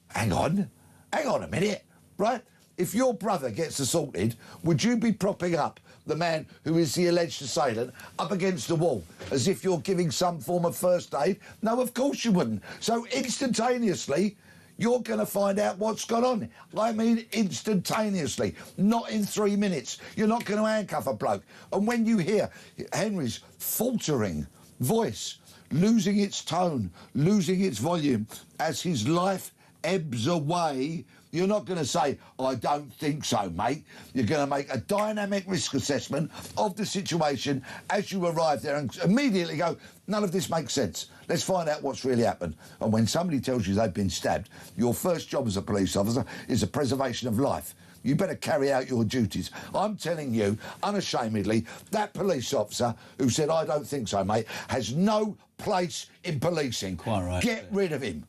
Speaker 13: Hang on a minute, right? If your brother gets assaulted, would you be propping up the man who is the alleged assailant up against the wall as if you're giving some form of first aid? No, of course you wouldn't. So instantaneously, you're going to find out what's gone on. I mean instantaneously, not in 3 minutes. You're not going to handcuff a bloke. And when you hear Henry's faltering voice, losing its tone, losing its volume as his life ebbs away, you're not going to say, I don't think so, mate. You're going to make a dynamic risk assessment of the situation as you arrive there and immediately go, none of this makes sense. Let's find out what's really happened. And when somebody tells you they've been stabbed, your first job as a police officer is the preservation of life. You better carry out your duties. I'm telling you, unashamedly, that police officer who said, I don't think so, mate, has no place in policing.
Speaker 10: Quite right.
Speaker 13: Get rid of him.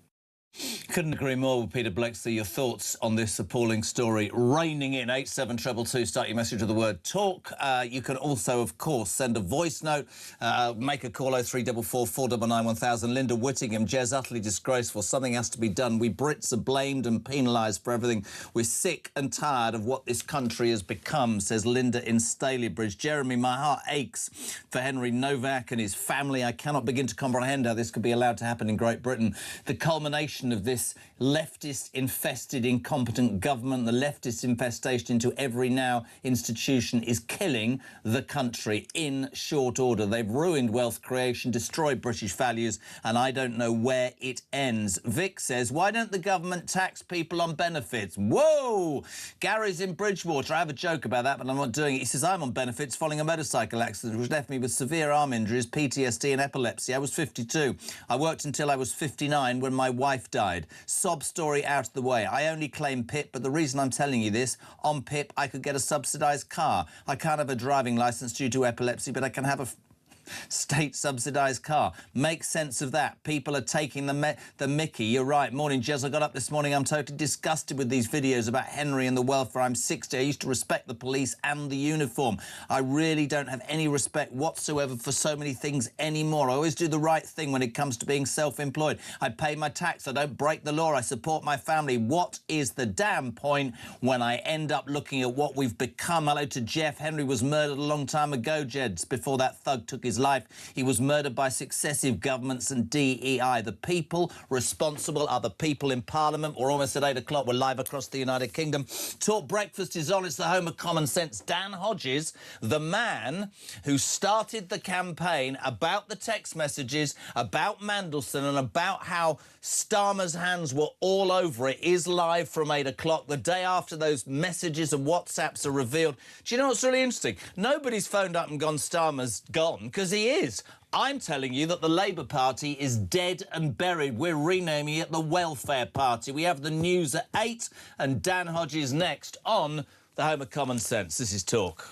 Speaker 10: Couldn't agree more with Peter Blexley. Your thoughts on this appalling story raining in 87222. Start your message with the word talk. You can also, of course, send a voice note. Make a call 0344 499 1000. Linda Whittingham, Jez, utterly disgraceful. Something has to be done. We Brits are blamed and penalised for everything. We're sick and tired of what this country has become, says Linda in Stalybridge. Jeremy, my heart aches for Henry Novak and his family. I cannot begin to comprehend how this could be allowed to happen in Great Britain. The culmination of this leftist-infested, incompetent government, the leftist infestation into every now institution is killing the country in short order. They've ruined wealth creation, destroyed British values, and I don't know where it ends. Vic says, why don't the government tax people on benefits? Whoa! Gary's in Bridgewater. I have a joke about that, but I'm not doing it. He says, I'm on benefits following a motorcycle accident which left me with severe arm injuries, PTSD and epilepsy. I was 52. I worked until I was 59 when my wife died. Sob story out of the way. I only claim PIP, but the reason I'm telling you this, on PIP I could get a subsidised car. I can't have a driving licence due to epilepsy, but I can have a state-subsidised car. Make sense of that. People are taking the mickey. You're right. Morning, Jez. I got up this morning. I'm totally disgusted with these videos about Henry and the welfare. I'm 60. I used to respect the police and the uniform. I really don't have any respect whatsoever for so many things anymore. I always do the right thing when it comes to being self-employed. I pay my tax. I don't break the law. I support my family. What is the damn point when I end up looking at what we've become? Hello to Jeff. Henry was murdered a long time ago, Jeds, before that thug took his life. He was murdered by successive governments and DEI. The people responsible are the people in Parliament. We're almost at 8 o'clock. We're live across the United Kingdom. Talk Breakfast is on. It's the home of common sense. Dan Hodges, the man who started the campaign about the text messages, about Mandelson and about how Starmer's hands were all over it, is live from 8 o'clock, the day after those messages and WhatsApps are revealed. Do you know what's really interesting? Nobody's phoned up and gone, Starmer's gone, because he is. I'm telling you that the Labour Party is dead and buried. We're renaming it the Welfare Party. We have the news at 8 and Dan Hodges next on the home of common sense. This is Talk.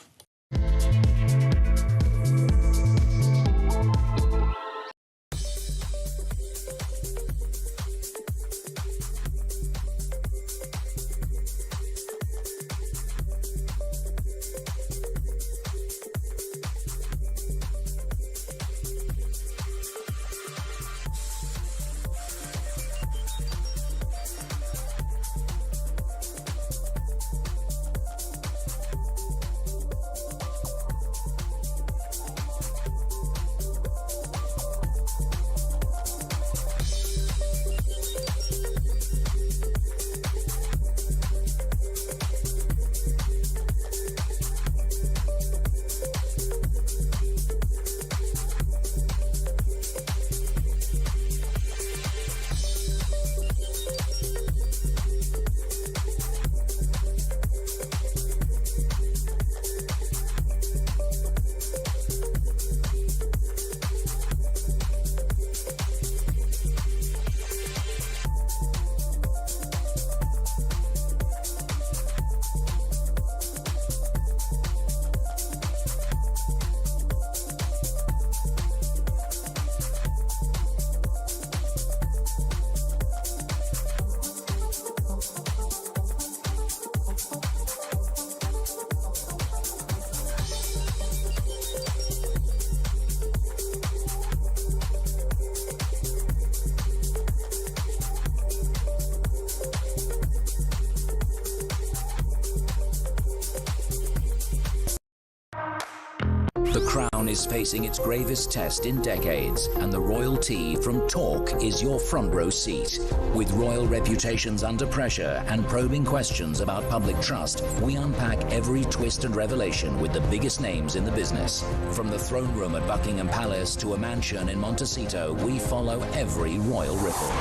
Speaker 19: is facing its gravest test in decades, and the royal tea from Talk is your front row seat. With royal reputations under pressure and probing questions about public trust, we unpack every twist and revelation with the biggest names in the business. From the throne room at Buckingham Palace to a mansion in Montecito, we follow every royal ripple.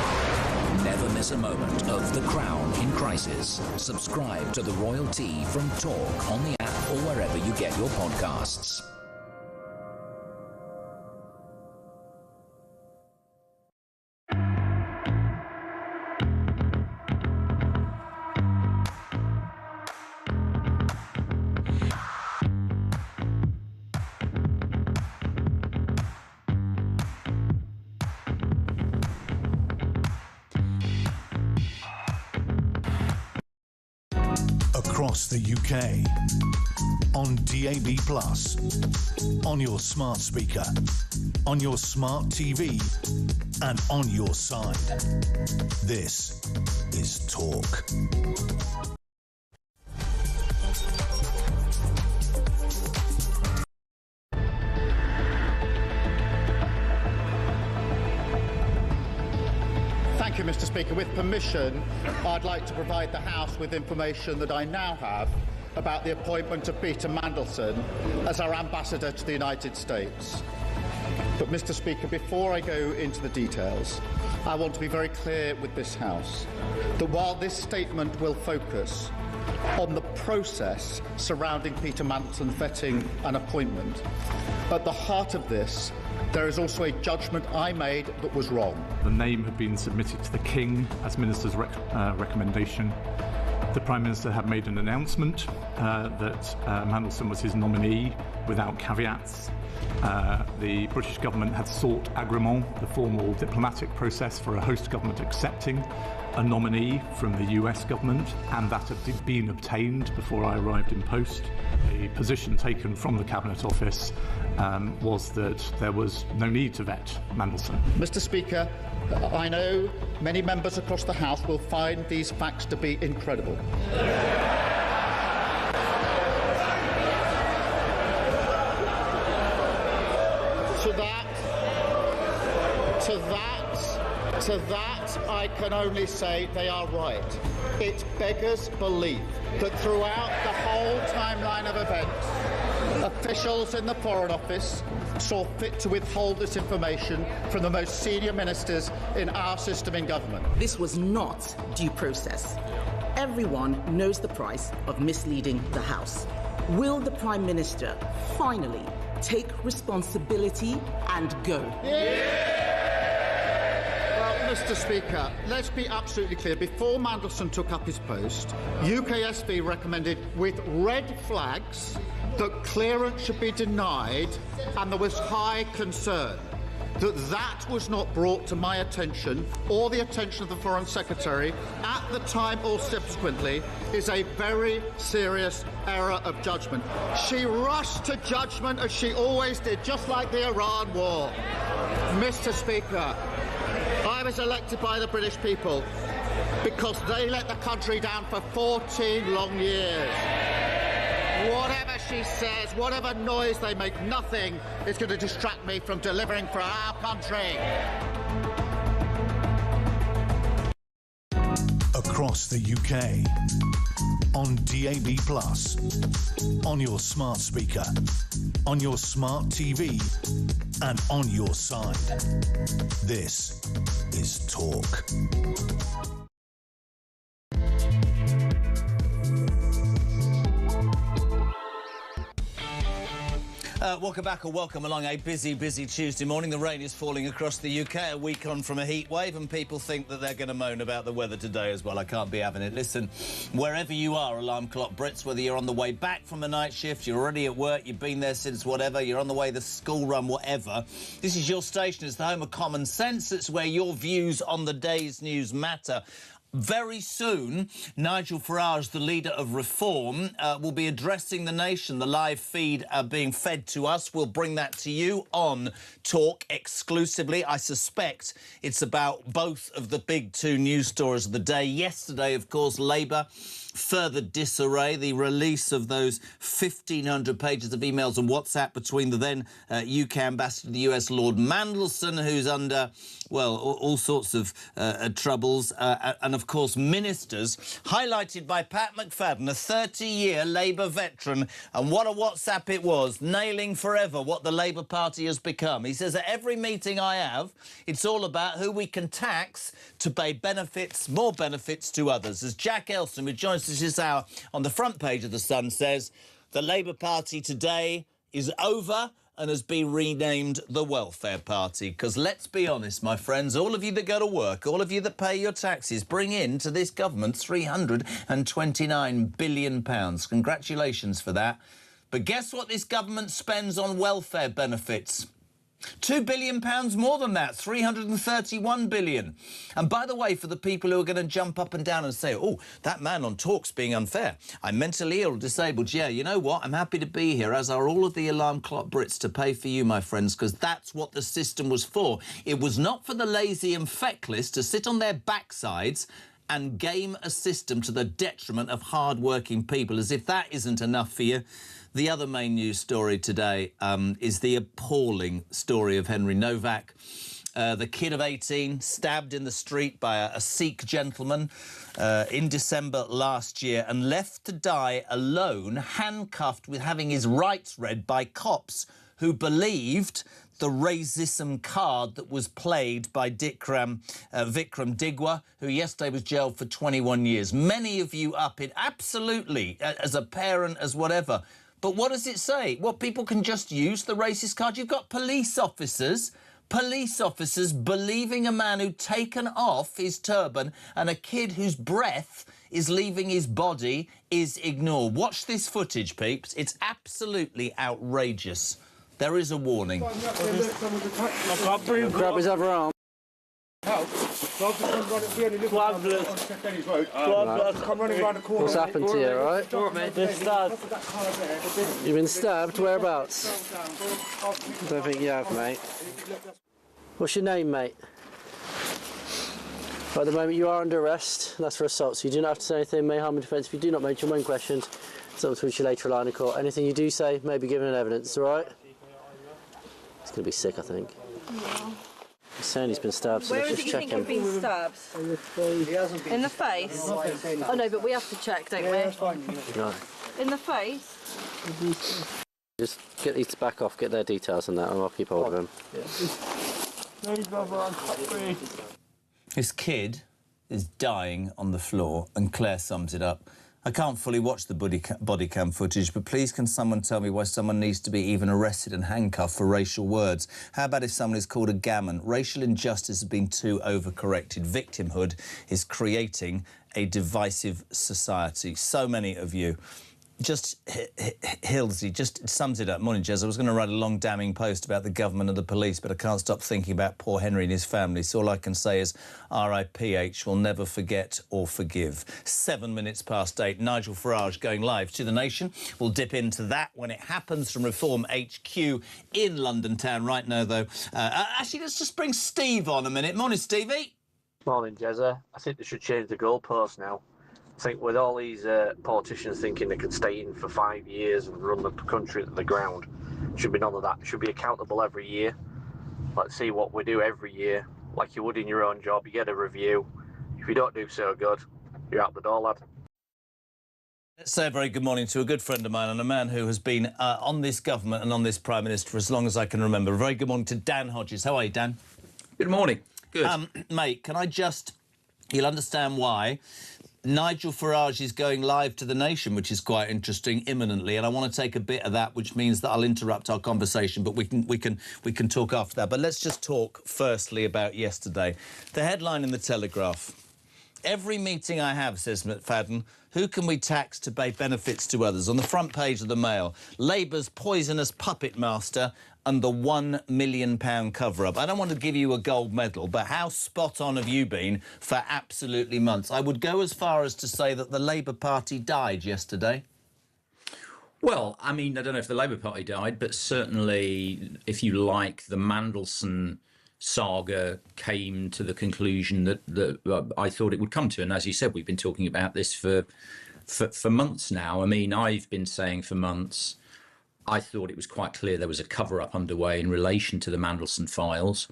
Speaker 19: Never miss a moment of The Crown in crisis. Subscribe to The Royal Tea from Talk on the app or wherever you get your podcasts.
Speaker 9: Across the UK, on DAB+, on your smart speaker, on your smart TV, and on your side. This is Talk.
Speaker 20: Thank you, Mr. Speaker. With permission, I'd like to provide the House with information that I now have about the appointment of Peter Mandelson as our ambassador to the United States. But, Mr. Speaker, before I go into the details, I want to be very clear with this House that while this statement will focus on the process surrounding Peter Mandelson's vetting and appointment, at the heart of this, there is also a judgment I made that was wrong.
Speaker 21: The name had been submitted to the King as Minister's recommendation. The Prime Minister had made an announcement that Mandelson was his nominee without caveats. The British government had sought agrément, the formal diplomatic process for a host government accepting a nominee from the US government, and that had been obtained before I arrived in post. A position taken from the Cabinet Office was that there was no need to vet Mandelson.
Speaker 20: Mr. Speaker, I know many members across the House will find these facts to be incredible. To that, I can only say they are right. It beggars belief that throughout the whole timeline of events, officials in the Foreign Office saw fit to withhold this information from the most senior ministers in our system in government.
Speaker 22: This was not due process. Everyone knows the price of misleading the House. Will the Prime Minister finally take responsibility and go?
Speaker 20: Mr. Speaker, let's be absolutely clear. Before Mandelson took up his post, UKSV recommended with red flags that clearance should be denied, and there was high concern that that was not brought to my attention or the attention of the Foreign Secretary at the time or subsequently is a very serious error of judgment. She rushed to judgment as she always did, just like the Iran war. Mr. Speaker, I was elected by the British people because they let the country down for 14 long years. Whatever she says, whatever noise they make, nothing is going to distract me from delivering for our country.
Speaker 9: Across the UK, on DAB+, on your smart speaker, on your smart TV, and on your side. This is Talk.
Speaker 10: Welcome back, or welcome along a busy Tuesday morning. The rain is falling across the UK a week on from a heat wave, and people think that they're going to moan about the weather today as well. I can't be having it. Listen, wherever you are, alarm clock Brits, whether you're on the way back from a night shift, you're already at work, you've been there since whatever, you're on the way to the school run, whatever, this is your station. It's the home of common sense. It's where your views on the day's news matter. Very soon, Nigel Farage, the leader of Reform, will be addressing the nation. The live feed being fed to us. We'll bring that to you on Talk exclusively. I suspect it's about both of the big two news stories of the day. Yesterday, of course, Labour further disarray, the release of those 1,500 pages of emails and WhatsApp between the then UK ambassador to the US, Lord Mandelson, who's under, well, all sorts of troubles, and, of course, ministers, highlighted by Pat McFadden, a 30-year Labour veteran, and what a WhatsApp it was, nailing forever what the Labour Party has become. He says, at every meeting I have, it's all about who we can tax to pay benefits, more benefits to others. As Jack Elson, who joins us this hour on the front page of The Sun, says, the Labour Party today is over and has been renamed the Welfare Party. Because let's be honest, my friends, all of you that go to work, all of you that pay your taxes, bring in to this government £329 billion. Congratulations for that. But guess what this government spends on welfare benefits? £2 billion more than that, £331 billion. And by the way, for the people who are going to jump up and down and say, oh, that man on Talk's being unfair, I'm mentally ill or disabled. Yeah, you know what? I'm happy to be here, as are all of the alarm clock Brits, to pay for you, my friends, because that's what the system was for. It was not for the lazy and feckless to sit on their backsides and game a system to the detriment of hard-working people. As if that isn't enough for you. The other main news story today is the appalling story of Henry Novak, the kid of 18, stabbed in the street by a Sikh gentleman in December last year and left to die alone, handcuffed with having his rights read by cops who believed the racism card that was played by Vikram Digwa, who yesterday was jailed for 21 years. Many of you up in, absolutely, as a parent, as whatever. But what does it say? Well, people can just use the racist card. You've got police officers believing a man who'd taken off his turban and a kid whose breath is leaving his body is ignored. Watch this footage, peeps. It's absolutely outrageous. There is a warning.
Speaker 3: Grab his other arm. What's happened to you, right? You've been stabbed? Whereabouts? I don't think you have, mate. What's your name, mate? At the moment you are under arrest. That's for assault, so you do not have to say anything, may harm in defence. If you do not mention your main questions, it's up to which you later rely in court. Anything you do say may be given in evidence, alright? He's going to be sick, I think.
Speaker 7: Yeah.
Speaker 3: He's saying he's been stabbed, so
Speaker 7: Where
Speaker 3: let's
Speaker 7: is it
Speaker 3: just
Speaker 7: you
Speaker 3: check
Speaker 7: think
Speaker 3: him.
Speaker 7: you've been stabbed? In the face? Oh no, but we have to check, don't we?
Speaker 3: No.
Speaker 7: In the face?
Speaker 3: Just get these to back off, get their details and that, and I'll keep hold of him.
Speaker 10: This kid is dying on the floor, and Claire sums it up. I can't fully watch the body cam footage, but please can someone tell me why someone needs to be even arrested and handcuffed for racial words? How about if someone is called a gammon? Racial injustice has been too overcorrected. Victimhood is creating a divisive society. So many of you. Just Hillsey just sums it up. Morning, Jez. I was going to write a long damning post about the government and the police, but I can't stop thinking about poor Henry and his family. So all I can say is RIPH, will never forget or forgive. 7 minutes past 8. Nigel Farage going live to the Nation. We'll dip into that when it happens from Reform HQ in London town. Right now, though, actually, let's just bring Steve on a minute. Morning, Stevie.
Speaker 18: Morning, Jezza. I think they should change the goalpost now. I think with all these politicians thinking they could stay in for 5 years and run the country to the ground, should be none of that. Should be accountable every year. Let's see what we do every year, like you would in your own job. You get a review. If you don't do so good, you're out the door, lad.
Speaker 10: Let's say a very good morning to a good friend of mine and a man who has been on this government and on this Prime Minister for as long as I can remember. A very good morning to Dan Hodges. How are you, Dan?
Speaker 23: Good morning. Good.
Speaker 10: Mate, can I just... You'll understand why. Nigel Farage is going live to the Nation, which is quite interesting, imminently, and I want to take a bit of that, which means that I'll interrupt our conversation, but we can talk after that. But let's just talk firstly about yesterday. The headline in the Telegraph: every meeting I have, says McFadden, who can we tax to pay benefits to others? On the front page of the Mail, Labour's poisonous puppet master and the £1 million cover-up. I don't want to give you a gold medal, but how spot on have you been for absolutely months? I would go as far as to say that the Labour Party died yesterday.
Speaker 23: Well, I mean, I don't know if the Labour Party died, but certainly, if you like, the Mandelson saga came to the conclusion that I thought it would come to. And as you said, we've been talking about this for for months now. I mean, I've been saying for months, I thought it was quite clear there was a cover-up underway in relation to the Mandelson files.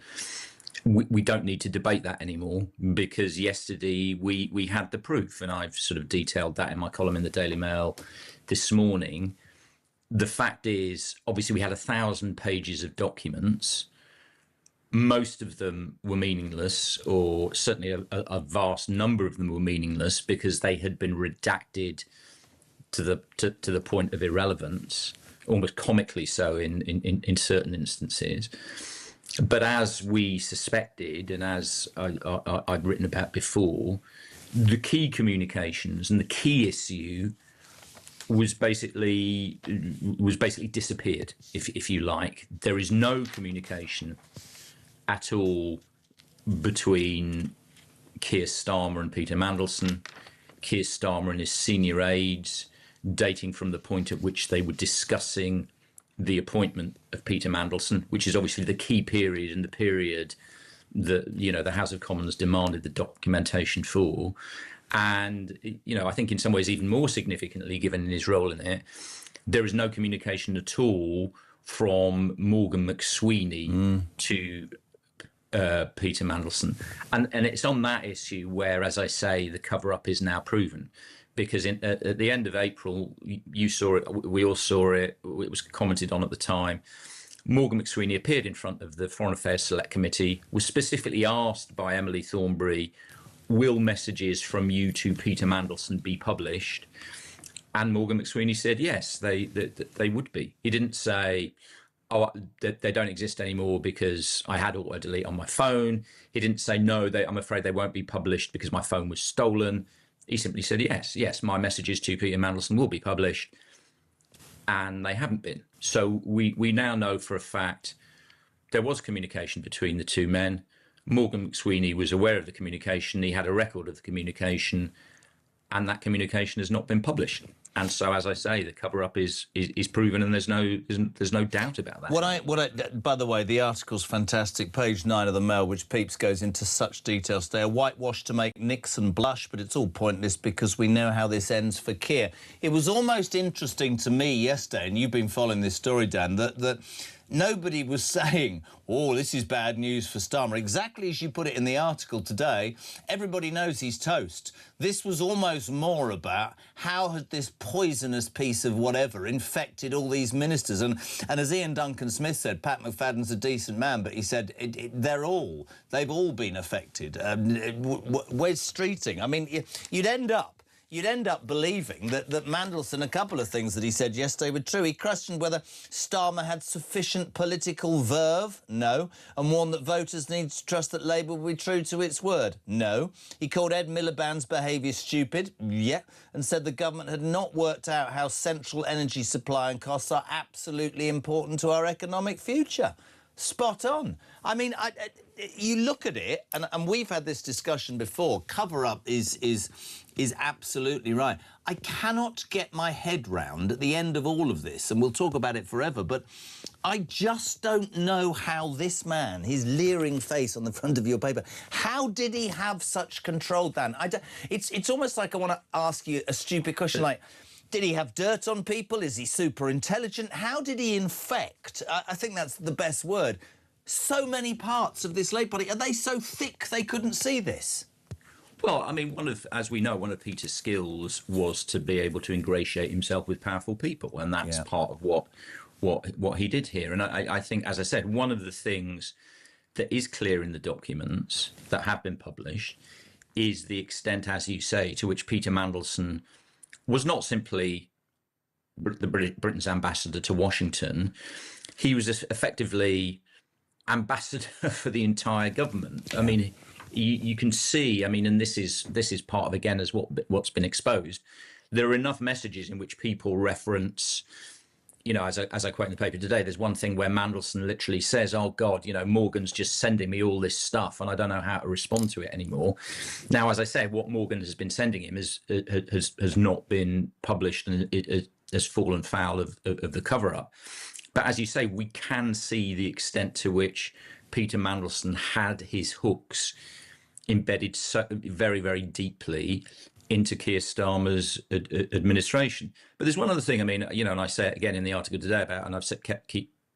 Speaker 23: We don't need to debate that anymore, because yesterday we had the proof, and I've sort of detailed that in my column in the Daily Mail this morning. The fact is, obviously, we had 1,000 pages of documents. Most of them were meaningless, or certainly a vast number of them were meaningless, because they had been redacted to the point of irrelevance, almost comically so in certain instances. But as we suspected, and as I'd written about before, the key communications and the key issue was basically disappeared, if you like. There is no communication at all between Keir Starmer and Peter Mandelson, Keir Starmer and his senior aides, dating from the point at which they were discussing the appointment of Peter Mandelson, which is obviously the key period, and the period that, you know, the House of Commons demanded the documentation for. And, you know, I think in some ways even more significantly, given his role in it, there is no communication at all from Morgan McSweeney to Peter Mandelson. And it's on that issue where, as I say, the cover-up is now proven. Because at the end of April, you saw it, we all saw it, it was commented on at the time. Morgan McSweeney appeared in front of the Foreign Affairs Select Committee, was specifically asked by Emily Thornberry, will messages from you to Peter Mandelson be published? And Morgan McSweeney said, yes, they would be. He didn't say, oh, they don't exist anymore because I had auto-delete on my phone. He didn't say, no, I'm afraid they won't be published because my phone was stolen. He simply said, yes, my messages to Peter Mandelson will be published. And they haven't been. So we now know for a fact there was communication between the two men. Morgan McSweeney was aware of the communication. He had a record of the communication, and that communication has not been published. And so, as I say, the cover-up is proven, and there's no doubt about that.
Speaker 10: By the way, the article's fantastic. Page 9 of the Mail, which Peeps goes into such details today. A whitewash to make Nixon blush, but it's all pointless because we know how this ends for Keir. It was almost interesting to me yesterday, and you've been following this story, Dan, that nobody was saying, oh, this is bad news for Starmer. Exactly as you put it in the article today, everybody knows he's toast. This was almost more about how had this poisonous piece of whatever infected all these ministers. And as Ian Duncan Smith said, Pat McFadden's a decent man, but he said they've all been affected. Where's streeting? I mean, you'd end up believing that Mandelson, a couple of things that he said yesterday were true. He questioned whether Starmer had sufficient political verve, no, and warned that voters need to trust that Labour will be true to its word, no. He called Ed Miliband's behaviour stupid, yeah, and said the government had not worked out how central energy supply and costs are absolutely important to our economic future. Spot on. I mean, you look at it, and we've had this discussion before. Cover-up is absolutely right. I cannot get my head round at the end of all of this, and we'll talk about it forever, but I just don't know how this man, his leering face on the front of your paper, how did he have such control, Dan? It's almost like I want to ask you a stupid question like, did he have dirt on people? Is he super intelligent? How did he infect, I think that's the best word, so many parts of this Labour Party? Are they so thick they couldn't see this?
Speaker 23: Well, I mean, as we know, one of Peter's skills was to be able to ingratiate himself with powerful people, and that's part of what he did here. And I think, as I said, one of the things that is clear in the documents that have been published is the extent, as you say, to which Peter Mandelson was not simply Britain's ambassador to Washington. He was effectively ambassador for the entire government. I mean, you can see, I mean, and this is part of, again, as what's been exposed. There are enough messages in which people reference, you know, as I quote in the paper today, there's one thing where Mandelson literally says, oh, God, you know, Morgan's just sending me all this stuff and I don't know how to respond to it anymore. Now, as I say, what Morgan has been sending him has not been published, and it has fallen foul of the cover-up. But as you say, we can see the extent to which Peter Mandelson had his hooks embedded so very, very deeply into Keir Starmer's administration. But there's one other thing. I mean, you know, and I say it again in the article today about, and I've said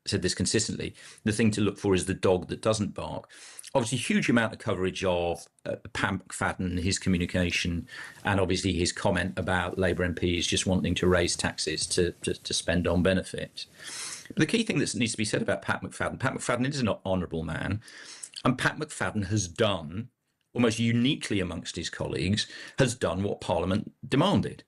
Speaker 23: this consistently. The thing to look for is the dog that doesn't bark. Obviously, huge amount of coverage of Pat McFadden, his communication, and obviously his comment about Labour MPs just wanting to raise taxes to spend on benefits. But the key thing that needs to be said about Pat McFadden is an honourable man, and Pat McFadden has done, almost uniquely amongst his colleagues, has done what Parliament demanded.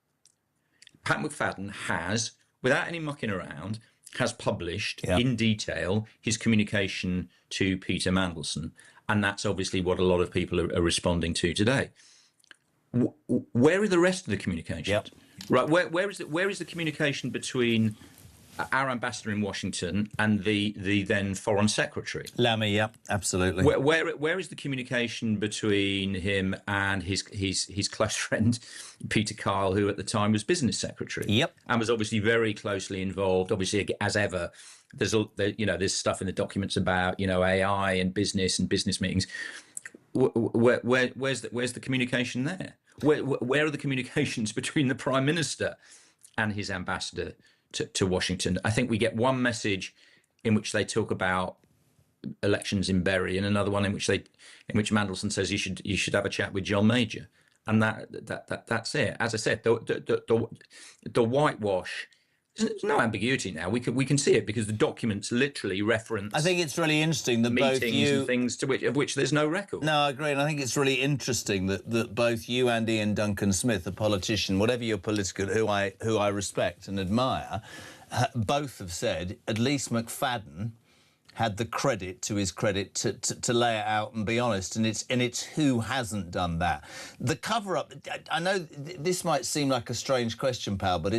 Speaker 23: Pat McFadden has, without any mucking around, has published in detail his communication to Peter Mandelson. And that's obviously what a lot of people are responding to today. Where are the rest of the communications? Right, where is the communication between our ambassador in Washington and the then Foreign Secretary?
Speaker 10: Lammy, yeah, absolutely.
Speaker 23: Where is the communication between him and his close friend Peter Kyle, who at the time was Business Secretary?
Speaker 10: Yep,
Speaker 23: and was obviously very closely involved. Obviously, as ever, there's stuff in the documents about AI and business meetings. Where's the communication there? Where are the communications between the Prime Minister and his ambassador to Washington? I think we get one message in which they talk about elections in Bury, and another one in which Mandelson says you should have a chat with John Major, and that's it. As I said, the whitewash. There's no ambiguity now. We can see it because the documents literally reference.
Speaker 10: I think it's really interesting that
Speaker 23: meetings
Speaker 10: both you
Speaker 23: and things of which there's no record.
Speaker 10: No, I agree, and I think it's really interesting that both you and Ian Duncan Smith, a politician, whatever your political, who I respect and admire, both have said at least McFadden had the credit to his credit to lay it out and be honest, and it's who hasn't done that. The cover-up, I know this might seem like a strange question, pal, but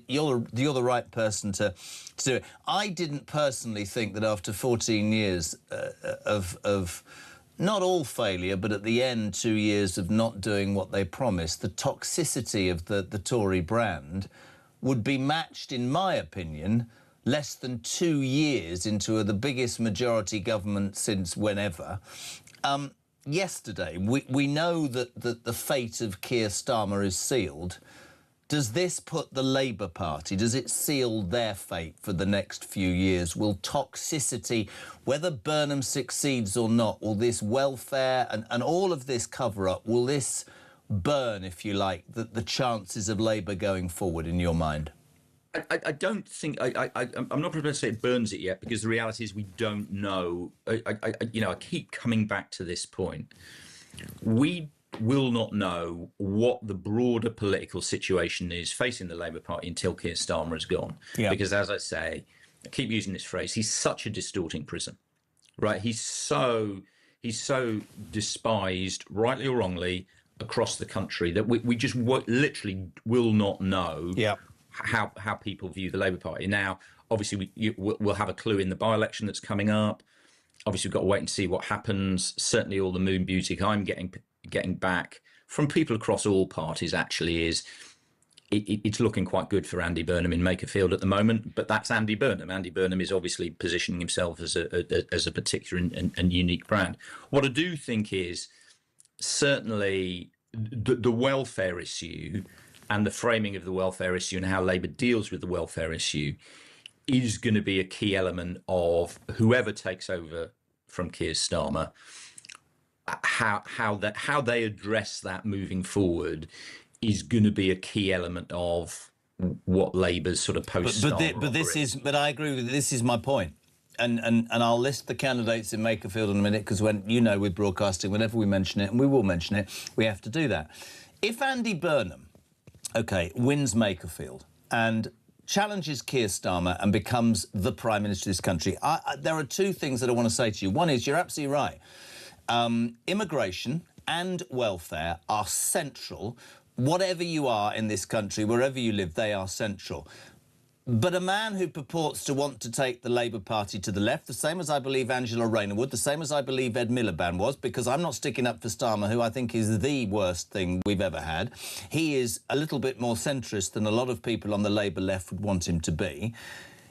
Speaker 10: you're the right person to do it. I didn't personally think that after 14 years of not all failure, but at the end 2 years of not doing what they promised, the toxicity of the Tory brand would be matched, in my opinion, less than 2 years into the biggest majority government since whenever. Yesterday, we know that the fate of Keir Starmer is sealed. Does this put the Labour Party, does it seal their fate for the next few years? Will toxicity, whether Burnham succeeds or not, will this welfare and all of this cover-up, will this burn, if you like, the chances of Labour going forward in your mind?
Speaker 23: I don't think I'm not prepared to say it burns it yet, because the reality is we don't know. I keep coming back to this point. We will not know what the broader political situation is facing the Labour Party until Keir Starmer is gone. Yeah. Because, as I say, I keep using this phrase, he's such a distorting prism, right? He's so despised, rightly or wrongly, across the country that we just literally will not know. Yeah. How people view the Labour Party. Now, obviously, we'll have a clue in the by-election that's coming up. Obviously, we've got to wait and see what happens. Certainly, all the moon music I'm getting back from people across all parties actually is it's looking quite good for Andy Burnham in Makerfield at the moment. But that's Andy Burnham. Andy Burnham is obviously positioning himself as a particular and unique brand. What I do think is certainly the welfare issue and the framing of the welfare issue and how Labour deals with the welfare issue is going to be a key element of whoever takes over from Keir Starmer. How they address that moving forward is going to be a key element of what Labour's sort of post-Starmer.
Speaker 10: But I agree with you. This is my point. And I'll list the candidates in Makerfield in a minute, because with broadcasting, whenever we mention it, and we will mention it, we have to do that. If Andy Burnham wins Makerfield and challenges Keir Starmer and becomes the Prime Minister of this country, there are two things that I want to say to you. One is, you're absolutely right. Immigration and welfare are central. Whatever you are in this country, wherever you live, they are central. But a man who purports to want to take the Labour Party to the left, the same as I believe Angela Rayner would, the same as I believe Ed Miliband was, because I'm not sticking up for Starmer, who I think is the worst thing we've ever had. He is a little bit more centrist than a lot of people on the Labour left would want him to be.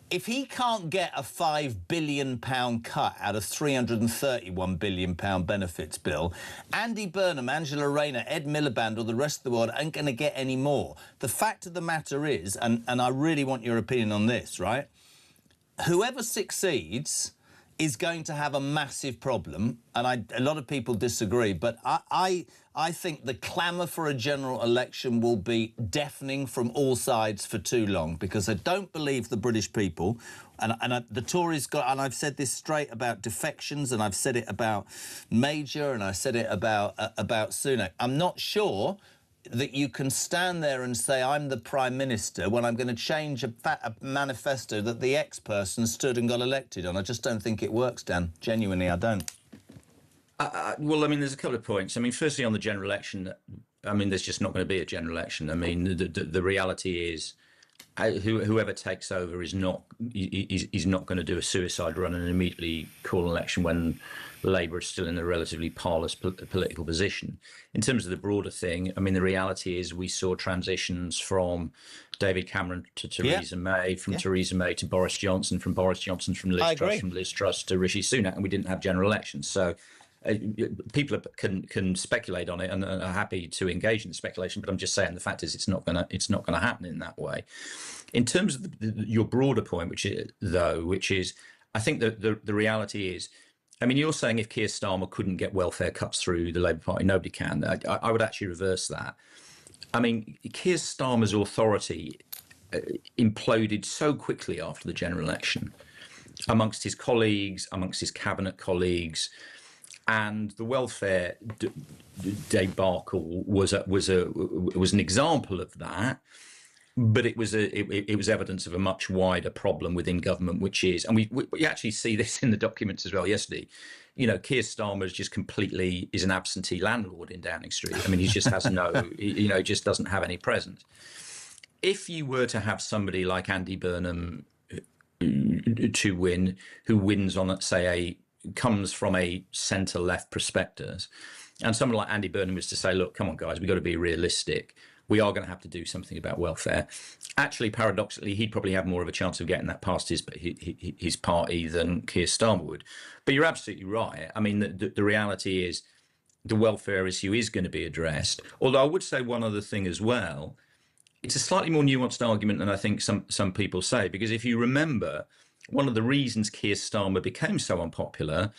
Speaker 10: if he can't get a £5 billion cut out of £331 billion benefits bill, Andy Burnham, Angela Rayner, Ed Miliband or the rest of the world ain't going to get any more. The fact of the matter is, and I really want your opinion on this, right? Whoever succeeds is going to have a massive problem, and a lot of people disagree, but I think the clamour for a general election will be deafening from all sides for too long, because I don't believe the British people, and the Tories got, and I've said this straight about defections, and I've said it about Major, and I said it about Sunak. I'm not sure that you can stand there and say, I'm the Prime Minister, when I'm going to change a manifesto that the ex-person stood and got elected on. I just don't think it works, Dan. Genuinely, I don't.
Speaker 23: Well, I mean, there's a couple of points. I mean, firstly, on the general election, I mean, there's just not going to be a general election. I mean, the reality is whoever takes over is not going to do a suicide run and immediately call an election when Labour is still in a relatively parlous political position. In terms of the broader thing, I mean, the reality is we saw transitions from David Cameron to Theresa May, from Theresa May to Boris Johnson, from Boris Johnson from Liz Truss, from Liz Truss to Rishi Sunak, and we didn't have general elections. So people can speculate on it and are happy to engage in the speculation, but I'm just saying the fact is it's not going to happen in that way. In terms of your broader point, which is I think that the reality is, I mean, you're saying if Keir Starmer couldn't get welfare cuts through the Labour Party, nobody can. I would actually reverse that. I mean, Keir Starmer's authority imploded so quickly after the general election amongst his colleagues, amongst his cabinet colleagues, and the welfare debacle was an example of that. But it was evidence of a much wider problem within government, which is, and we actually see this in the documents as well yesterday. You know, Keir Starmer is an absentee landlord in Downing Street. I mean, he just has just doesn't have any presence. If you were to have somebody like Andy Burnham to win, who wins on, let's say, comes from a centre-left prospectus, and someone like Andy Burnham was to say, look, come on, guys, we've got to be realistic. We are going to have to do something about welfare. Actually, paradoxically, he'd probably have more of a chance of getting that past his party than Keir Starmer would. But you're absolutely right. I mean, the reality is the welfare issue is going to be addressed. Although I would say one other thing as well. It's a slightly more nuanced argument than I think some people say, because if you remember, one of the reasons Keir Starmer became so unpopular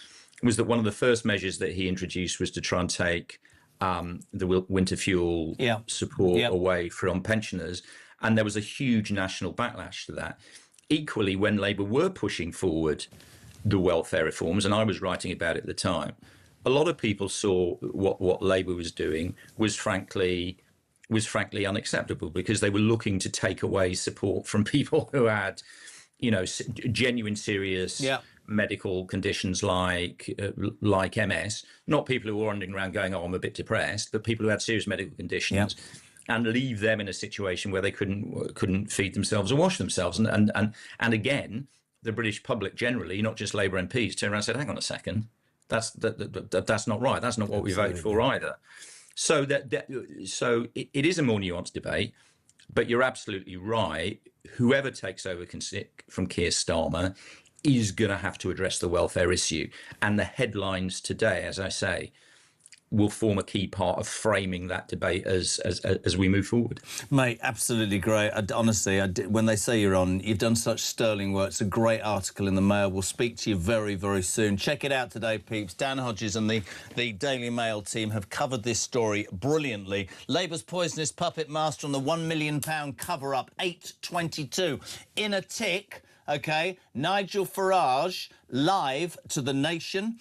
Speaker 23: was that one of the first measures that he introduced was to try and take the winter fuel support away from pensioners, and there was a huge national backlash to that. Equally, when Labour were pushing forward the welfare reforms, and I was writing about it at the time, a lot of people saw what Labour was doing was frankly unacceptable, because they were looking to take away support from people who had, genuine serious medical conditions like MS, not people who were wandering around going, oh, I'm a bit depressed, but people who had serious medical conditions, and leave them in a situation where they couldn't feed themselves or wash themselves. And again, the British public generally, not just Labour MPs, turned around and said, hang on a second, that's not right. That's not what we voted for either. So so it is a more nuanced debate, but you're absolutely right. Whoever takes over from Keir Starmer is going to have to address the welfare issue. And the headlines today, as I say, will form a key part of framing that debate as we move forward.
Speaker 10: Mate, absolutely great. Honestly, when they say you're on, you've done such sterling work. It's a great article in the Mail. We'll speak to you very, very soon. Check it out today, peeps. Dan Hodges and the Daily Mail team have covered this story brilliantly. Labour's poisonous puppet master on the £1 million cover-up, 8:22. In a tick. OK, Nigel Farage live to the Nation.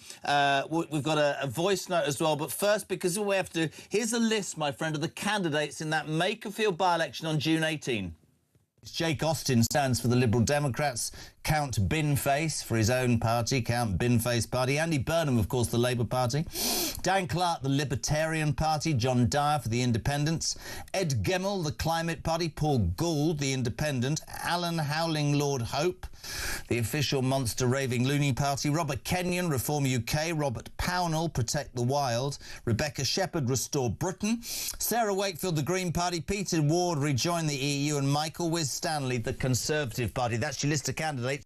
Speaker 10: We've got a voice note as well. But first, because we have to, here's a list, my friend, of the candidates in that Makerfield by-election on June 18. Jake Austin stands for the Liberal Democrats. Count Binface for his own party, Count Binface Party. Andy Burnham, of course, the Labour Party. Dan Clark, the Libertarian Party. John Dyer for the Independents. Ed Gemmell, the Climate Party. Paul Gould, the Independent. Alan Howling, Lord Hope, the official monster raving loony party. Robert Kenyon, Reform UK. Robert Pownall, Protect the Wild. Rebecca Shepherd, Restore Britain. Sarah Wakefield, the Green Party. Peter Ward, Rejoin the EU. And Michael Winstanley, the Conservative Party. That's your list of candidates.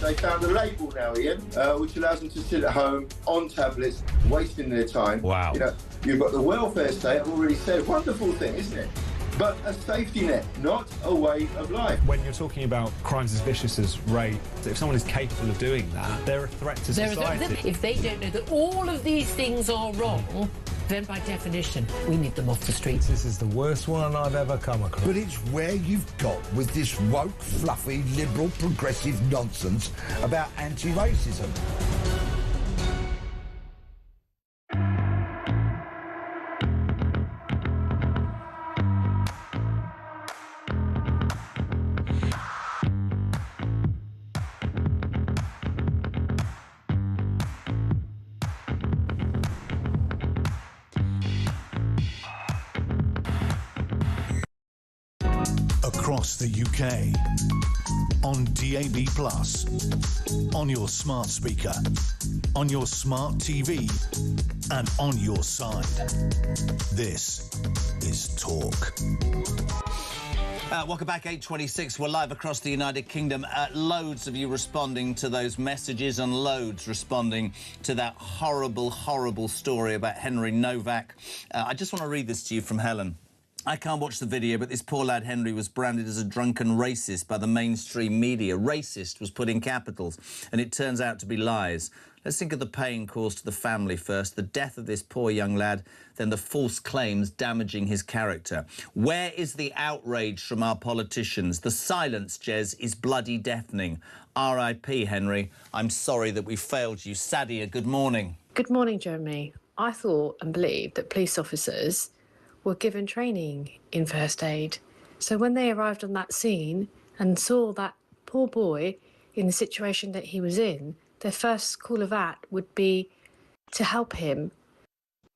Speaker 4: They found a label now, Ian, which allows them to sit at home on tablets, wasting their time.
Speaker 6: Wow.
Speaker 4: You know, you've got the welfare state, I've already said, wonderful thing, isn't it? But a safety net, not a way of life.
Speaker 6: When you're talking about crimes as vicious as rape, if someone is capable of doing that, they're a threat to society.
Speaker 5: If they don't know that all of these things are wrong, then by definition, we need them off the streets.
Speaker 6: This is the worst one I've ever come across.
Speaker 13: But it's where you've got with this woke, fluffy, liberal, progressive nonsense about anti-racism. Across the UK, on DAB+, on your smart speaker, on your smart TV, and on your side. This is Talk.
Speaker 10: Welcome back, 8:26. We're live across the United Kingdom. Loads of you responding to those messages and loads responding to that horrible, horrible story about Henry Novak. I just want to read this to you from Helen. I can't watch the video, but this poor lad Henry was branded as a drunken racist by the mainstream media. Racist was put in capitals, and it turns out to be lies. Let's think of the pain caused to the family first, the death of this poor young lad, then the false claims damaging his character. Where is the outrage from our politicians? The silence, Jez, is bloody deafening. R.I.P. Henry. I'm sorry that we failed you. Sadia, good morning.
Speaker 8: Good morning, Jeremy. I thought and believed that police officers were given training in first aid. So when they arrived on that scene and saw that poor boy in the situation that he was in, their first call of act would be to help him.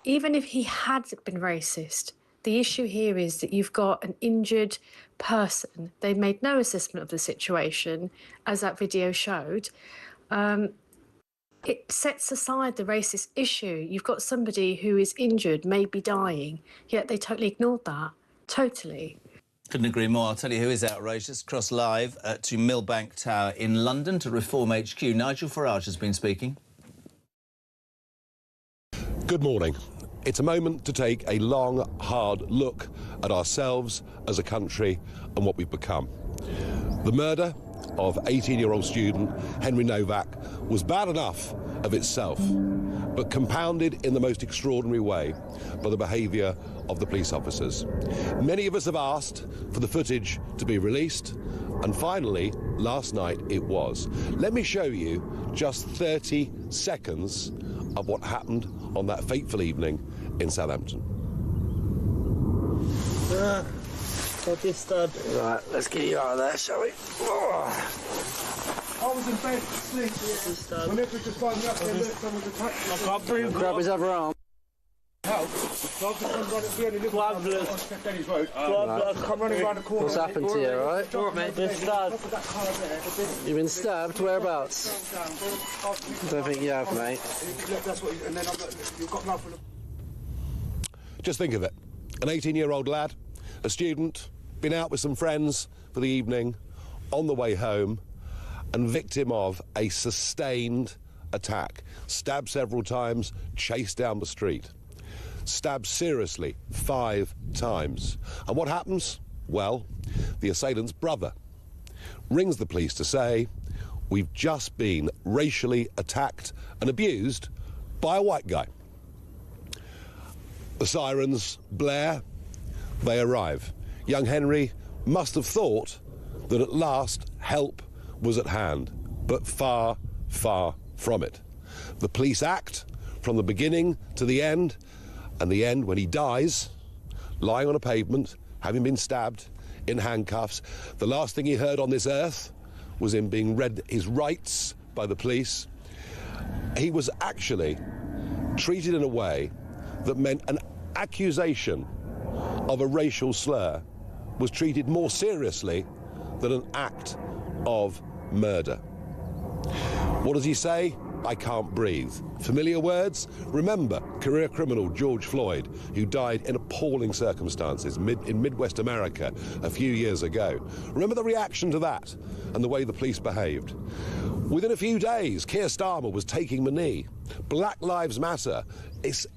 Speaker 8: Even if he had been racist, the issue here is that you've got an injured person. They made no assessment of the situation, as that video showed. It sets aside the racist issue. You've got somebody who is injured, maybe dying, yet they totally ignored that. Totally.
Speaker 10: Couldn't agree more. I'll tell you who is outraged. Let's cross live to Millbank Tower in London to Reform HQ. Nigel Farage has been speaking.
Speaker 24: Good morning. It's a moment to take a long, hard look at ourselves as a country and what we've become. The murder of 18-year-old student Henry Novak was bad enough of itself, but compounded in the most extraordinary way by the behaviour of the police officers. Many of us have asked for the footage to be released, and finally, last night it was. Let me show you just 30 seconds of what happened on that fateful evening in Southampton.
Speaker 3: Right, let's get you out of there, shall we?
Speaker 2: I was in bed, asleep. Whenever just phoned me up, they looked, someone's attacked me. I can't breathe.
Speaker 3: Grab his other arm.
Speaker 2: Help. So I've just come running through the little on Denny's Road. Come running around the corner.
Speaker 3: What's happened to you, right?
Speaker 2: Been stabbed.
Speaker 3: You've been stabbed? Whereabouts? I don't think you have, mate.
Speaker 2: That's what. And then you've got nothing.
Speaker 24: Just think of it. An 18-year-old lad, a student, been out with some friends for the evening, on the way home, and victim of a sustained attack. Stabbed several times, chased down the street. Stabbed seriously 5 times. And what happens? Well, the assailant's brother rings the police to say, we've just been racially attacked and abused by a white guy. The sirens blare, they arrive. Young Henry must have thought that at last help was at hand, but far, far from it. The police act from the beginning to the end, and the end when he dies, lying on a pavement, having been stabbed, in handcuffs. The last thing he heard on this earth was him being read his rights by the police. He was actually treated in a way that meant an accusation of a racial slur was treated more seriously than an act of murder. What does he say? I can't breathe. Familiar words? Remember career criminal George Floyd, who died in appalling circumstances in Midwest America a few years ago. Remember the reaction to that and the way the police behaved. Within a few days, Keir Starmer was taking the knee. Black Lives Matter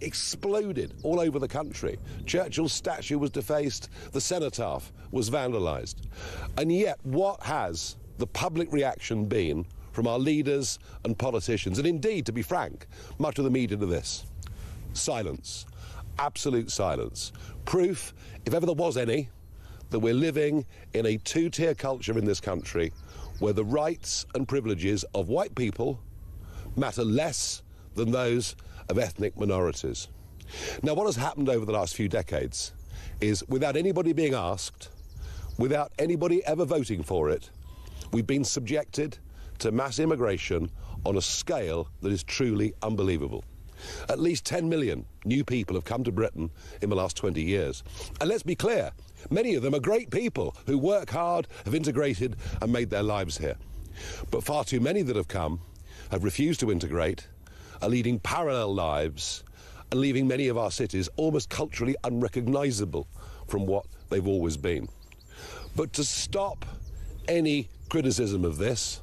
Speaker 24: exploded all over the country. Churchill's statue was defaced. The cenotaph was vandalised. And yet, what has the public reaction been from our leaders and politicians, and indeed, to be frank, much of the media to this? Silence. Absolute silence. Proof, if ever there was any, that we're living in a two-tier culture in this country where the rights and privileges of white people matter less than those of ethnic minorities. Now, what has happened over the last few decades is, without anybody being asked, without anybody ever voting for it, we've been subjected to mass immigration on a scale that is truly unbelievable. At least 10 million new people have come to Britain in the last 20 years. And let's be clear, many of them are great people who work hard, have integrated and made their lives here. But far too many that have come have refused to integrate, are leading parallel lives and leaving many of our cities almost culturally unrecognisable from what they've always been. But to stop any criticism of this,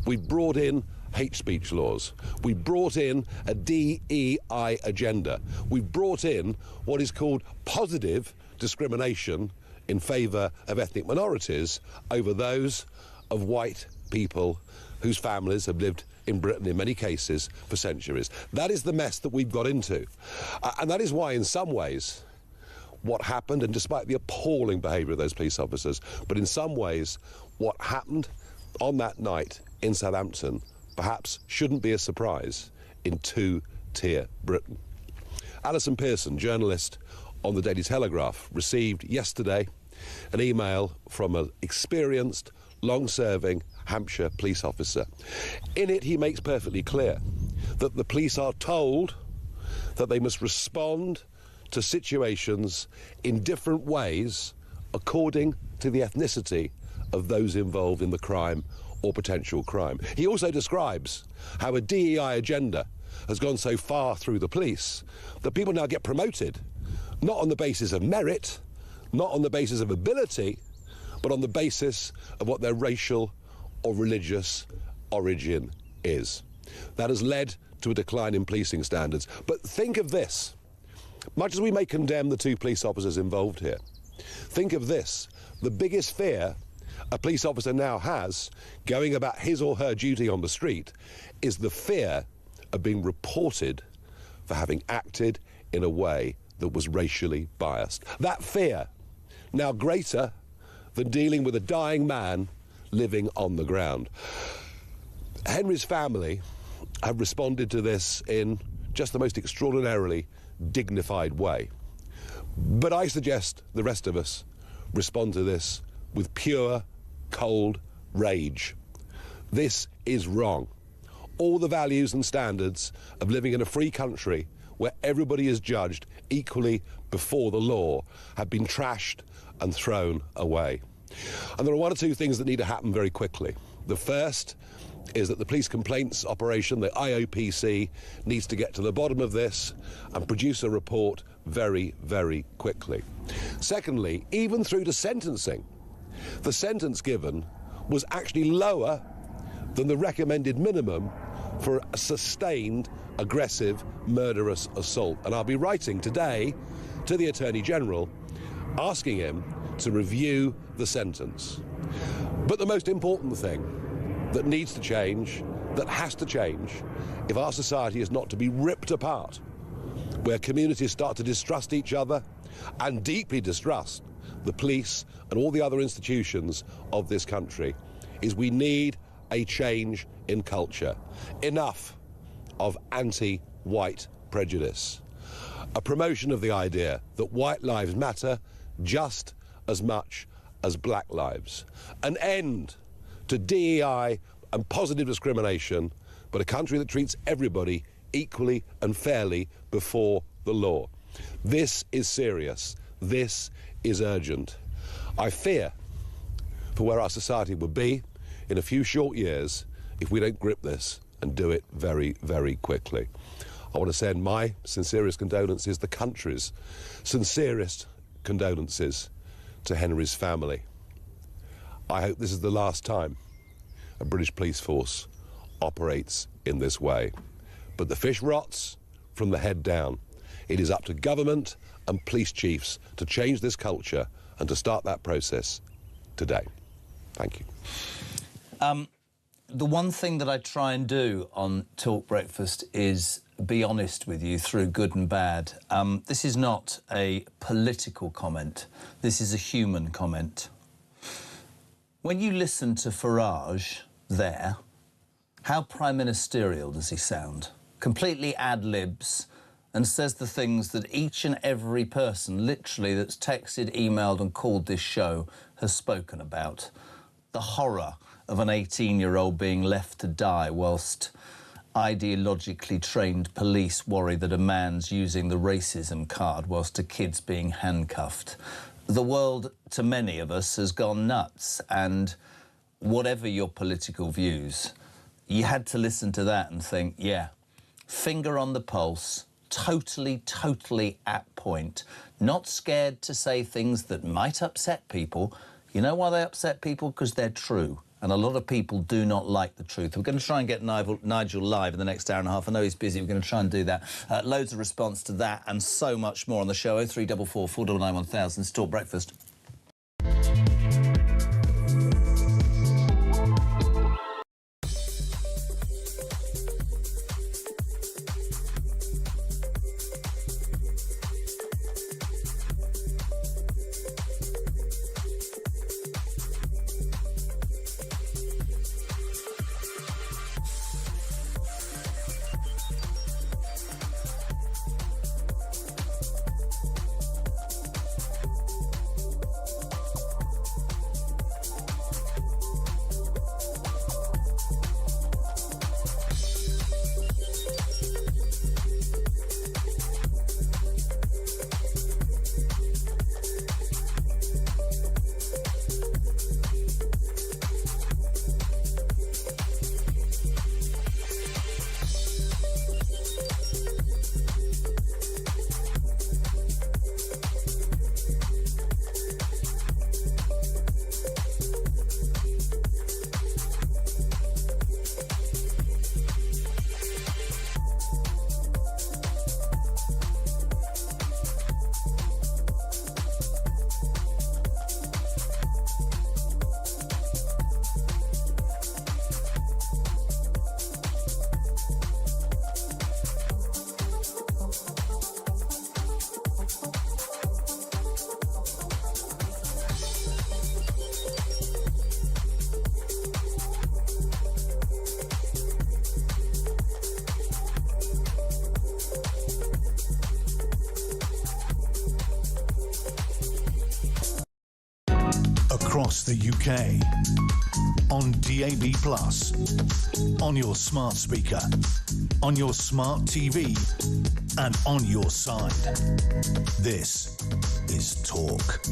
Speaker 24: we brought in hate speech laws. We brought in a DEI agenda. We brought in what is called positive discrimination in favour of ethnic minorities over those of white people whose families have lived in Britain in many cases for centuries. That is the mess that we've got into. And that is why, in some ways, what happened, and despite the appalling behaviour of those police officers, but in some ways, what happened on that night in Southampton perhaps shouldn't be a surprise in two-tier Britain. Alison Pearson, journalist on the Daily Telegraph, received yesterday an email from an experienced, long-serving Hampshire police officer. In it, he makes perfectly clear that the police are told that they must respond to situations in different ways according to the ethnicity of those involved in the crime or potential crime. He also describes how a DEI agenda has gone so far through the police that people now get promoted not on the basis of merit, not on the basis of ability, but on the basis of what their racial or religious origin is. That has led to a decline in policing standards. But think of this. Much as we may condemn the 2 police officers involved here, think of this. The biggest fear a police officer now has, going about his or her duty on the street, is the fear of being reported for having acted in a way that was racially biased. That fear, now greater than dealing with a dying man living on the ground. Henry's family have responded to this in just the most extraordinarily dignified way. But I suggest the rest of us respond to this with pure, cold rage. This is wrong. All the values and standards of living in a free country where everybody is judged equally before the law have been trashed and thrown away. And there are one or two things that need to happen very quickly. The first is that the police complaints operation, the IOPC, needs to get to the bottom of this and produce a report very, very quickly. Secondly, even through to sentencing, the sentence given was actually lower than the recommended minimum for a sustained, aggressive, murderous assault. And I'll be writing today to the Attorney General asking him to review the sentence. But the most important thing that needs to change, that has to change, if our society is not to be ripped apart, where communities start to distrust each other and deeply distrust the police and all the other institutions of this country, is we need a change in culture. Enough of anti-white prejudice. A promotion of the idea that white lives matter just as much as black lives. An end to DEI and positive discrimination, but a country that treats everybody equally and fairly before the law. This is serious. This is urgent. I fear for where our society would be in a few short years if we don't grip this and do it very, very quickly. I want to send my sincerest condolences, the country's sincerest condolences to Henry's family. I hope this is the last time a British police force operates in this way. But the fish rots from the head down. It is up to government and police chiefs to change this culture and to start that process today. Thank you.
Speaker 10: The one thing that I try and do on Talk Breakfast is be honest with you through good and bad. This is not a political comment. This is a human comment. When you listen to Farage there, how prime ministerial does he sound? Completely ad-libs and says the things that each and every person, literally, that's texted, emailed and called this show has spoken about. The horror of an 18-year-old being left to die whilst ideologically trained police worry that a man's using the racism card whilst a kid's being handcuffed. The world, to many of us, has gone nuts, and whatever your political views, you had to listen to that and think, yeah, finger on the pulse, totally, totally at point, not scared to say things that might upset people. You know why they upset people? Because they're true. And a lot of people do not like the truth. We're going to try and get Nigel live in the next hour and a half. I know he's busy. We're going to try and do that. Loads of response to that and so much more on the show. 0344 499 1000. Talk Breakfast.
Speaker 9: across the UK. On DAB+, on your smart speaker, on your smart TV, and on your side. This is Talk.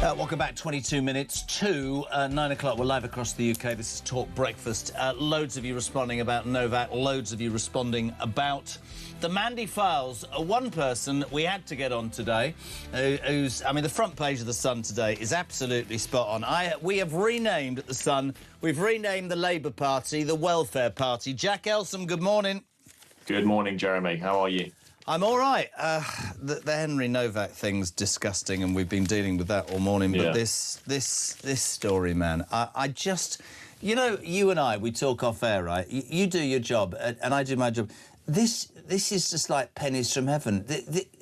Speaker 10: Welcome back, 22 minutes to 9 o'clock. We're live across the UK. This is Talk Breakfast. Loads of you responding about Novak, loads of you responding about the Mandy Files. One person we had to get on today, I mean, the front page of The Sun today is absolutely spot on. We have renamed The Sun, we've renamed the Labour Party the Welfare Party. Jack Elsom, good morning.
Speaker 12: Good morning, Jeremy. How are you?
Speaker 10: I'm all right. The Henry Novak thing's disgusting, and we've been dealing with that all morning. But this story, man, I just, you know, you and I, we talk off air, right? You do your job, and I do my job. This is just like pennies from heaven.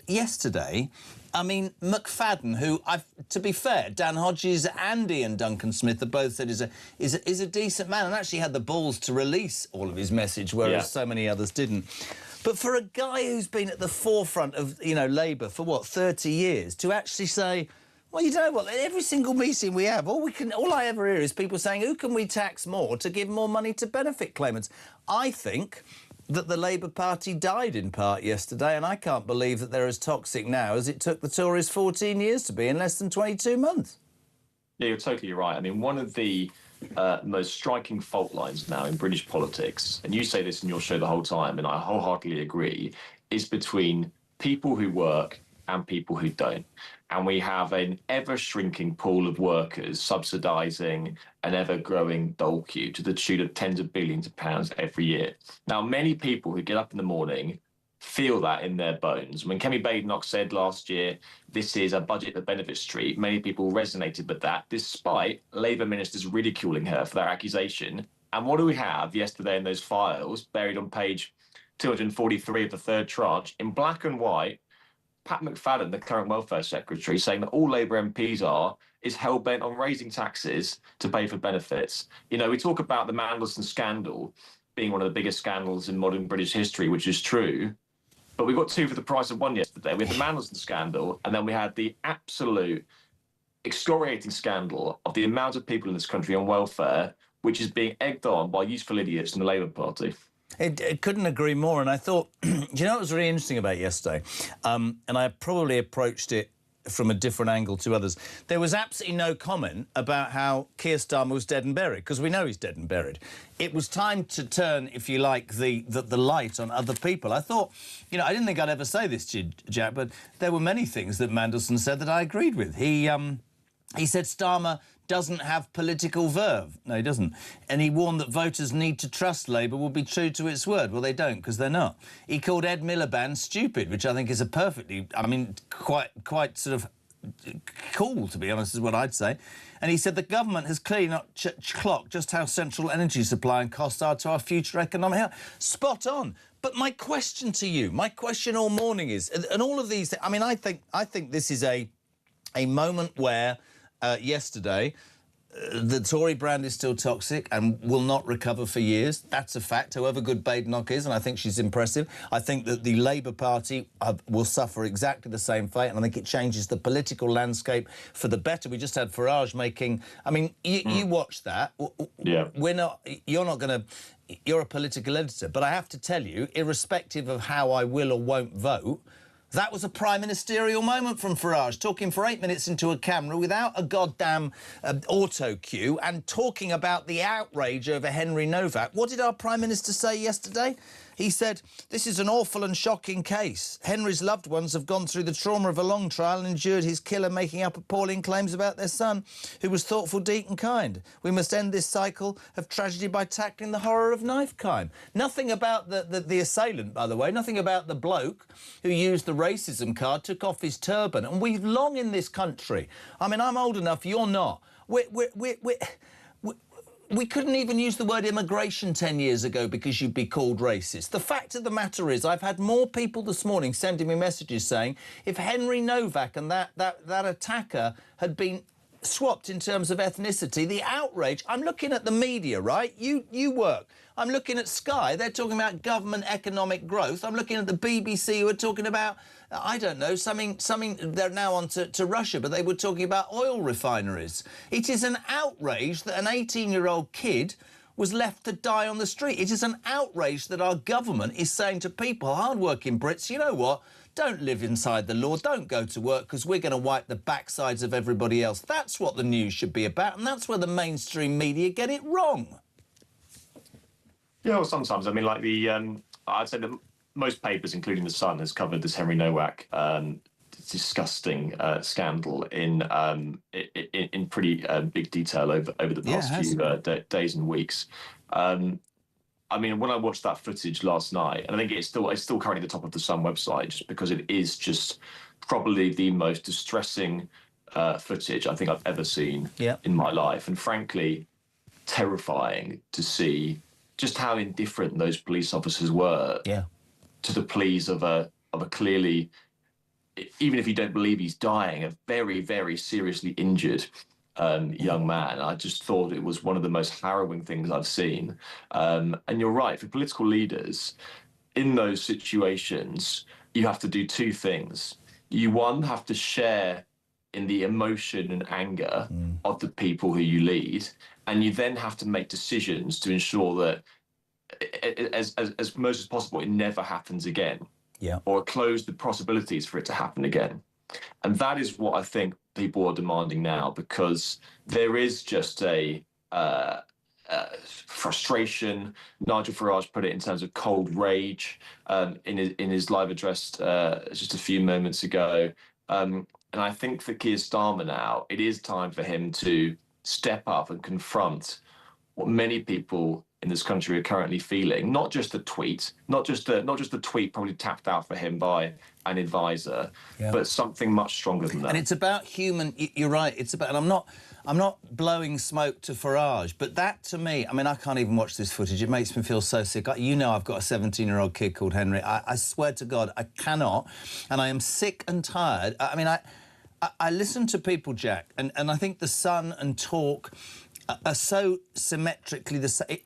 Speaker 10: Yesterday, I mean, McFadden, who, to be fair, Dan Hodges and Ian Duncan Smith have both said is a decent man, and actually had the balls to release all of his message, whereas so many others didn't. But for a guy who's been at the forefront of, you know, Labour for, what, 30 years, to actually say, well, you know what, every single meeting we have, all I ever hear is people saying, who can we tax more to give more money to benefit claimants? I think that the Labour Party died in part yesterday, and I can't believe that they're as toxic now as it took the Tories 14 years to be in less than 22 months.
Speaker 12: Yeah, you're totally right. I mean, one of the most striking fault lines now in British politics, and you say this in your show the whole time, and I wholeheartedly agree, is between people who work and people who don't. And we have an ever-shrinking pool of workers subsidising an ever-growing dole queue to the tune of tens of billions of pounds every year. Now, many people who get up in the morning feel that in their bones. When Kemi Badenoch said last year, this is a budget that benefits street, many people resonated with that, despite Labour ministers ridiculing her for that accusation. And what do we have yesterday in those files, buried on page 243 of the third tranche, in black and white, Pat McFadden, the current welfare secretary, saying that all Labour MPs is hell-bent on raising taxes to pay for benefits. You know, we talk about the Mandelson scandal being one of the biggest scandals in modern British history, which is true. But we got two for the price of one yesterday. We had the Mandelson scandal, and then we had the absolute excoriating scandal of the amount of people in this country on welfare, which is being egged on by useful idiots in the Labour Party.
Speaker 10: It couldn't agree more. And I thought, do you know what was really interesting about yesterday? And I probably approached it from a different angle to others. There was absolutely no comment about how Keir Starmer was dead and buried, because we know he's dead and buried. It was time to turn, if you like, the light on other people. I thought, you know, I didn't think I'd ever say this to you, Jack, but there were many things that Mandelson said that I agreed with. He said Starmer doesn't have political verve. No, he doesn't. And he warned that voters need to trust Labour will be true to its word. Well, they don't, because they're not. He called Ed Miliband stupid, which I think is a perfectly, I mean, quite sort of cool, to be honest, is what I'd say. And he said the government has clearly not clocked just how central energy supply and costs are to our future economic health. Spot on. But my question to you, my question all morning is, and all of these, I mean, I think this is a moment where yesterday, the Tory brand is still toxic and will not recover for years. That's a fact, however good Badenoch is, and I think she's impressive. I think that the Labour Party will suffer exactly the same fate, and I think it changes the political landscape for the better. We just had Farage making... I mean, you watched that.
Speaker 12: Yeah.
Speaker 10: You're not going to... You're a political editor, but I have to tell you, irrespective of how I will or won't vote, that was a prime ministerial moment from Farage, talking for 8 minutes into a camera without a goddamn auto cue and talking about the outrage over Henry Novak. What did our Prime Minister say yesterday? He said, this is an awful and shocking case. Henry's loved ones have gone through the trauma of a long trial and endured his killer making up appalling claims about their son, who was thoughtful, deep and kind. We must end this cycle of tragedy by tackling the horror of knife crime. Nothing about the assailant, by the way, nothing about the bloke who used the racism card, took off his turban. And we've long in this country, I mean, I'm old enough, you're not. We couldn't even use the word immigration 10 years ago because you'd be called racist. The fact of the matter is I've had more people this morning sending me messages saying if Henry Novak and that attacker had been swapped in terms of ethnicity. The outrage, I'm looking at the media, right? You work. I'm looking at Sky, they're talking about government economic growth. I'm looking at the BBC who are talking about, I don't know, something they're now on to Russia, but they were talking about oil refineries. It is an outrage that an 18-year-old kid was left to die on the street. It is an outrage that our government is saying to people, hard-working Brits, you know what? Don't live inside the law, don't go to work, because we're going to wipe the backsides of everybody else. That's what the news should be about, and that's where the mainstream media get it wrong.
Speaker 12: Yeah, well, sometimes. I mean, like I'd say that most papers, including The Sun, has covered this Henry Nowak disgusting scandal in pretty big detail over the past few days and weeks. I mean, when I watched that footage last night, and I think it's still currently the top of the Sun website, just because it is just probably the most distressing footage I think I've ever seen in my life, and frankly, terrifying to see just how indifferent those police officers were to the pleas of a clearly, even if you don't believe he's dying, a very, very seriously injured young man. I just thought it was one of the most harrowing things I've seen. And you're right, for political leaders, in those situations, you have to do two things. You, one, have to share in the emotion and anger of the people who you lead, and you then have to make decisions to ensure that, as most as possible, it never happens again. Or close the possibilities for it to happen again. And that is what I think people are demanding now, because there is just a frustration. Nigel Farage put it in terms of cold rage in his live address just a few moments ago. And I think for Keir Starmer now, it is time for him to step up and confront what many people in this country are currently feeling. Not just the tweet, not just the tweet probably tapped out for him by an advisor, but something much stronger than that.
Speaker 10: And it's about human. You're right. It's about. And I'm not blowing smoke to Farage, but that to me, I mean, I can't even watch this footage. It makes me feel so sick. You know, I've got a 17-year-old kid called Henry. I swear to God, I cannot, and I am sick and tired. I mean, I listen to people, Jack, and I think The Sun and Talk are so symmetrically the same.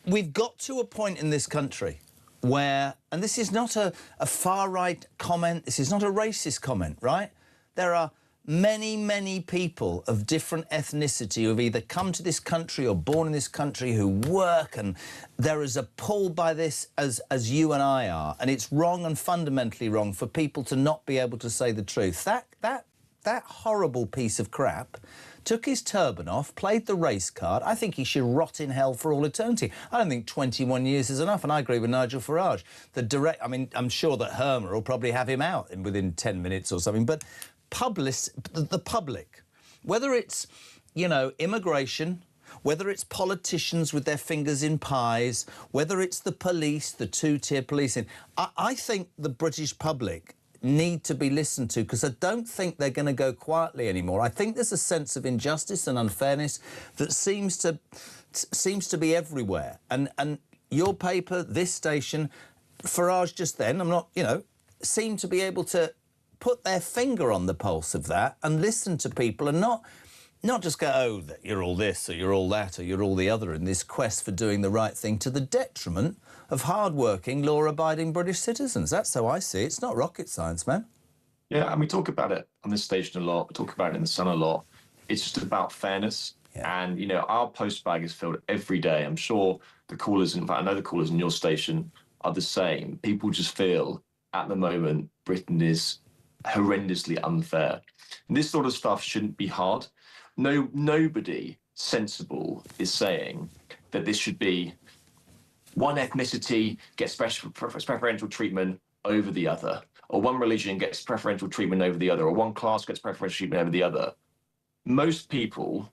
Speaker 10: We've got to a point in this country where, and this is not a far-right comment, this is not a racist comment, right? There are many, many people of different ethnicity who have either come to this country or born in this country who work, and they're as appalled by this as you and I are, and it's wrong and fundamentally wrong for people to not be able to say the truth. That horrible piece of crap took his turban off, played the race card. I think he should rot in hell for all eternity. I don't think 21 years is enough, and I agree with Nigel Farage. I mean, I'm sure that Hermer will probably have him out within 10 minutes or something, but the public, whether it's, you know, immigration, whether it's politicians with their fingers in pies, whether it's the police, the two-tier policing, I think the British public need to be listened to, because I don't think they're going to go quietly anymore. I think there's a sense of injustice and unfairness that seems to be everywhere. And your paper, this station, Farage just then, I'm not, you know, seem to be able to put their finger on the pulse of that and listen to people and not just go, oh, you're all this or you're all that or you're all the other in this quest for doing the right thing to the detriment of hard-working, law-abiding British citizens. That's how I see it. It's not rocket science, man.
Speaker 12: Yeah, and we talk about it on this station a lot. We talk about it in The Sun a lot. It's just about fairness. And, you know, our postbag is filled every day. I'm sure the callers, in fact, I know the callers in your station are the same. People just feel, at the moment, Britain is horrendously unfair. And this sort of stuff shouldn't be hard. Nobody sensible is saying that this should be one ethnicity gets preferential treatment over the other, or one religion gets preferential treatment over the other, or one class gets preferential treatment over the other. Most people,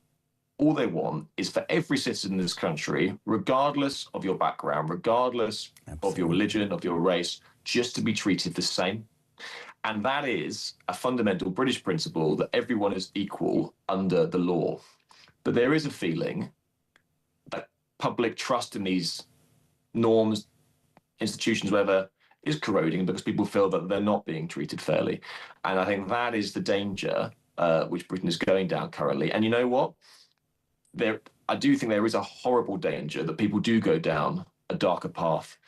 Speaker 12: all they want is for every citizen in this country, regardless of your background, regardless of your religion, of your race, just to be treated the same. And that is a fundamental British principle that everyone is equal under the law. But there is a feeling that public trust in these norms, institutions, whatever, is corroding because people feel that they're not being treated fairly. And I think that is the danger which Britain is going down currently. And you know what? I do think there is a horrible danger that people do go down a darker path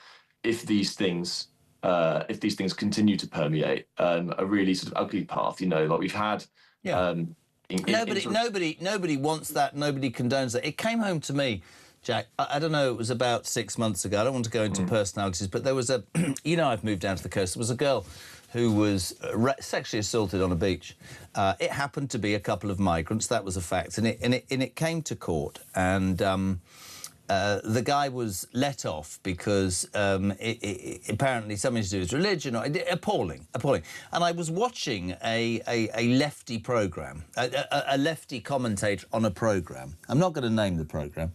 Speaker 12: if these things continue to permeate a really sort of ugly path. You know, like we've had.
Speaker 10: Yeah. Nobody wants that. Nobody condones that. It came home to me, Jack. I don't know. It was about 6 months ago. I don't want to go into personalities, but there was a. You know, I've moved down to the coast. There was a girl who was sexually assaulted on a beach. It happened to be a couple of migrants. That was a fact, and it came to court, and the guy was let off because apparently something to do with religion. Appalling. And I was watching a lefty programme, a lefty commentator on a programme. I'm not going to name the programme,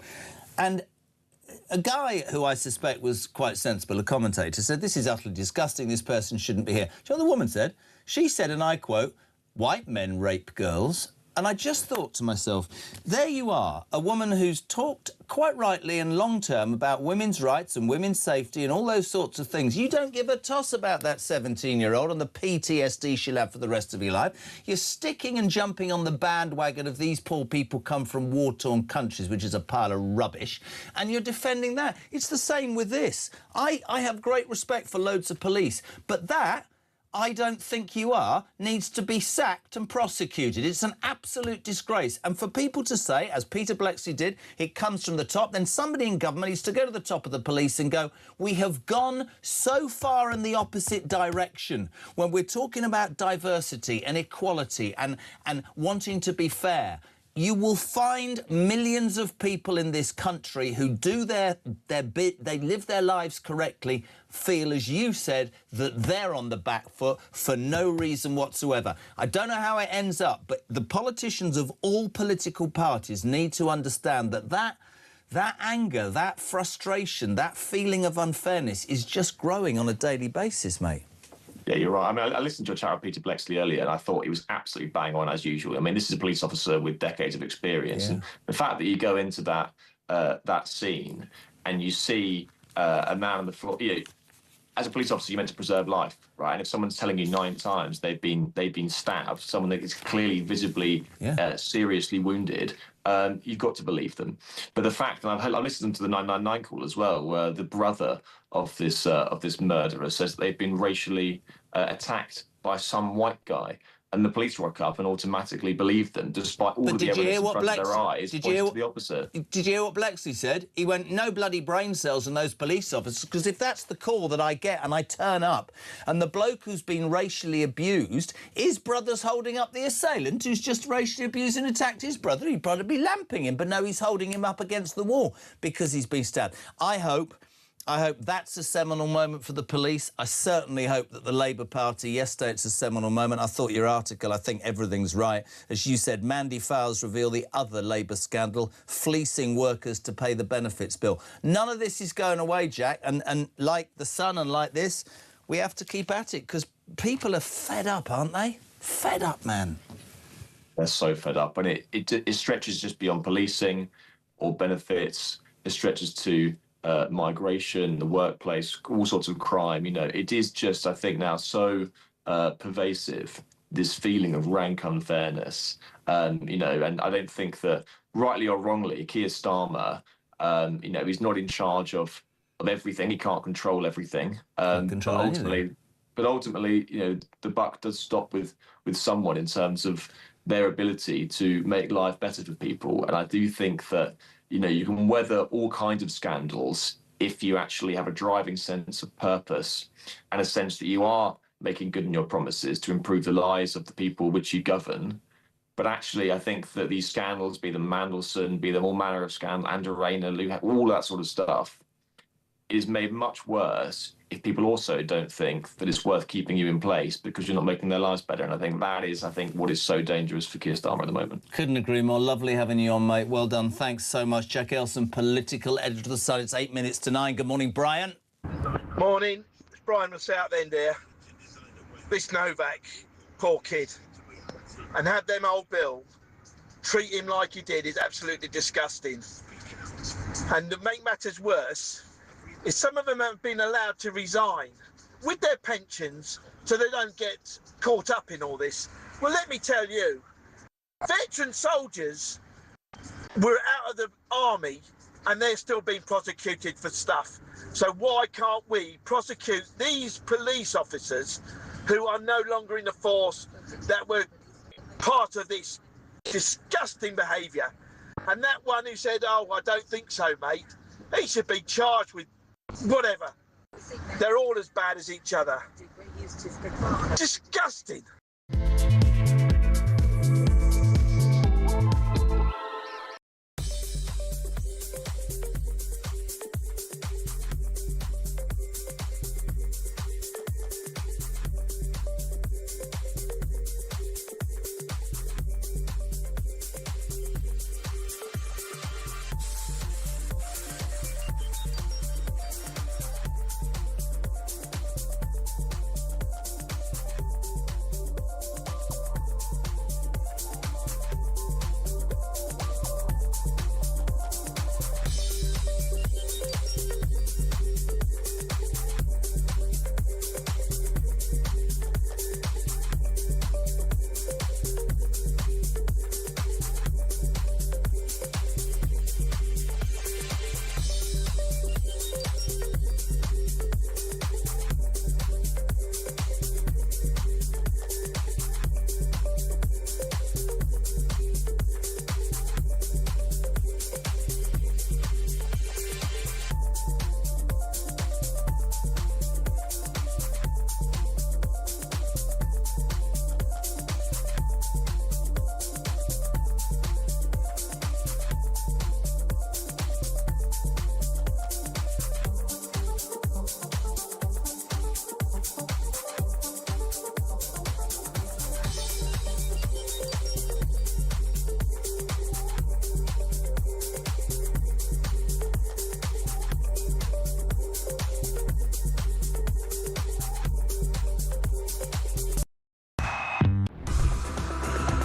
Speaker 10: and a guy who I suspect was quite sensible, a commentator, said, "This is utterly disgusting, this person shouldn't be here." Do you know what the woman said? She said, and I quote, "White men rape girls." And I just thought to myself, there you are, a woman who's talked quite rightly and long-term about women's rights and women's safety and all those sorts of things. You don't give a toss about that 17-year-old and the PTSD she'll have for the rest of your life. You're sticking and jumping on the bandwagon of these poor people come from war-torn countries, which is a pile of rubbish, and you're defending that. It's the same with this. I have great respect for loads of police, but that, I don't think you are, needs to be sacked and prosecuted. It's an absolute disgrace. And for people to say, as Peter Bleksley did, it comes from the top, then somebody in government needs to go to the top of the police and go, we have gone so far in the opposite direction when we're talking about diversity and equality and wanting to be fair. You will find millions of people in this country who do their bit, they live their lives correctly, feel, as you said, that they're on the back foot for no reason whatsoever. I don't know how it ends up, but the politicians of all political parties need to understand that anger, that frustration, that feeling of unfairness is just growing on a daily basis, mate.
Speaker 12: Yeah, you're right. I mean, I listened to a chat with Peter Bleksley earlier, and I thought he was absolutely bang on as usual. I mean, this is a police officer with decades of experience, and the fact that you go into that scene and you see a man on the floor. You know, as a police officer, you're meant to preserve life, right? And if someone's telling you 9 times they've been stabbed, someone that is clearly, visibly, seriously wounded, you've got to believe them. But the fact, and I've listened to the 999 call as well, where the brother of this murderer says that they've been racially attacked by some white guy, and the police rock up and automatically believe them, despite all of the evidence in front of their eyes pointing to the opposite.
Speaker 10: Did you hear what Bleksley said? He went, no bloody brain cells in those police officers, because if that's the call that I get and I turn up and the bloke who's been racially abused, his brother's holding up the assailant who's just racially abused and attacked his brother, he'd probably be lamping him, but no, he's holding him up against the wall because he's been stabbed. I hope that's a seminal moment for the police. I certainly hope that the Labour Party, yesterday it's a seminal moment. I thought your article, I think everything's right. As you said, Mandy Fowles revealed the other Labour scandal, fleecing workers to pay the benefits bill. None of this is going away, Jack, and like The Sun and like this, we have to keep at it, because people are fed up, aren't they? Fed up, man.
Speaker 12: They're so fed up, and it stretches just beyond policing or benefits. It stretches to migration, the workplace, all sorts of crime. You know, it is just, I think, now so pervasive, this feeling of rank unfairness. You know, and I don't think that, rightly or wrongly, Keir Starmer, you know, he's not in charge of everything. He can't control everything. But ultimately, you know, the buck does stop with someone in terms of their ability to make life better for people. And I do think that, you know, you can weather all kinds of scandals if you actually have a driving sense of purpose and a sense that you are making good on your promises to improve the lives of the people which you govern. But actually, I think that these scandals, be them Mandelson, be them all manner of scandals, Andrew Rayner, all that sort of stuff, is made much worse if people also don't think that it's worth keeping you in place because you're not making their lives better. And I think that is, what is so dangerous for Keir Starmer at the moment.
Speaker 10: Couldn't agree more. Lovely having you on, mate. Well done. Thanks so much. Jack Elson, political editor of The Sun. It's 8 minutes to 9. Good morning, Brian.
Speaker 14: Morning. It's Brian from Southend here. This Novak, poor kid. And have them old Bill treat him like he did is absolutely disgusting. And to make matters worse, is some of them have been allowed to resign with their pensions so they don't get caught up in all this. Well, let me tell you, Veteran soldiers were out of the army and they're still being prosecuted for stuff. So why can't we prosecute these police officers who are no longer in the force that were part of this disgusting behaviour? And that one who said, oh, I don't think so, mate, he should be charged with whatever. They're all as bad as each other. Disgusting.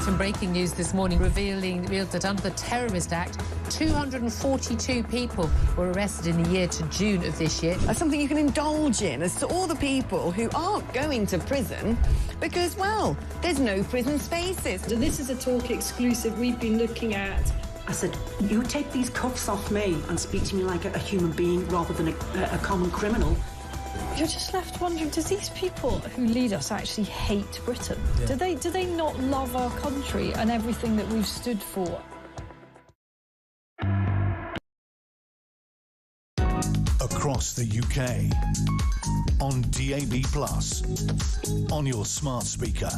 Speaker 5: Some breaking news this morning revealed that under the Terrorist Act, 242 people were arrested in the year to June of this year.
Speaker 1: As something you can indulge in as to all the people who aren't going to prison because, well, there's no prison spaces.
Speaker 15: So this is a Talk exclusive we've been looking at.
Speaker 16: I said, you take these cuffs off me and speak to me like a human being rather than a common criminal.
Speaker 17: You're just left wondering, does these people who lead us actually hate Britain?
Speaker 25: Yeah.
Speaker 17: Do they not love our country and everything that we've stood for?
Speaker 9: Across the UK, on DAB+, on your smart speaker,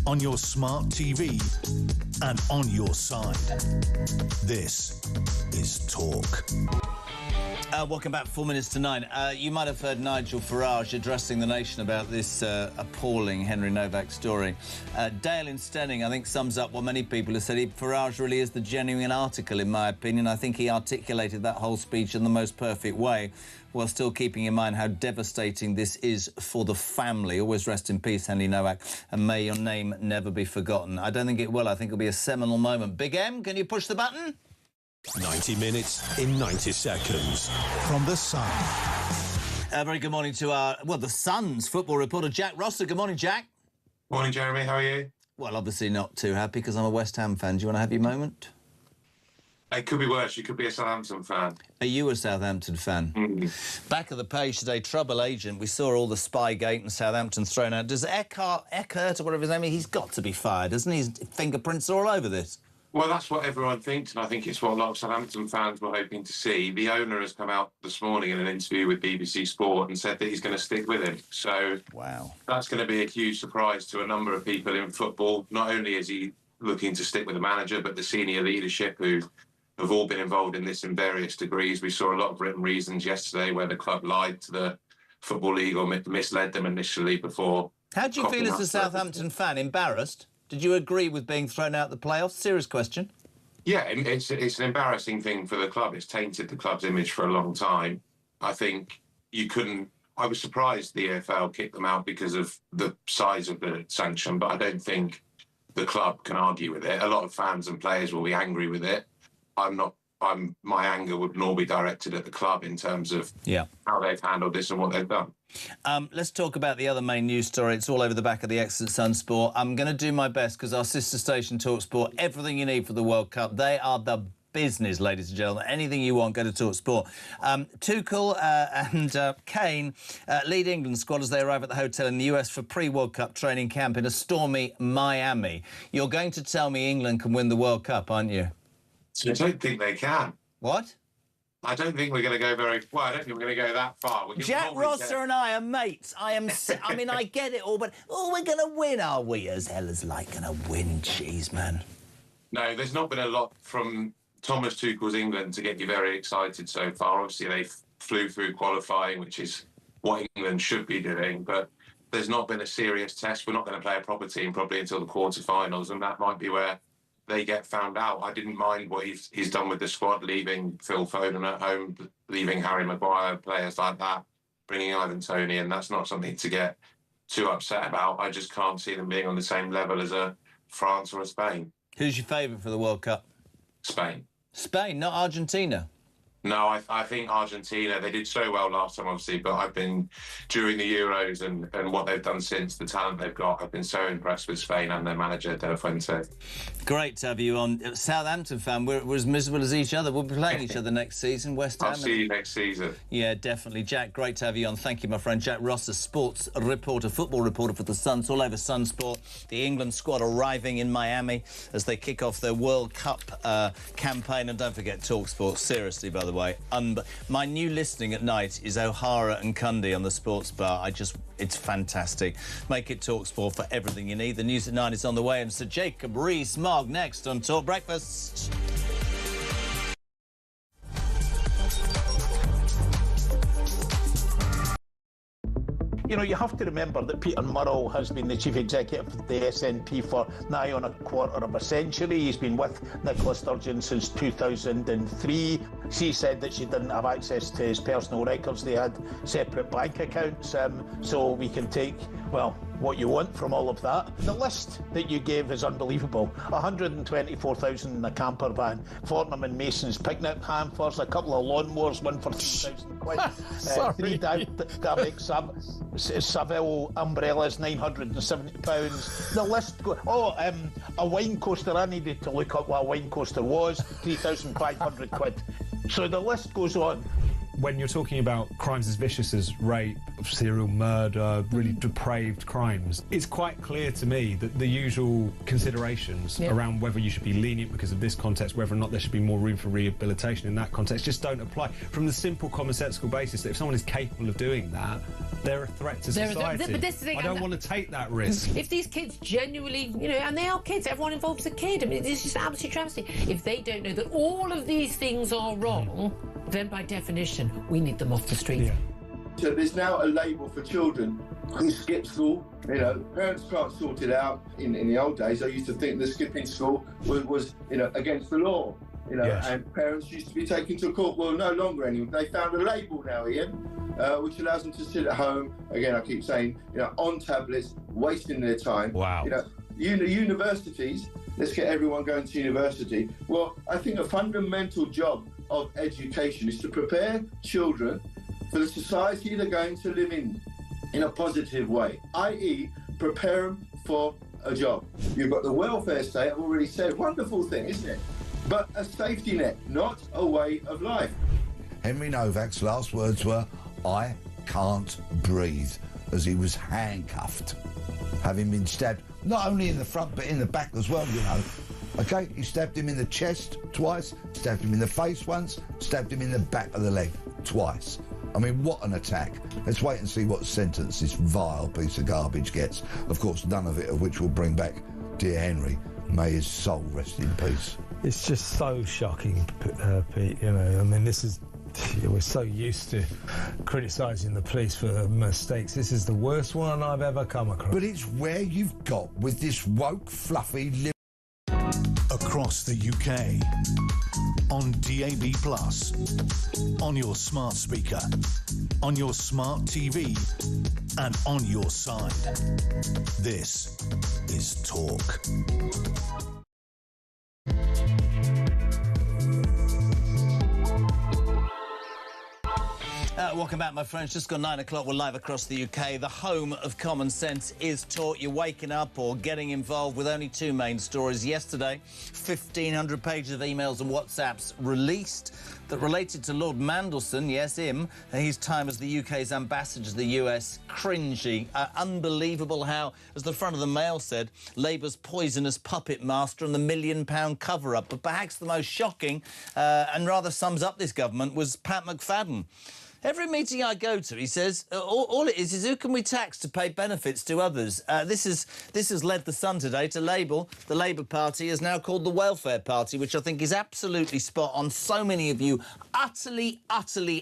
Speaker 9: on your smart TV, and on your side. This is Talk.
Speaker 10: Welcome back, 4 minutes to 9. You might have heard Nigel Farage addressing the nation about this appalling Henry Novak story. Dale in Stenning, I think, sums up what many people have said. Farage really is the genuine article, in my opinion. I think he articulated that whole speech in the most perfect way, while still keeping in mind how devastating this is for the family. Always rest in peace, Henry Novak, and may your name never be forgotten. I don't think it will. I think it'll be a seminal moment. Big M, can you push the button?
Speaker 9: 90 minutes in 90 seconds. From The Sun.
Speaker 10: Very good morning to our, well, the Sun's football reporter, Jack Rosser. Good morning, Jack.
Speaker 26: Morning, Jeremy. How are you?
Speaker 10: Well, obviously not too happy because I'm a West Ham fan. Do you want to have your moment?
Speaker 26: It could be worse. You could be a Southampton fan.
Speaker 10: Are you a Southampton fan? Back of the page today, Trouble Agent. We saw all the Spygate and Southampton thrown out. Does Eckert, or whatever his name is, he's got to be fired, doesn't he? His fingerprints are all over this.
Speaker 26: Well, that's what everyone thinks, and I think it's what a lot of Southampton fans were hoping to see. The owner has come out this morning in an interview with BBC Sport and said that he's going to stick with him. So
Speaker 10: wow,
Speaker 26: that's going to be a huge surprise to a number of people in football. Not only is he looking to stick with the manager, but the senior leadership who have all been involved in this in various degrees. We saw a lot of written reasons yesterday where the club lied to the Football League or misled them initially before.
Speaker 10: How do you feel as a Southampton fan? Embarrassed? Did you agree with being thrown out the playoffs? Serious question.
Speaker 26: Yeah, it's an embarrassing thing for the club. It's tainted the club's image for a long time. I think you couldn't... I was surprised the EFL kicked them out because of the size of the sanction, but I don't think the club can argue with it. A lot of fans and players will be angry with it. I'm not my anger would more be directed at the club in terms of how they've handled this and what they've done.
Speaker 10: Let's talk about the other main news story. It's all over the back of the Excellent Sun Sport. I'm going to do my best because our sister station talkSPORT, everything you need for the World Cup. They are the business, ladies and gentlemen. Anything you want, go to talkSPORT. Tuchel and Kane lead England squad as they arrive at the hotel in the US for pre-World Cup training camp in a stormy Miami. You're going to tell me England can win the World Cup, aren't you?
Speaker 26: I don't think they can.
Speaker 10: What?
Speaker 26: I don't think we're going to go very well. I don't think we're going to go that far.
Speaker 10: Jack Rosser and I are mates. I mean, I get it all, but we're going to win, are we? As hell as like going to win, cheese man.
Speaker 26: No, there's not been a lot from Thomas Tuchel's England to get you very excited so far. Obviously, they flew through qualifying, which is what England should be doing, but there's not been a serious test. We're not going to play a proper team probably until the quarterfinals, and that might be where they get found out. I didn't mind what he's done with the squad, leaving Phil Foden at home, leaving Harry Maguire, players like that, bringing Ivan Toney, and that's not something to get too upset about. I just can't see them being on the same level as a France or a Spain.
Speaker 10: Who's your favourite for the World Cup?
Speaker 26: Spain.
Speaker 10: Spain, not Argentina?
Speaker 26: No, I think Argentina, they did so well last time, obviously, but I've been, during the Euros and what they've done since, the talent they've got, I've been so impressed with Spain and their manager, De La Fuente.
Speaker 10: Great to have you on. Southampton fan, we're as miserable as each other. We'll be playing each other next season, West Ham.
Speaker 26: I'll see you next season.
Speaker 10: Yeah, definitely. Jack, great to have you on. Thank you, my friend. Jack Ross, a sports reporter, football reporter for the Sun. It's all over Sunsport. The England squad arriving in Miami as they kick off their World Cup campaign. And don't forget talkSPORT, seriously, by the way. My new listening at night is O'Hara and Cundy on the Sports Bar. It's fantastic. Make it talkSPORT for everything you need. The news at 9 is on the way, and Sir Jacob Rees-Mogg next on Talk Breakfast.
Speaker 11: You know, you have to remember that Peter Murrell has been the chief executive of the SNP for nigh on a quarter of a century. He's been with Nicola Sturgeon since 2003. She said that she didn't have access to his personal records. They had separate bank accounts, so we can take, well, what you want from all of that. The list that you gave is unbelievable. 124,000 in a camper van, Fortnum and Mason's picnic hampers, a couple of lawnmowers, one for 3,000 quid, 3 Davic Savile umbrellas, £970. The list goes. A wine coaster. I needed to look up what a wine coaster was. 3,500 quid. So the list goes on.
Speaker 6: When you're talking about crimes as vicious as rape, serial murder, really depraved crimes, it's quite clear to me that the usual considerations around whether you should be lenient because of this context, whether or not there should be more room for rehabilitation in that context, just don't apply. From the simple commonsensical basis that if someone is capable of doing that, they're a threat to society.
Speaker 5: But this is the thing,
Speaker 6: I don't want to take that risk.
Speaker 5: If these kids genuinely, you know, and they are kids, everyone involved's a kid. I mean, it's just absolute travesty. If they don't know that all of these things are wrong, then by definition, we need them off the street.
Speaker 4: Yeah. So there's now a label for children who skip school. You know, parents can't sort it out. In the old days, I used to think that skipping school was against the law. You know, and parents used to be taken to court. Well, no longer anymore. They found a label now, Ian, which allows them to sit at home. Again, I keep saying, on tablets, wasting their time.
Speaker 6: Wow.
Speaker 4: Universities. Let's get everyone going to university. Well, I think a fundamental job of education is to prepare children for the society they're going to live in a positive way, i.e. prepare them for a job. You've got the welfare state, I've already said, wonderful thing, isn't it? But a safety net, not a way of life.
Speaker 13: Henry Novak's last words were, "I can't breathe," as he was handcuffed, having been stabbed not only in the front but in the back as well, Okay, he stabbed him in the chest twice, stabbed him in the face once, stabbed him in the back of the leg twice. I mean, what an attack. Let's wait and see what sentence this vile piece of garbage gets. Of course, none of it of which will bring back dear Henry. May his soul rest in peace.
Speaker 19: It's just so shocking, Pete, I mean, we're so used to criticising the police for mistakes. This is the worst one I've ever come across.
Speaker 13: But it's where you've got with this woke, fluffy...
Speaker 9: Across the UK, on DAB+, on your smart speaker, on your smart TV, and on your side. This is Talk.
Speaker 10: Welcome back, my friends. Just gone 9 o'clock. We're live across the UK. The home of common sense is taught. You're waking up or getting involved with only two main stories. Yesterday, 1,500 pages of emails and WhatsApps released that related to Lord Mandelson, yes, him, and his time as the UK's ambassador to the US. Cringy. Unbelievable how, as the front of the Mail said, Labour's poisonous puppet master and the £1 million cover-up. But perhaps the most shocking and rather sums up this government was Pat McFadden. Every meeting I go to, he says, all it is who can we tax to pay benefits to others? This has led the Sun today to label the Labour Party is now called the Welfare Party, which I think is absolutely spot on. So many of you utterly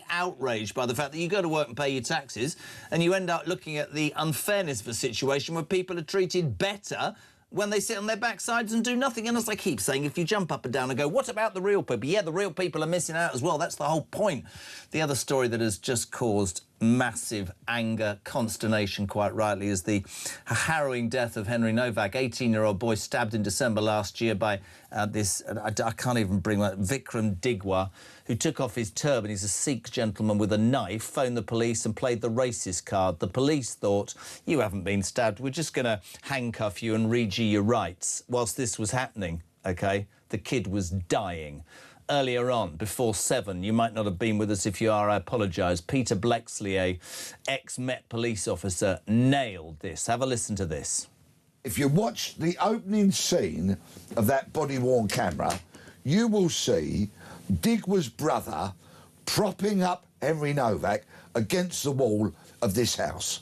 Speaker 10: outraged by the fact that you go to work and pay your taxes and you end up looking at the unfairness of a situation where people are treated better when they sit on their backsides and do nothing. And as I keep saying, if you jump up and down and go, what about the real people? Yeah, the real people are missing out as well. That's the whole point. The other story that has just caused massive anger, consternation, quite rightly, is the harrowing death of Henry Novak, 18-year-old boy stabbed in December last year by I can't even bring that, Vikram Digwa, who took off his turban. He's a Sikh gentleman with a knife, phoned the police and played the racist card. The police thought, you haven't been stabbed, we're just going to handcuff you and read you your rights. Whilst this was happening, OK, the kid was dying. Earlier on, before 7, you might not have been with us. If you are, I apologise. Peter Blexley, a ex-Met police officer, nailed this. Have a listen to this.
Speaker 13: If you watch the opening scene of that body-worn camera, you will see Digwa's brother propping up Henry Novak against the wall of this house.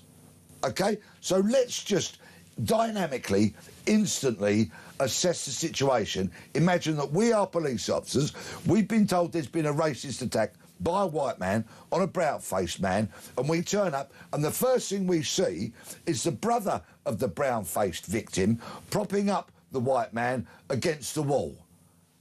Speaker 13: OK? So let's just dynamically, instantly assess the situation. Imagine that we are police officers. We've been told there's been a racist attack by a white man on a brown-faced man, and we turn up, and the first thing we see is the brother of the brown-faced victim propping up the white man against the wall.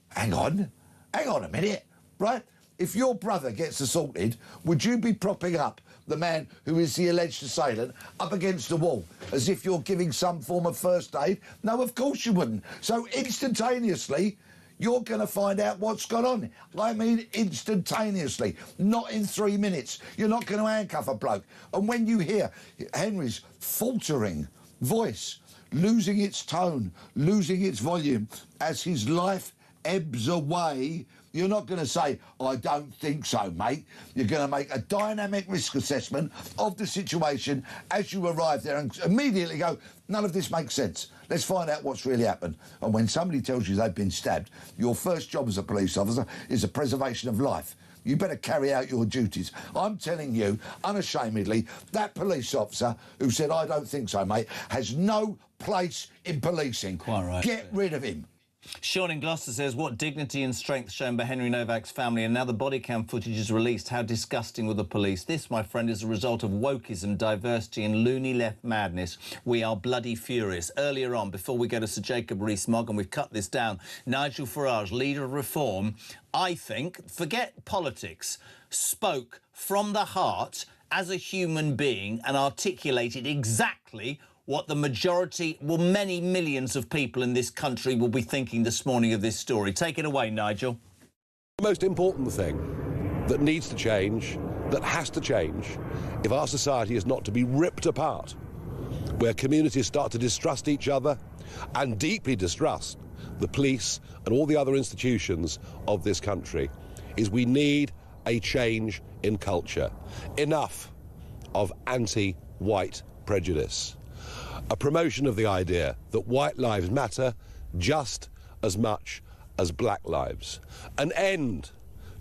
Speaker 13: Hang on a minute, right? If your brother gets assaulted, would you be propping up the man who is the alleged assailant up against the wall as if you're giving some form of first aid? No, of course you wouldn't. So instantaneously, you're going to find out what's gone on. I mean instantaneously, not in 3 minutes. You're not going to handcuff a bloke. And when you hear Henry's faltering voice, losing its tone, losing its volume as his life ebbs away, you're not going to say, I don't think so, mate. You're going to make a dynamic risk assessment of the situation as you arrive there and immediately go, none of this makes sense. Let's find out what's really happened. And when somebody tells you they've been stabbed, your first job as a police officer is the preservation of life. You better carry out your duties. I'm telling you, unashamedly, that police officer who said, I don't think so, mate, has no place in policing.
Speaker 10: Quite right.
Speaker 13: Get rid of him.
Speaker 10: Sean in Gloucester says, what dignity and strength shown by Henry Novak's family, and now the body cam footage is released. How disgusting were the police? This, my friend, is a result of wokeism, diversity and loony left madness. We are bloody furious. Earlier on, before we go to Sir Jacob Rees-Mogg, and we've cut this down, Nigel Farage, leader of Reform, I think, forget politics, spoke from the heart as a human being and articulated exactly what the majority, well, many millions of people in this country will be thinking this morning of this story. Take it away, Nigel.
Speaker 24: The most important thing that needs to change, that has to change, if our society is not to be ripped apart, where communities start to distrust each other and deeply distrust the police and all the other institutions of this country, is we need a change in culture. Enough of anti-white prejudice. A promotion of the idea that white lives matter just as much as black lives. An end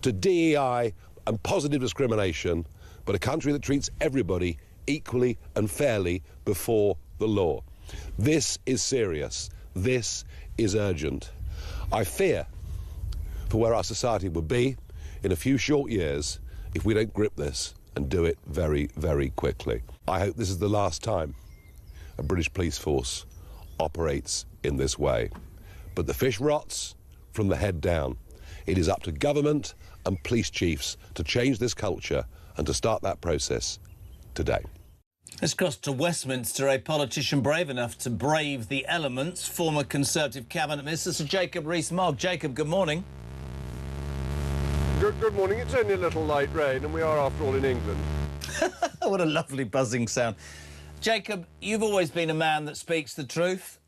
Speaker 24: to DEI and positive discrimination, but a country that treats everybody equally and fairly before the law. This is serious. This is urgent. I fear for where our society will be in a few short years if we don't grip this and do it very, very quickly. I hope this is the last time a British police force operates in this way. But the fish rots from the head down. It is up to government and police chiefs to change this culture and to start that process today.
Speaker 10: Let's cross to Westminster. A politician brave enough to brave the elements, former Conservative Cabinet Minister Sir Jacob Rees-Mogg. Jacob, good morning.
Speaker 24: Good morning. It's only a little light rain, and we are, after all, in England.
Speaker 10: What a lovely buzzing sound. Jacob, you've always been a man that speaks the truth.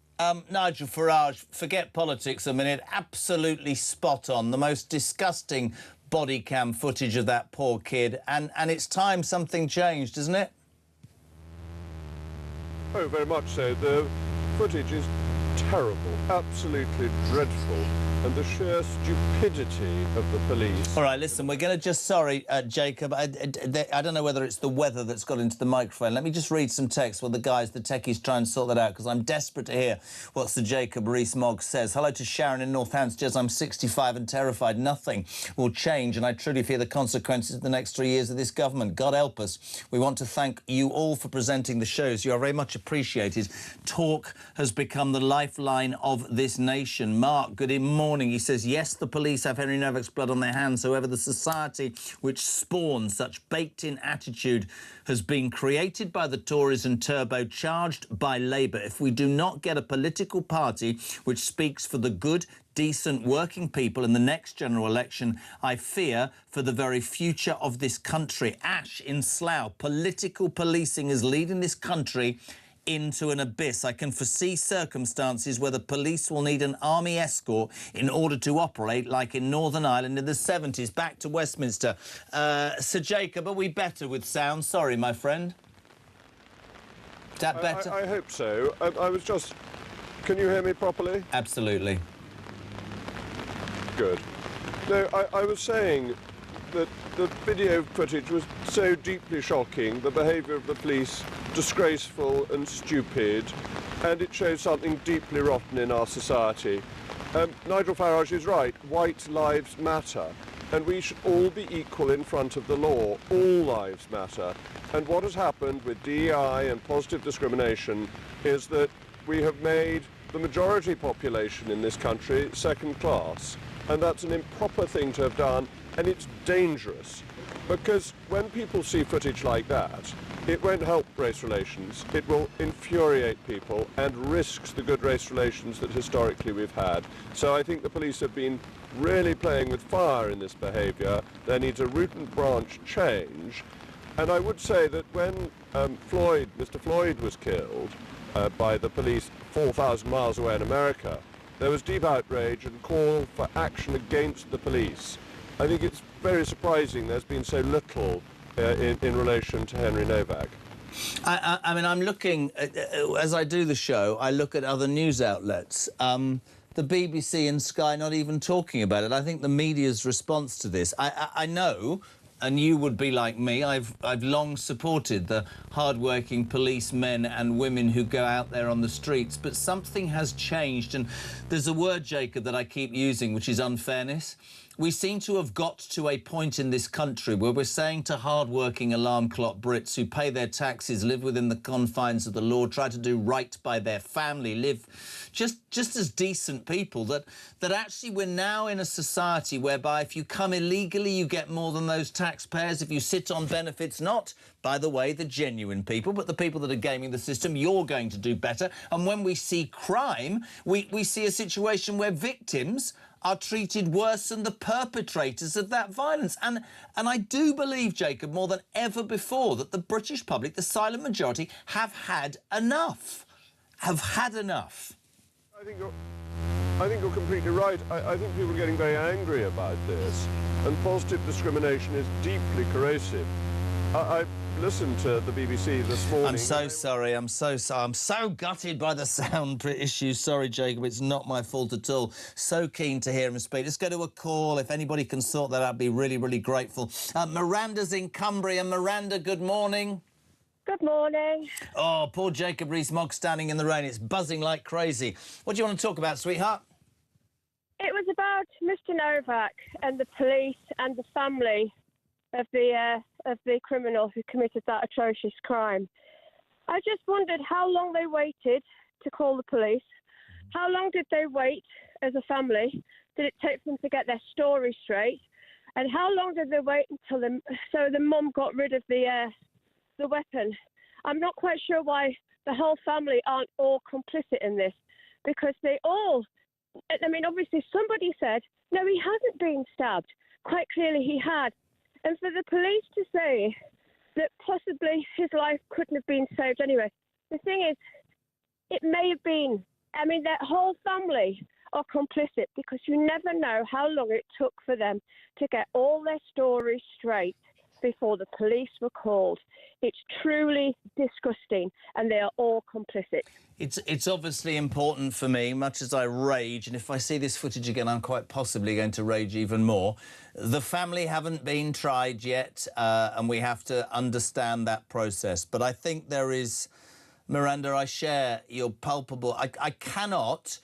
Speaker 10: Nigel Farage, forget politics a minute, absolutely spot on. The most disgusting body cam footage of that poor kid, and it's time something changed, isn't it?
Speaker 24: Oh, very much so. The footage is terrible, absolutely dreadful, and the sheer stupidity of the police.
Speaker 10: All right, listen, we're going to just... Sorry, Jacob, I don't know whether it's the weather that's got into the microphone. Let me just read some text while the techies try and sort that out, because I'm desperate to hear what Sir Jacob Rees-Mogg says. Hello to Sharon in Northamptonshire. I'm 65 and terrified. Nothing will change, and I truly fear the consequences of the next 3 years of this government. God help us. We want to thank you all for presenting the shows. You are very much appreciated. Talk has become the lifeline of this nation. Mark, good morning. He says, yes, the police have Henry Novak's blood on their hands. However, the society which spawns such baked-in attitude has been created by the Tories and turbocharged by Labour. If we do not get a political party which speaks for the good, decent working people in the next general election, I fear for the very future of this country. Ash in Slough, political policing is leading this country into an abyss. I can foresee circumstances where the police will need an army escort in order to operate like in Northern Ireland in the 70s. Back to Westminster. Sir Jacob, are we better with sound? Sorry, my friend. Is that better?
Speaker 24: I hope so. I was just... Can you hear me properly?
Speaker 10: Absolutely.
Speaker 24: Good. No, I was saying that the video footage was so deeply shocking, the behaviour of the police disgraceful and stupid, and it shows something deeply rotten in our society. Nigel Farage is right, white lives matter, and we should all be equal in front of the law. All lives matter. And what has happened with DEI and positive discrimination is that we have made the majority population in this country second class, and that's an improper thing to have done, and it's dangerous, because when people see footage like that, it won't help race relations. It will infuriate people and risks the good race relations that historically we've had. So I think the police have been really playing with fire in this behaviour. There needs a root and branch change. And I would say that when Mr. Floyd was killed by the police 4,000 miles away in America, there was deep outrage and call for action against the police. I think it's very surprising there's been so little in relation to Henry Novak.
Speaker 10: I mean, I'm looking, as I do the show, I look at other news outlets. The BBC and Sky not even talking about it. I think the media's response to this, I know, and you would be like me, I've long supported the hard-working policemen and women who go out there on the streets, but something has changed, and there's a word, Jacob, that I keep using, which is unfairness. We seem to have got to a point in this country where we're saying to hard-working alarm clock Brits who pay their taxes, live within the confines of the law, try to do right by their family, live just as decent people, that actually we're now in a society whereby if you come illegally, you get more than those taxpayers. If you sit on benefits, not, by the way, the genuine people, but the people that are gaming the system, you're going to do better. And when we see crime, we see a situation where victims are treated worse than the perpetrators of that violence. And I do believe, Jacob, more than ever before, that the British public, the silent majority, have had enough. Have had enough.
Speaker 24: I think you're completely right. I think people are getting very angry about this, and positive discrimination is deeply corrosive. I listened to the BBC this morning.
Speaker 10: I'm so sorry. I'm so sorry. I'm so gutted by the sound issues. Sorry, Jacob. It's not my fault at all. So keen to hear him speak. Let's go to a call. If anybody can sort that out, I'd be really, really grateful. Miranda's in Cumbria. Miranda, good morning.
Speaker 7: Good morning.
Speaker 10: Oh, poor Jacob Rees-Mogg standing in the rain. It's buzzing like crazy. What do you want to talk about, sweetheart?
Speaker 7: It was about Mr. Novak and the police and the family of the criminal who committed that atrocious crime. I just wondered how long they waited to call the police. How long did they wait as a family? Did it take them to get their story straight? And how long did they wait until the mum got rid of the weapon? I'm not quite sure why the whole family aren't all complicit in this, because they all, I mean, obviously somebody said, no, he hasn't been stabbed. Quite clearly he had. And for the police to say that possibly his life couldn't have been saved anyway. The thing is, it may have been. I mean, their whole family are complicit because you never know how long it took for them to get all their stories straight before the police were called. It's truly disgusting, and they are all complicit.
Speaker 10: It's obviously important for me, much as I rage, and if I see this footage again, I'm quite possibly going to rage even more. The family haven't been tried yet, and we have to understand that process. But I think there is, Miranda, I share your palpable... I cannot...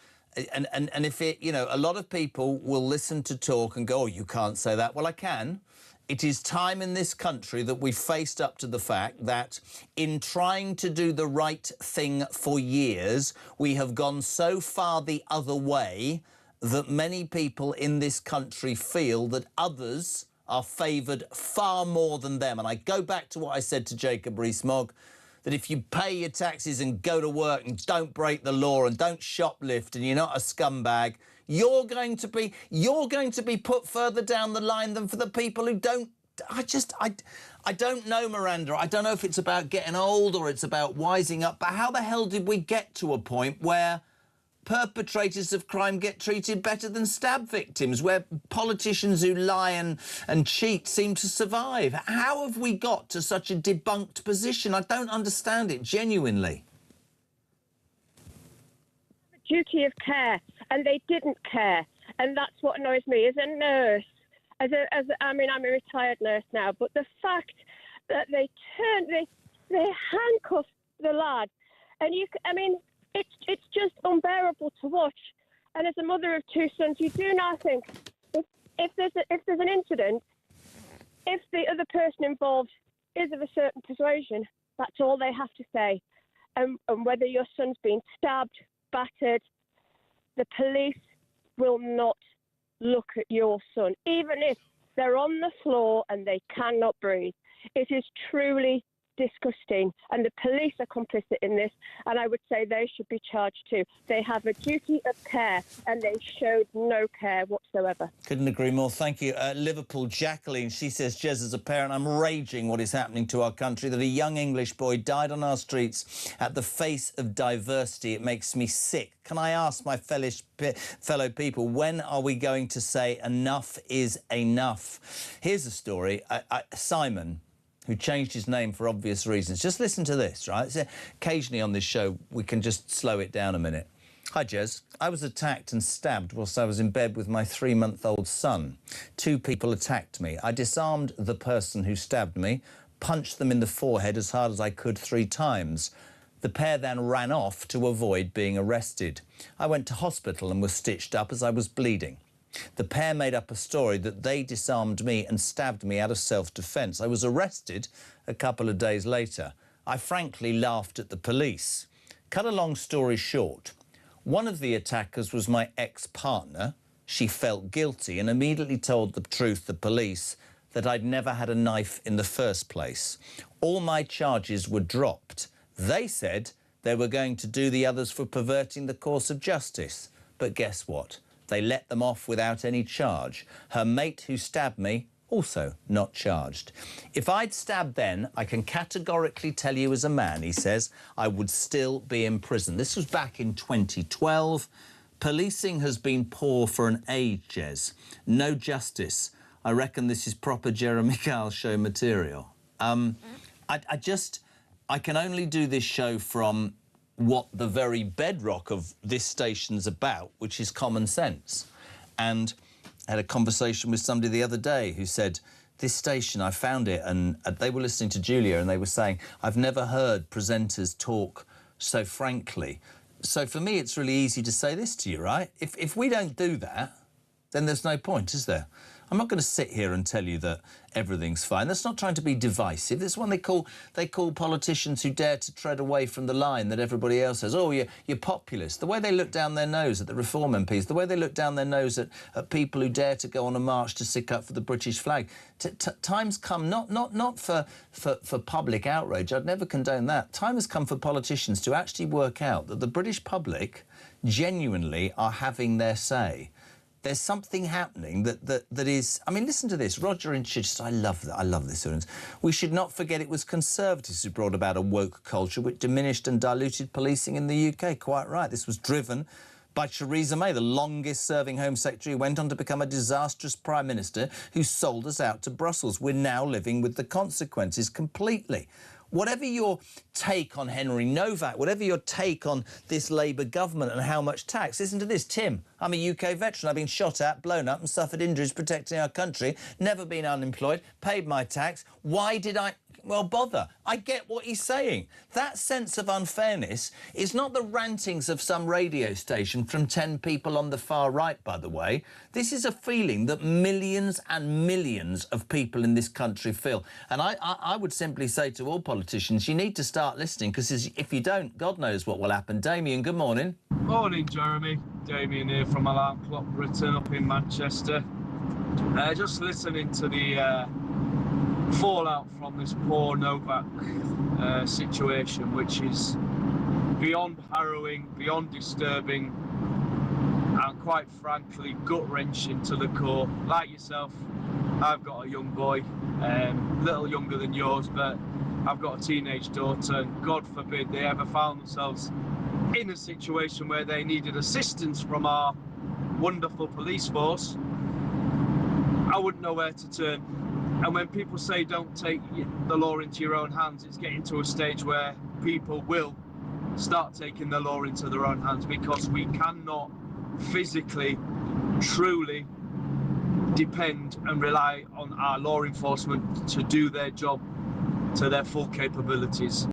Speaker 10: And if it, you know, a lot of people will listen to talk and go, oh, you can't say that. Well, I can. It is time in this country that we faced up to the fact that in trying to do the right thing for years, we have gone so far the other way that many people in this country feel that others are favoured far more than them. And I go back to what I said to Jacob Rees-Mogg, that if you pay your taxes and go to work and don't break the law and don't shoplift and you're not a scumbag, you're going to be put further down the line than for the people who don't. I don't know, Miranda. I don't know if it's about getting old or it's about wising up, but how the hell did we get to a point where perpetrators of crime get treated better than stab victims, where politicians who lie and cheat seem to survive? How have we got to such a debunked position? I don't understand it, genuinely.
Speaker 7: Duty of care, and they didn't care, and that's what annoys me as a nurse. I mean, I'm a retired nurse now, but the fact that they handcuffed the lad, and I mean, it's just unbearable to watch. And as a mother of two sons, you do now think if there's an incident, if the other person involved is of a certain persuasion, that's all they have to say. And whether your son's been stabbed, battered, the police will not look at your son, even if they're on the floor and they cannot breathe. It is truly disgusting, and the police are complicit in this, and I would say they should be charged too. They have a duty of care, and they showed no care whatsoever.
Speaker 10: Couldn't agree more. Thank you. Liverpool, Jacqueline, she says, Jez, as a parent, I'm raging what is happening to our country, that a young English boy died on our streets at the face of diversity. It makes me sick. Can I ask my fellow people, when are we going to say enough is enough? Here's a story. Simon, who changed his name for obvious reasons. Just listen to this, right? So occasionally on this show, we can just slow it down a minute. Hi, Jez. I was attacked and stabbed whilst I was in bed with my 3-month-old son. 2 people attacked me. I disarmed the person who stabbed me, punched them in the forehead as hard as I could 3 times. The pair then ran off to avoid being arrested. I went to hospital and was stitched up as I was bleeding. The pair made up a story that they disarmed me and stabbed me out of self-defence. I was arrested a couple of days later. I frankly laughed at the police. Cut a long story short, one of the attackers was my ex-partner. She felt guilty and immediately told the truth, the police, that I'd never had a knife in the first place. All my charges were dropped. They said they were going to do the others for perverting the course of justice. But guess what? They let them off without any charge. Her mate who stabbed me, also not charged. If I'd stabbed then, I can categorically tell you as a man, he says, I would still be in prison. This was back in 2012. Policing has been poor for an age, Jez. No justice. I reckon this is proper Jeremy Kyle show material. I can only do this show from what the very bedrock of this station's about, which is common sense. And I had a conversation with somebody the other day who said, this station, I found it, and they were listening to Julia, and they were saying, I've never heard presenters talk so frankly. So for me, it's really easy to say this to you, right? If we don't do that, then there's no point, is there? I'm not going to sit here and tell you that everything's fine. That's not trying to be divisive. That's one they call politicians who dare to tread away from the line that everybody else says. Oh, you're populist. The way they look down their nose at the Reform MPs, the way they look down their nose at people who dare to go on a march to stick up for the British flag. Time's come not for public outrage. I'd never condone that. Time has come for politicians to actually work out that the British public genuinely are having their say. there's something happening that is... I mean, listen to this. Roger in Chichester, I love that. I love this audience. We should not forget it was Conservatives who brought about a woke culture which diminished and diluted policing in the UK. Quite right. This was driven by Theresa May, the longest-serving Home Secretary, who went on to become a disastrous Prime Minister who sold us out to Brussels. We're now living with the consequences completely. Whatever your take on Henry Novak, whatever your take on this Labour government and how much tax, listen to this. Tim, I'm a UK veteran. I've been shot at, blown up and suffered injuries protecting our country, never been unemployed, paid my tax. Why did I... Well, bother. I get what he's saying. That sense of unfairness is not the rantings of some radio station from 10 people on the far right, by the way. This is a feeling that millions and millions of people in this country feel. And I would simply say to all politicians, you need to start listening, because if you don't, God knows what will happen. Damien, good morning.
Speaker 18: Morning, Jeremy. Damien here from Alarm Clock Britain up in Manchester. Just listening to the fallout from this poor Novak situation, which is beyond harrowing, beyond disturbing, and quite frankly gut-wrenching to the core. Like yourself, I've got a young boy, a little younger than yours, but I've got a teenage daughter, and God forbid they ever found themselves in a situation where they needed assistance from our wonderful police force. I wouldn't know where to turn. And when people say don't take the law into your own hands, it's getting to a stage where people will start taking the law into their own hands, because we cannot physically, truly depend and rely on our law enforcement to do their job to their full capabilities.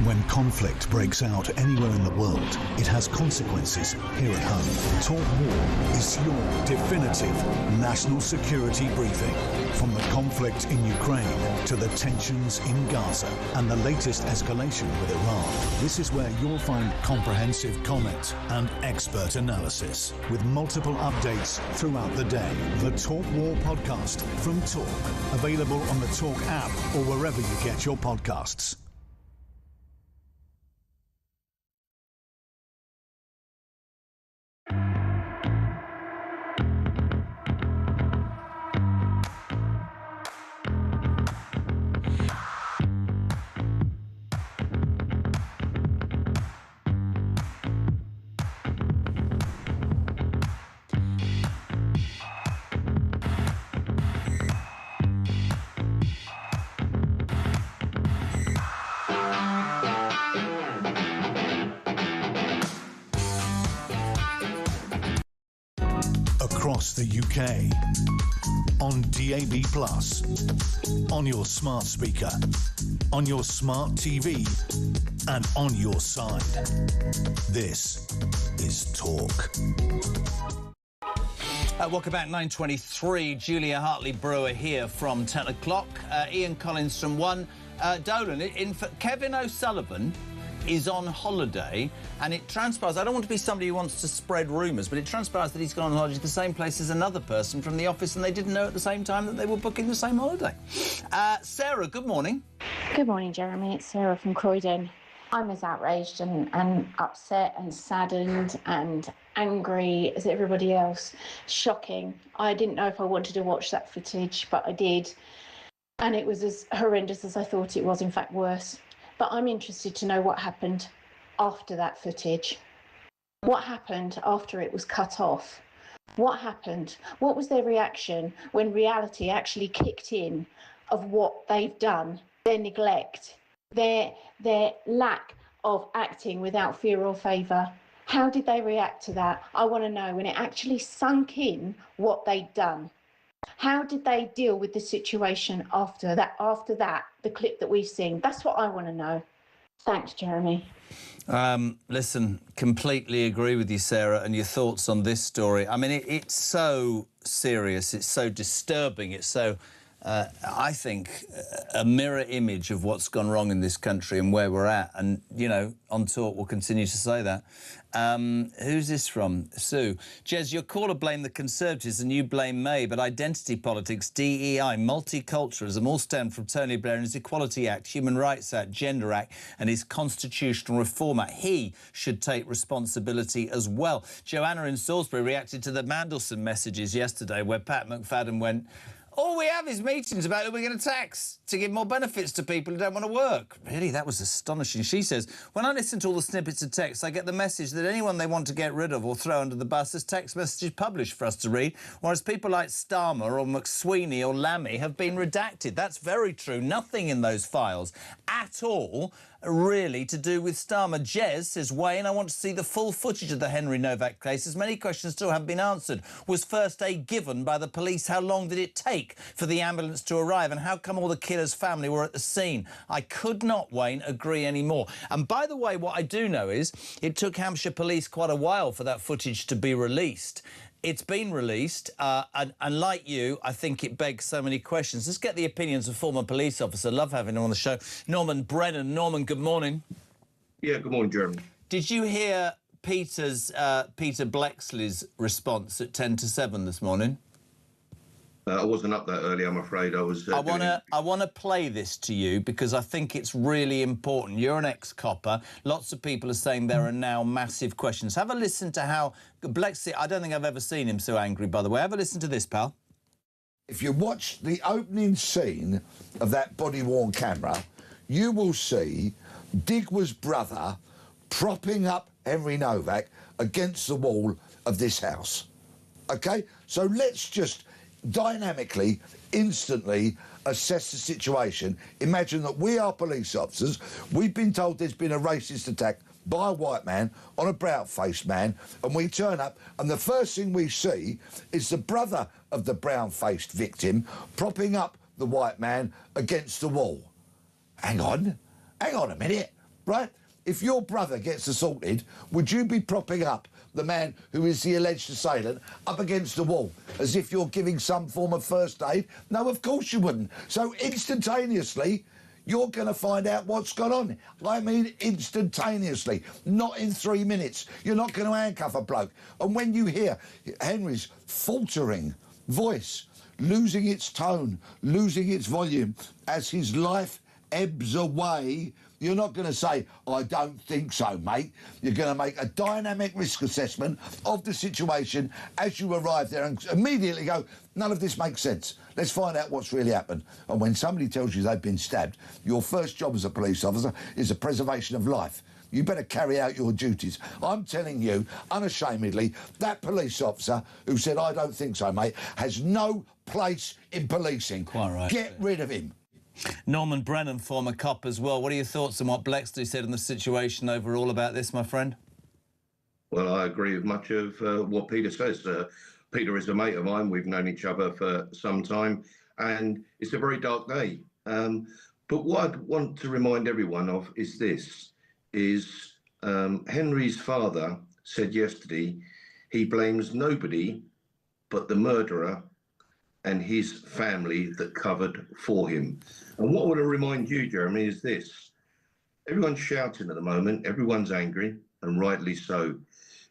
Speaker 9: When conflict breaks out anywhere in the world, it has consequences here at home. Talk War is your definitive national security briefing. From the conflict in Ukraine to the tensions in Gaza and the latest escalation with Iran, this is where you'll find comprehensive comment and expert analysis with multiple updates throughout the day. The Talk War podcast from Talk, available on the Talk app or wherever you get your podcasts. across the UK. On DAB+, on your smart speaker, on your smart TV, and on your side. This is Talk.
Speaker 10: Welcome back, 9:23. Julia Hartley-Brewer here from 10 o'clock. Ian Collins from 1. Dolan, Kevin O'Sullivan is on holiday, and it transpires, I don't want to be somebody who wants to spread rumours, but it transpires that he's gone on holiday to the same place as another person from the office, and they didn't know at the same time that they were booking the same holiday. Sarah, good morning.
Speaker 8: Good morning, Jeremy. It's Sarah from Croydon. I'm as outraged and upset and saddened and angry as everybody else. Shocking. I didn't know if I wanted to watch that footage, but I did. And it was as horrendous as I thought it was, in fact worse. But I'm interested to know what happened after that footage. What happened after it was cut off? What happened? What was their reaction when reality actually kicked in of what they've done, their neglect, their lack of acting without fear or favour? How did they react to that? I want to know when it actually sunk in what they'd done. How did they deal with the situation after that, the clip that we've seen? That's what I want to know. Thanks, Jeremy.
Speaker 10: Listen, completely agree with you, Sarah, and your thoughts on this story. I mean, it's so serious, it's so disturbing, it's so, I think, a mirror image of what's gone wrong in this country and where we're at. And, you know, on Talk we'll continue to say that. Who's this from? Sue. Jez, your caller blamed the Conservatives and you blame May, but identity politics, DEI, multiculturalism all stem from Tony Blair and his Equality Act, Human Rights Act, Gender Act and his Constitutional Reform Act. He should take responsibility as well. Joanna in Salisbury reacted to the Mandelson messages yesterday where Pat McFadden went, all we have is meetings about who we're going to tax to give more benefits to people who don't want to work. Really, that was astonishing. She says, when I listen to all the snippets of text, I get the message that anyone they want to get rid of or throw under the bus has text messages published for us to read, whereas people like Starmer or McSweeney or Lammy have been redacted. That's very true. Nothing in those files at all really to do with Starmer. Jez says, Wayne, I want to see the full footage of the Henry Novak case, as many questions still haven't been answered. Was first aid given by the police? How long did it take for the ambulance to arrive? And how come all the killer's family were at the scene? I could not, Wayne, agree anymore. And by the way, what I do know is it took Hampshire Police quite a while for that footage to be released. It's been released, and like you, I think it begs so many questions. Let's get the opinions of former police officer. Love having him on the show. Norman Brennan. Norman, good morning.
Speaker 20: Yeah, good morning, Jeremy.
Speaker 10: Did you hear Peter Blexley's response at 10 to 7 this morning?
Speaker 20: I wasn't up that early, I'm afraid. I was. I
Speaker 10: want to play this to you because I think it's really important. You're an ex-copper. Lots of people are saying there are now massive questions. Have a listen to how Blexley. I don't think I've ever seen him so angry, by the way. Have a listen to this, pal.
Speaker 13: If you watch the opening scene of that body-worn camera, you will see Digwe's brother propping up Henry Novak against the wall of this house. OK? So let's just dynamically, instantly assess the situation. Imagine that we are police officers. We've been told there's been a racist attack by a white man on a brown-faced man, and we turn up, and the first thing we see is the brother of the brown-faced victim propping up the white man against the wall. Hang on a minute, right? If your brother gets assaulted, would you be propping up the man who is the alleged assailant up against the wall as if you're giving some form of first aid? No, of course you wouldn't. So instantaneously, you're going to find out what's gone on. I mean instantaneously, not in 3 minutes. You're not going to handcuff a bloke. And when you hear Henry's faltering voice, losing its tone, losing its volume as his life ebbs away, you're not going to say, I don't think so, mate. You're going to make a dynamic risk assessment of the situation as you arrive there and immediately go, none of this makes sense. Let's find out what's really happened. And when somebody tells you they've been stabbed, your first job as a police officer is the preservation of life. You better carry out your duties. I'm telling you, unashamedly, that police officer who said, I don't think so, mate, has no place in policing.
Speaker 10: Quite right.
Speaker 13: Get rid of him.
Speaker 10: Norman Brennan, former cop as well. What are your thoughts on what Blexley said on the situation overall about this, my friend?
Speaker 20: Well, I agree with much of what Peter says. Peter is a mate of mine. We've known each other for some time, and it's a very dark day. But what I want to remind everyone of is this, is Henry's father said yesterday he blames nobody but the murderer and his family that covered for him. And what I want to remind you, Jeremy, is this. Everyone's shouting at the moment. Everyone's angry, and rightly so.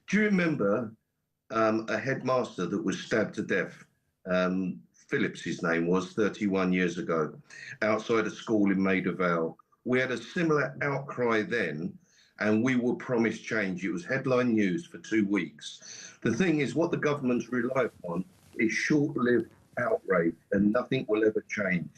Speaker 20: Do you remember a headmaster that was stabbed to death? Phillips, his name was, 31 years ago, outside a school in Maida Vale. We had a similar outcry then, and we were promised change. It was headline news for 2 weeks. The thing is, what the government's rely upon is short-lived outrage, and nothing will ever change.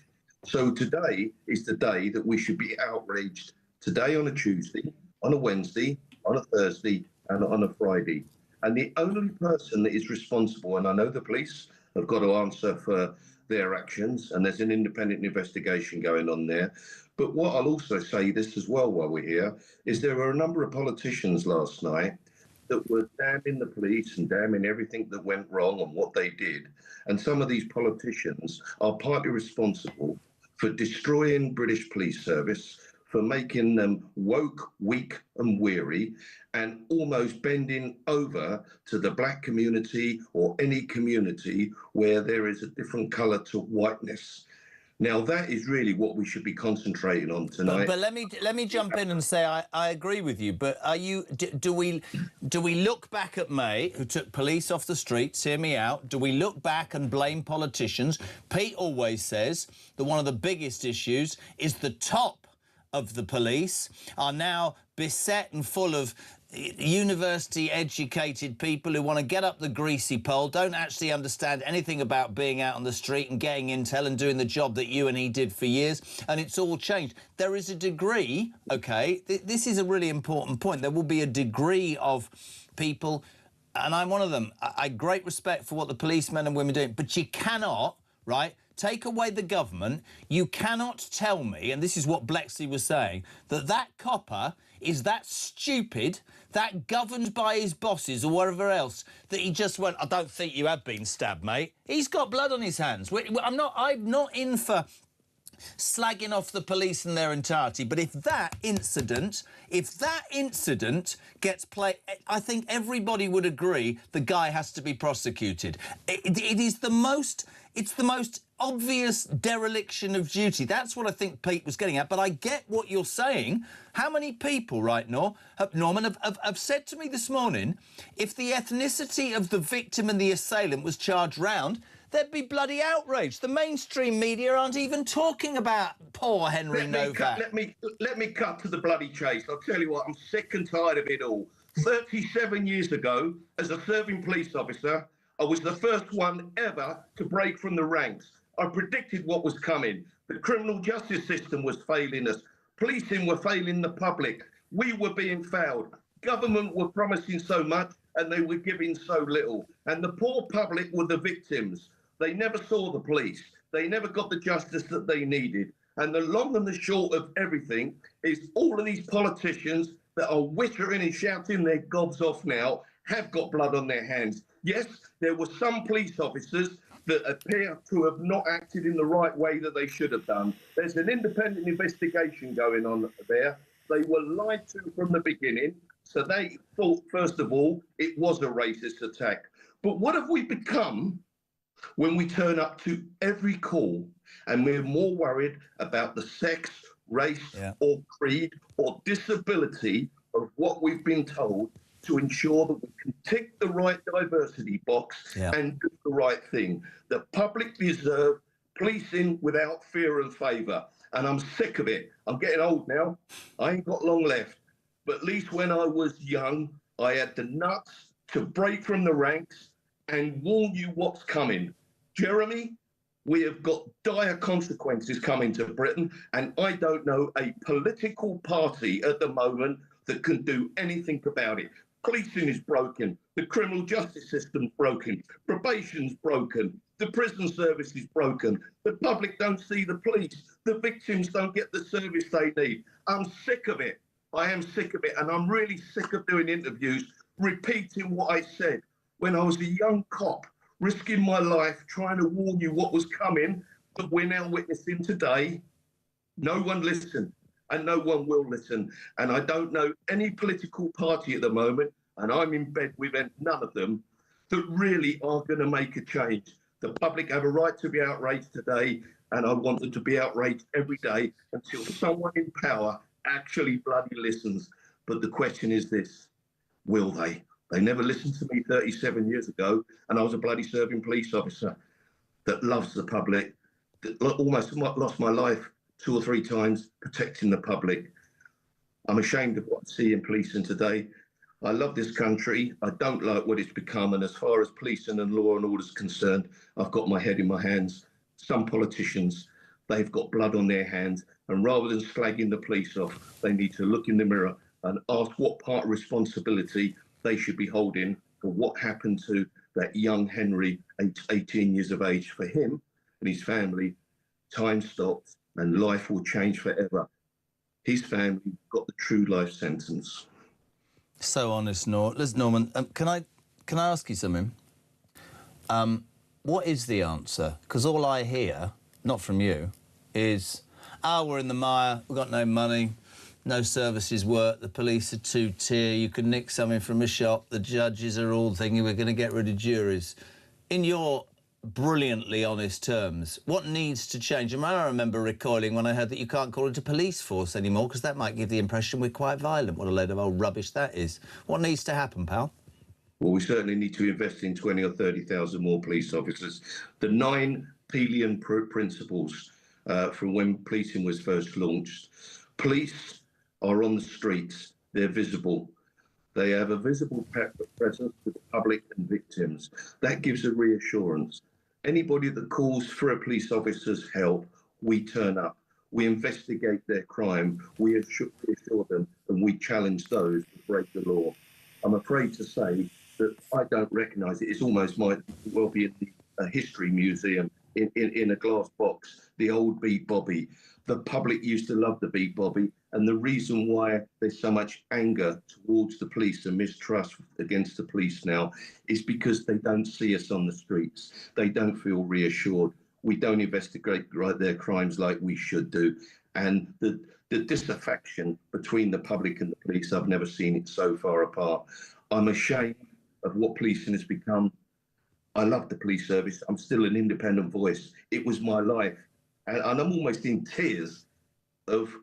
Speaker 20: So today is the day that we should be outraged. Today on a Tuesday, on a Wednesday, on a Thursday, and on a Friday. And the only person that is responsible, and I know the police have got to answer for their actions, and there's an independent investigation going on there. But what I'll also say this as well while we're here, is there were a number of politicians last night that were damning the police and damning everything that went wrong and what they did. And some of these politicians are partly responsible for destroying British police service, for making them woke, weak and weary, and almost bending over to the black community or any community where there is a different colour to whiteness. Now, that is really what we should be concentrating on tonight.
Speaker 10: But let me jump in and say I agree with you. But do we look back at May, who took police off the streets? Hear me out. Do we look back and blame politicians? Pete always says that one of the biggest issues is the top of the police are now beset and full of university-educated people who want to get up the greasy pole, don't actually understand anything about being out on the street and getting intel and doing the job that you and he did for years, and it's all changed. There is a degree, OK, this is a really important point, there will be a degree of people, and I'm one of them, I great respect for what the policemen and women are doing, but you cannot, right, take away the government. You cannot tell me, and this is what Blexley was saying, that that copper is that stupid, that governed by his bosses or whatever else, that he just went, I don't think you have been stabbed, mate. He's got blood on his hands. I'm not in for slagging off the police in their entirety, but if that incident gets played, I think everybody would agree the guy has to be prosecuted. It is the most obvious dereliction of duty. That's what I think Pete was getting at, but I get what you're saying. How many people, right, Norman, have said to me this morning, if the ethnicity of the victim and the assailant was charged round, there'd be bloody outrage. The mainstream media aren't even talking about poor Henry Novak.
Speaker 20: Let me cut to the bloody chase. I'll tell you what, I'm sick and tired of it all. 37 years ago, as a serving police officer, I was the first one ever to break from the ranks. I predicted what was coming. The criminal justice system was failing us. Policing were failing the public. We were being failed. Government were promising so much and they were giving so little. And the poor public were the victims. They never saw the police. They never got the justice that they needed. And the long and the short of everything is all of these politicians that are whittering and shouting their gobs off now have got blood on their hands. Yes, there were some police officers that appear to have not acted in the right way that they should have done. There's an independent investigation going on there. They were lied to from the beginning, so they thought, first of all, it was a racist attack. But what have we become when we turn up to every call and we're more worried about the sex, race, or creed, or disability of what we've been told to ensure that we can tick the right diversity box and do the right thing? The public deserve policing without fear and favour. And I'm sick of it. I'm getting old now. I ain't got long left. But at least when I was young, I had the nuts to break from the ranks and warn you what's coming. Jeremy, we have got dire consequences coming to Britain, and I don't know a political party at the moment that can do anything about it. Policing is broken. The criminal justice system's broken. Probation's broken. The prison service is broken. The public don't see the police. The victims don't get the service they need. I'm sick of it. I am sick of it. And I'm really sick of doing interviews, repeating what I said when I was a young cop, risking my life trying to warn you what was coming that we're now witnessing today. No one listened, and no one will listen. And I don't know any political party at the moment, and I'm in bed with none of them, that really are going to make a change. The public have a right to be outraged today, and I want them to be outraged every day until someone in power actually bloody listens. But the question is this: will they? They never listened to me 37 years ago, and I was a bloody serving police officer that loves the public, that almost lost my life 2 or 3 times protecting the public. I'm ashamed of what I see in policing today. I love this country. I don't like what it's become. And as far as policing and law and order is concerned, I've got my head in my hands. Some politicians, they've got blood on their hands. And rather than slagging the police off, they need to look in the mirror and ask what part of responsibility they should be holding for what happened to that young Henry, 18 years of age. For him and his family, time stopped and life will change forever. His family got the true life sentence.
Speaker 10: So honest, Listen, Norman, can I ask you something? What is the answer? Because all I hear, not from you, is, we're in the mire, we've got no money, no services work, the police are two-tier, you can nick something from a shop, the judges are all thinking we're going to get rid of juries. In your brilliantly honest terms, what needs to change? And I remember recoiling when I heard that you can't call it a police force anymore because that might give the impression we're quite violent. What a load of old rubbish that is. What needs to happen, pal?
Speaker 20: Well, we certainly need to invest in 20 or 30,000 more police officers. The 9 Pelian principles from when policing was first launched. Police are on the streets. They're visible. They have a visible presence with the public and victims. That gives a reassurance. Anybody that calls for a police officer's help, we turn up. We investigate their crime. We reassure them, and we challenge those who break the law. I'm afraid to say that I don't recognise it. It's almost might well be in the history museum in a glass box, the old Beat Bobby. The public used to love the Beat Bobby, and the reason why there's so much anger towards the police and mistrust against the police now is because they don't see us on the streets. They don't feel reassured. We don't investigate their crimes like we should do. And the disaffection between the public and the police, I've never seen it so far apart. I'm ashamed of what policing has become. I love the police service. I'm still an independent voice. It was my life. And I'm almost in tears of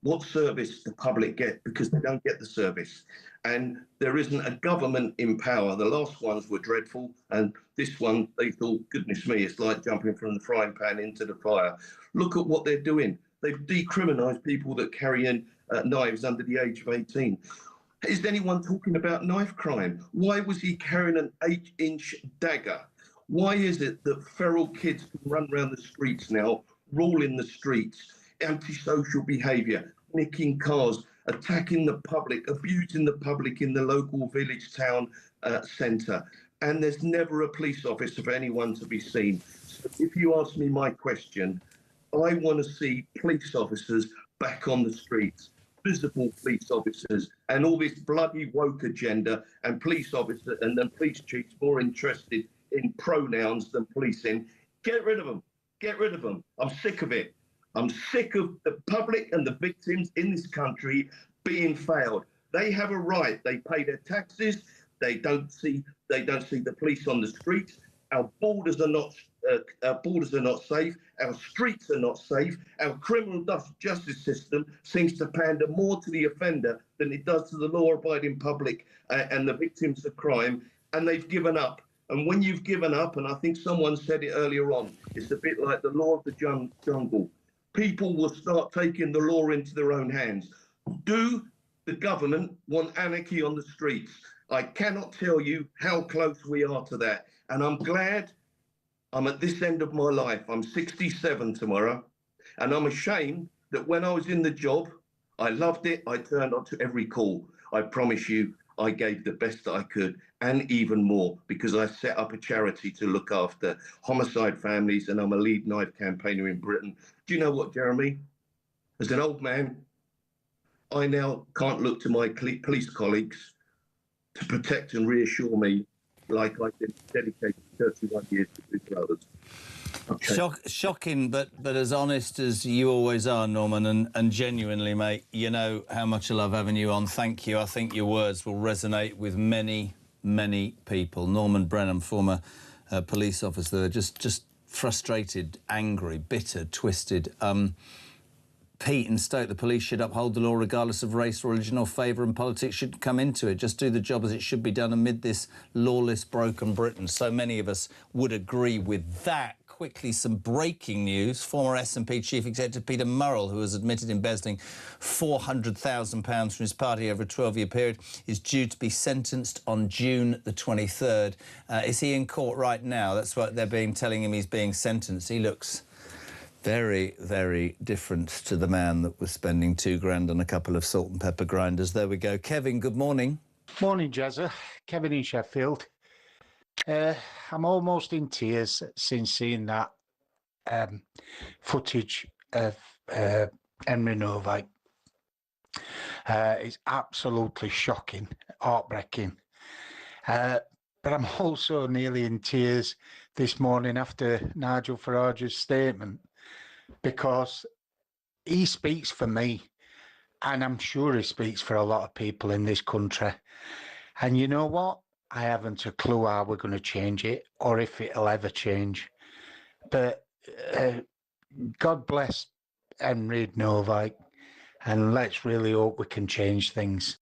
Speaker 20: what service the public get because they don't get the service. And there isn't a government in power. The last ones were dreadful. And this one, they thought, goodness me, it's like jumping from the frying pan into the fire. Look at what they're doing. They've decriminalised people that carry in knives under the age of 18. Is anyone talking about knife crime? Why was he carrying an 8-inch dagger? Why is it that feral kids can run around the streets now, rule in the streets, antisocial behaviour, nicking cars, attacking the public, abusing the public in the local village town centre? And there's never a police officer for anyone to be seen. So if you ask me my question, I want to see police officers back on the streets. Visible police officers, and all this bloody woke agenda and police officers and then police chiefs more interested in pronouns than policing. Get rid of them. Get rid of them. I'm sick of it. I'm sick of the public and the victims in this country being failed. They have a right. They pay their taxes. They don't see the police on the streets. Our borders are not safe. Our streets are not safe. Our criminal justice system seems to pander more to the offender than it does to the law-abiding public and the victims of crime. And they've given up. And when you've given up, and I think someone said it earlier on, it's a bit like the law of the jungle. People will start taking the law into their own hands. Do the government want anarchy on the streets? I cannot tell you how close we are to that. And I'm glad I'm at this end of my life. I'm 67 tomorrow. And I'm ashamed that when I was in the job, I loved it. I turned on to every call. I promise you, I gave the best that I could and even more because I set up a charity to look after homicide families and I'm a lead knife campaigner in Britain. Do you know what, Jeremy? As an old man, I now can't look to my police colleagues to protect and reassure me like I've been dedicated 31 years with two brothers. Okay.
Speaker 10: Shocking, but as honest as you always are, Norman, and genuinely, mate, you know how much I love having you on. Thank you. I think your words will resonate with many, many people. Norman Brennan, former police officer, just frustrated, angry, bitter, twisted. Pete in Stoke, the police should uphold the law regardless of race, religion or favour, and politics should come into it. Just do the job as it should be done amid this lawless, broken Britain. So many of us would agree with that. Quickly, some breaking news. Former SNP Chief Executive Peter Murrell, who has admitted embezzling £400,000 from his party over a 12-year period, is due to be sentenced on June the 23rd. Is he in court right now? That's what they're telling him he's being sentenced. He looks very, very different to the man that was spending £2,000 on a couple of salt and pepper grinders. There we go. Kevin, good morning.
Speaker 2: Morning, Jazza. Kevin in Sheffield. I'm almost in tears since seeing that footage of Henry Novak. It's absolutely shocking, heartbreaking. But I'm also nearly in tears this morning after Nigel Farage's statement, because he speaks for me, and I'm sure he speaks for a lot of people in this country. And you know what? I haven't a clue how we're going to change it or if it'll ever change. But God bless Henry Novak, and let's really hope we can change things.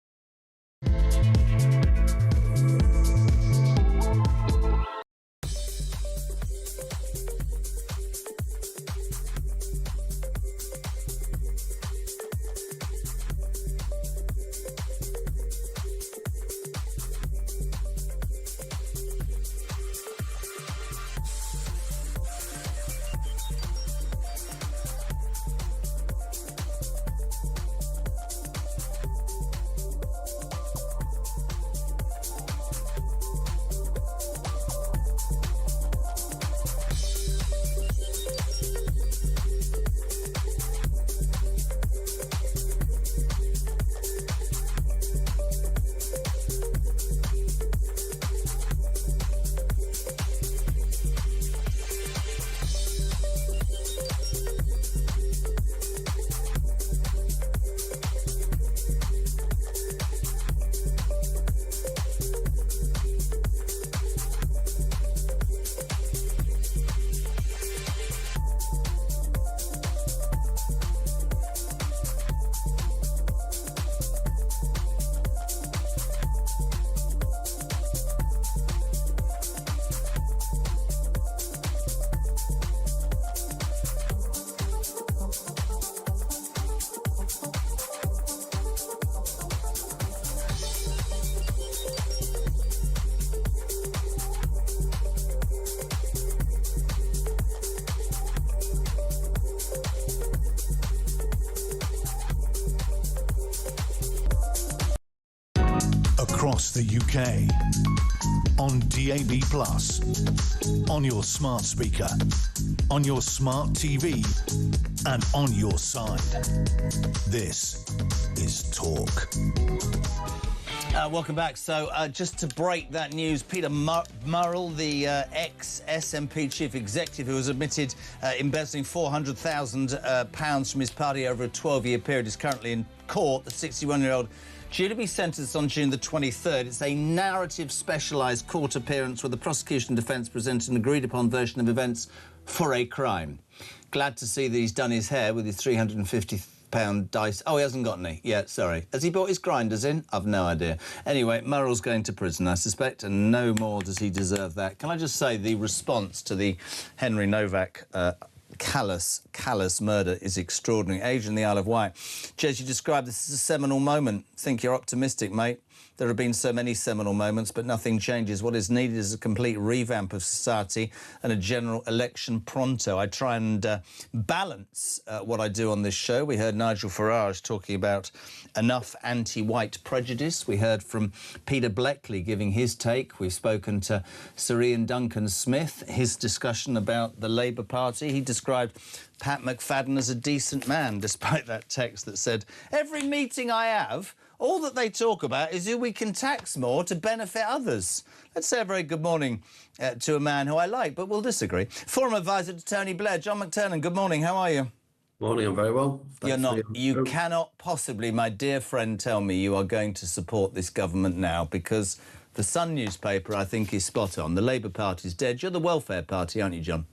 Speaker 9: Across the UK, on DAB+, on your smart speaker, on your smart TV, and on your side. This is Talk.
Speaker 10: Welcome back. So, just to break that news, Peter Murrell, the ex-SNP chief executive who has admitted embezzling £400,000 from his party over a 12-year period, is currently in court. The 61-year-old due to be sentenced on June the 23rd. It's a narrative specialised court appearance where the prosecution and defence present an agreed-upon version of events for a crime. Glad to see that he's done his hair with his £350 dice. Oh, he hasn't got any. Yeah, sorry. Has he brought his grinders in? I've no idea. Anyway, Murrell's going to prison, I suspect, and no more does he deserve that. Can I just say the response to the Henry Novak callous murder is extraordinary. Asia in the Isle of Wight. Jez, you described this as a seminal moment. Think you're optimistic, mate. There have been so many seminal moments, but nothing changes. What is needed is a complete revamp of society and a general election pronto. I try and balance what I do on this show. We heard Nigel Farage talking about enough anti-white prejudice. We heard from Peter Bleckley giving his take. We've spoken to Sir Ian Duncan-Smith, his discussion about the Labour Party. He described Pat McFadden as a decent man, despite that text that said, every meeting I have, All that they talk about is who we can tax more to benefit others. Let's say a very good morning to a man who I like, but will disagree. Forum advisor to Tony Blair, John McTernan. Good morning. How are you?
Speaker 3: Morning, I'm very well.
Speaker 10: You cannot possibly, my dear friend, tell me you are going to support this government now, because the Sun newspaper, I think, is spot on. The Labour Party's dead. You're the welfare party, aren't you, John?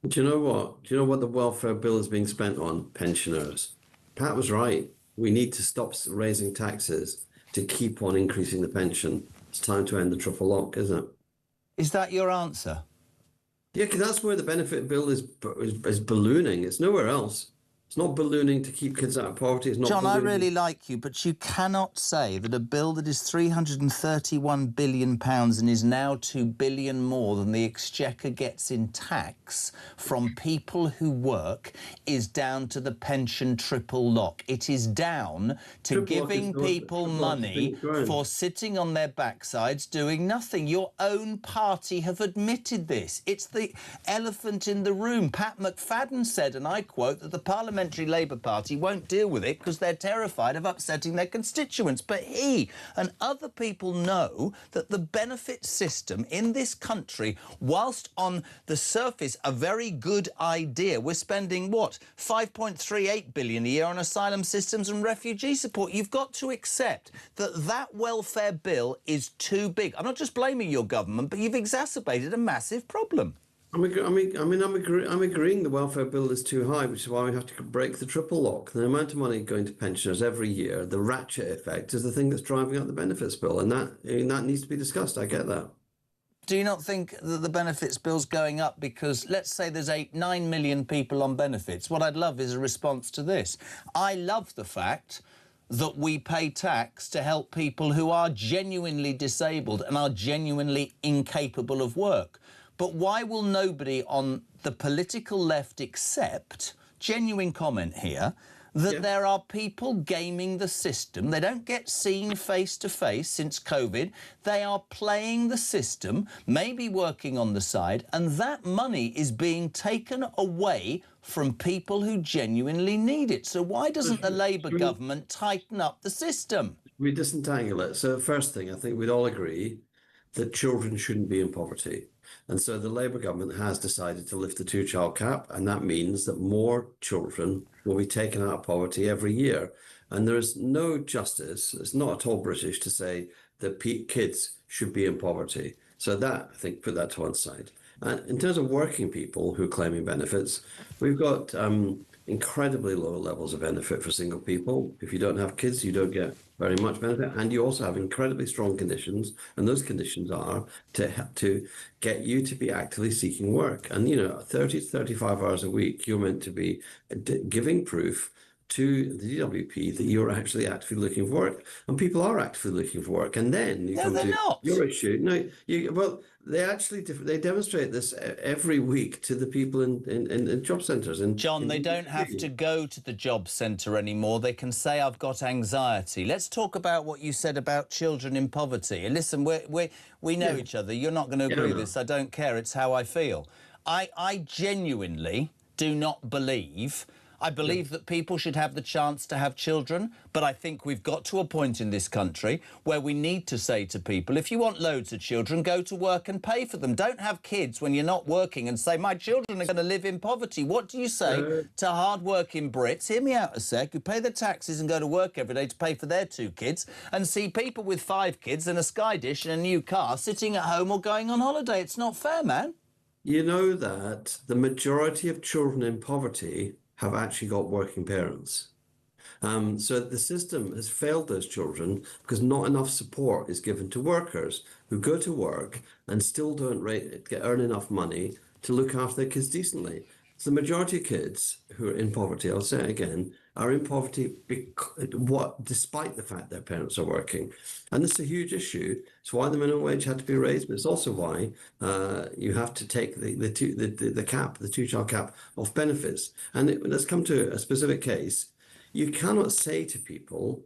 Speaker 3: Do you know what? Do you know what the welfare bill is being spent on? Pensioners. Pat was right. We need to stop raising taxes to keep on increasing the pension. It's time to end the triple lock, isn't it?
Speaker 10: Is that your answer?
Speaker 3: Yeah, because that's where the benefit bill is ballooning. It's nowhere else. It's not ballooning to keep kids out of poverty. It's not.
Speaker 10: John,
Speaker 3: ballooning.
Speaker 10: I really like you, but you cannot say that a bill that is £331 billion and is now £2 billion more than the Exchequer gets in tax from people who work is down to the pension triple lock. It is down to giving people money for sitting on their backsides doing nothing. Your own party have admitted this. It's the elephant in the room. Pat McFadden said, and I quote, that the Parliamentary Labour Party won't deal with it because they're terrified of upsetting their constituents. But he and other people know that the benefit system in this country, whilst on the surface a very good idea, we're spending, what, £5.38 billion a year on asylum systems and refugee support. You've got to accept that that welfare bill is too big. I'm not just blaming your government, but you've exacerbated a massive problem.
Speaker 3: I'm agreeing the welfare bill is too high, which is why we have to break the triple lock. The amount of money going to pensioners every year, the ratchet effect, is the thing that's driving up the benefits bill, and that needs to be discussed. I get that.
Speaker 10: Do you not think that the benefits bill's going up because, let's say there's 9 million people on benefits? What I'd love is a response to this. I love the fact that we pay tax to help people who are genuinely disabled and are genuinely incapable of work. But why will nobody on the political left accept, genuine comment here, that there are people gaming the system? They don't get seen face to face since COVID. They are playing the system, maybe working on the side, and that money is being taken away from people who genuinely need it. So why doesn't the Labour government tighten up the system?
Speaker 3: We disentangle it. So first thing, I think we'd all agree that children shouldn't be in poverty. And so the Labour government has decided to lift the two-child cap, and that means that more children will be taken out of poverty every year. And there is no justice, it's not at all British to say that kids should be in poverty. So that, I think, put that to one side. And in terms of working people who are claiming benefits, we've got incredibly low levels of benefit for single people. If you don't have kids, you don't get very much benefit, and you also have incredibly strong conditions, and those conditions are to get you to be actively seeking work. And 30 to 35 hours a week, you're meant to be giving proof to the DWP that you're actually actively looking for work, and people are actively looking for work. And then you come to your issue. No, they demonstrate this every week to the people in job centres. And
Speaker 10: John, they don't have to go to the job centre anymore. They can say, I've got anxiety. Let's talk about what you said about children in poverty. And listen, we know each other. You're not going to agree with this. I don't care. It's how I feel. I genuinely do not believe... I believe that people should have the chance to have children, but I think we've got to a point in this country where we need to say to people, if you want loads of children, go to work and pay for them. Don't have kids when you're not working and say, my children are going to live in poverty. What do you say to hard-working Brits, hear me out a sec, who pay their taxes and go to work every day to pay for their 2 kids, and see people with 5 kids and a Sky Dish and a new car sitting at home or going on holiday? It's not fair, man.
Speaker 3: You know that the majority of children in poverty have actually got working parents. So the system has failed those children because not enough support is given to workers who go to work and still don't earn enough money to look after their kids decently. So the majority of kids who are in poverty, I'll say it again, are in poverty despite the fact their parents are working. And this is a huge issue. It's why the minimum wage had to be raised, but it's also why you have to take the two-child cap off benefits. And let's come to a specific case. You cannot say to people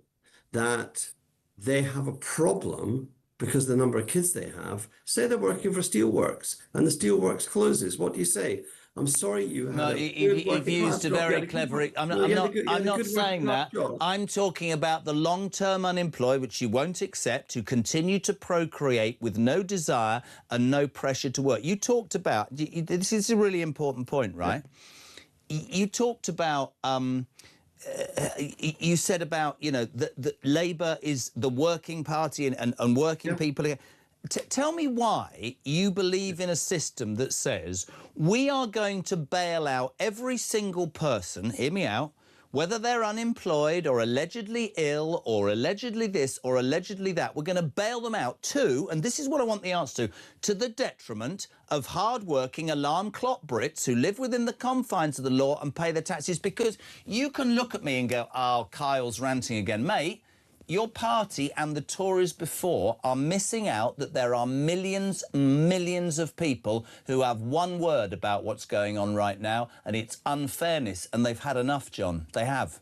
Speaker 3: that they have a problem because the number of kids they have. Say they're working for steelworks and the steelworks closes. What do you say? I'm sorry you had
Speaker 10: No,
Speaker 3: a
Speaker 10: you've
Speaker 3: good working
Speaker 10: used
Speaker 3: class
Speaker 10: a
Speaker 3: job. You
Speaker 10: very
Speaker 3: had a good
Speaker 10: clever.
Speaker 3: work-
Speaker 10: I'm
Speaker 3: no,
Speaker 10: not. I'm
Speaker 3: you had a
Speaker 10: not.
Speaker 3: good- you
Speaker 10: I'm
Speaker 3: had a
Speaker 10: not
Speaker 3: good working
Speaker 10: saying
Speaker 3: class
Speaker 10: that.
Speaker 3: job.
Speaker 10: I'm talking about the long-term unemployed, which you won't accept, who continue to procreate with no desire and no pressure to work. You talked about. This is a really important point, right? You talked about. You said about, you know, that Labour is the working party and working people. Tell me why you believe in a system that says we are going to bail out every single person, hear me out, whether they're unemployed or allegedly ill or allegedly this or allegedly that. We're going to bail them out too, and this is what I want the answer to the detriment of hard-working alarm clock Brits who live within the confines of the law and pay their taxes. Because you can look at me and go, oh, Kyle's ranting again. Mate, your party and the Tories before are missing out that there are millions of people who have one word about what's going on right now, and it's unfairness, and they've had enough, John. They have.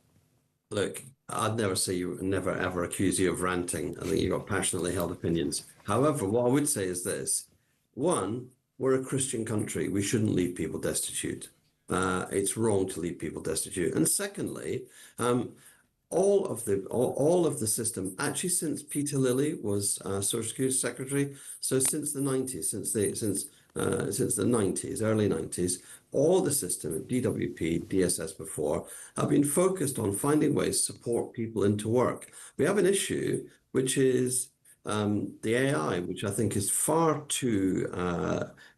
Speaker 3: Look, I'd never say you, never ever accuse you of ranting. I think you've got passionately held opinions. However, what I would say is this. One, we're a Christian country. We shouldn't leave people destitute. It's wrong to leave people destitute. And secondly, all of the system, actually since Peter Lilly was Social Security Secretary, so since the 90s, since the 90s, early 90s, all the system, DWP, DSS before, have been focused on finding ways to support people into work. We have an issue, which is the AI, which I think is far too